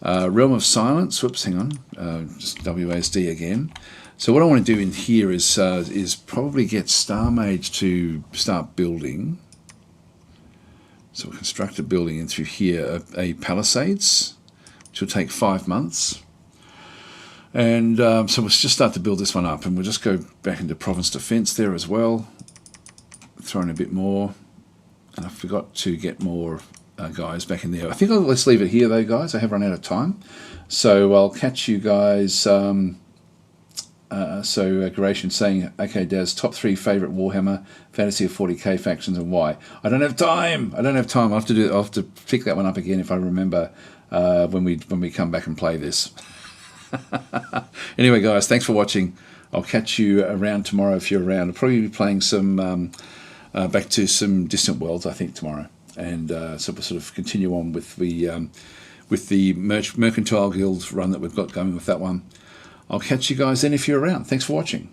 Realm of Silence. Whoops, hang on. Just WASD again. So what I want to do in here is probably get Star Mage to start building. So we'll construct a building in through here, a Palisades, which will take 5 months. And so we'll just start to build this one up, and we'll just go back into Province Defence there as well. Throw in a bit more. And I forgot to get more guys back in there. I think let's leave it here though, guys. I have run out of time. So I'll catch you guys... So Gration saying, okay, Daz, top 3 favourite Warhammer Fantasy of 40k factions and why? I don't have time. I'll have to pick that one up again if I remember when we come back and play this. Anyway, guys, thanks for watching. I'll catch you around tomorrow if you're around. I'll probably be playing some back to some Distant Worlds, I think, tomorrow, and so we'll sort of continue on with the Mercantile Guild run that we've got going with that one. I'll catch you guys then if you're around. Thanks for watching.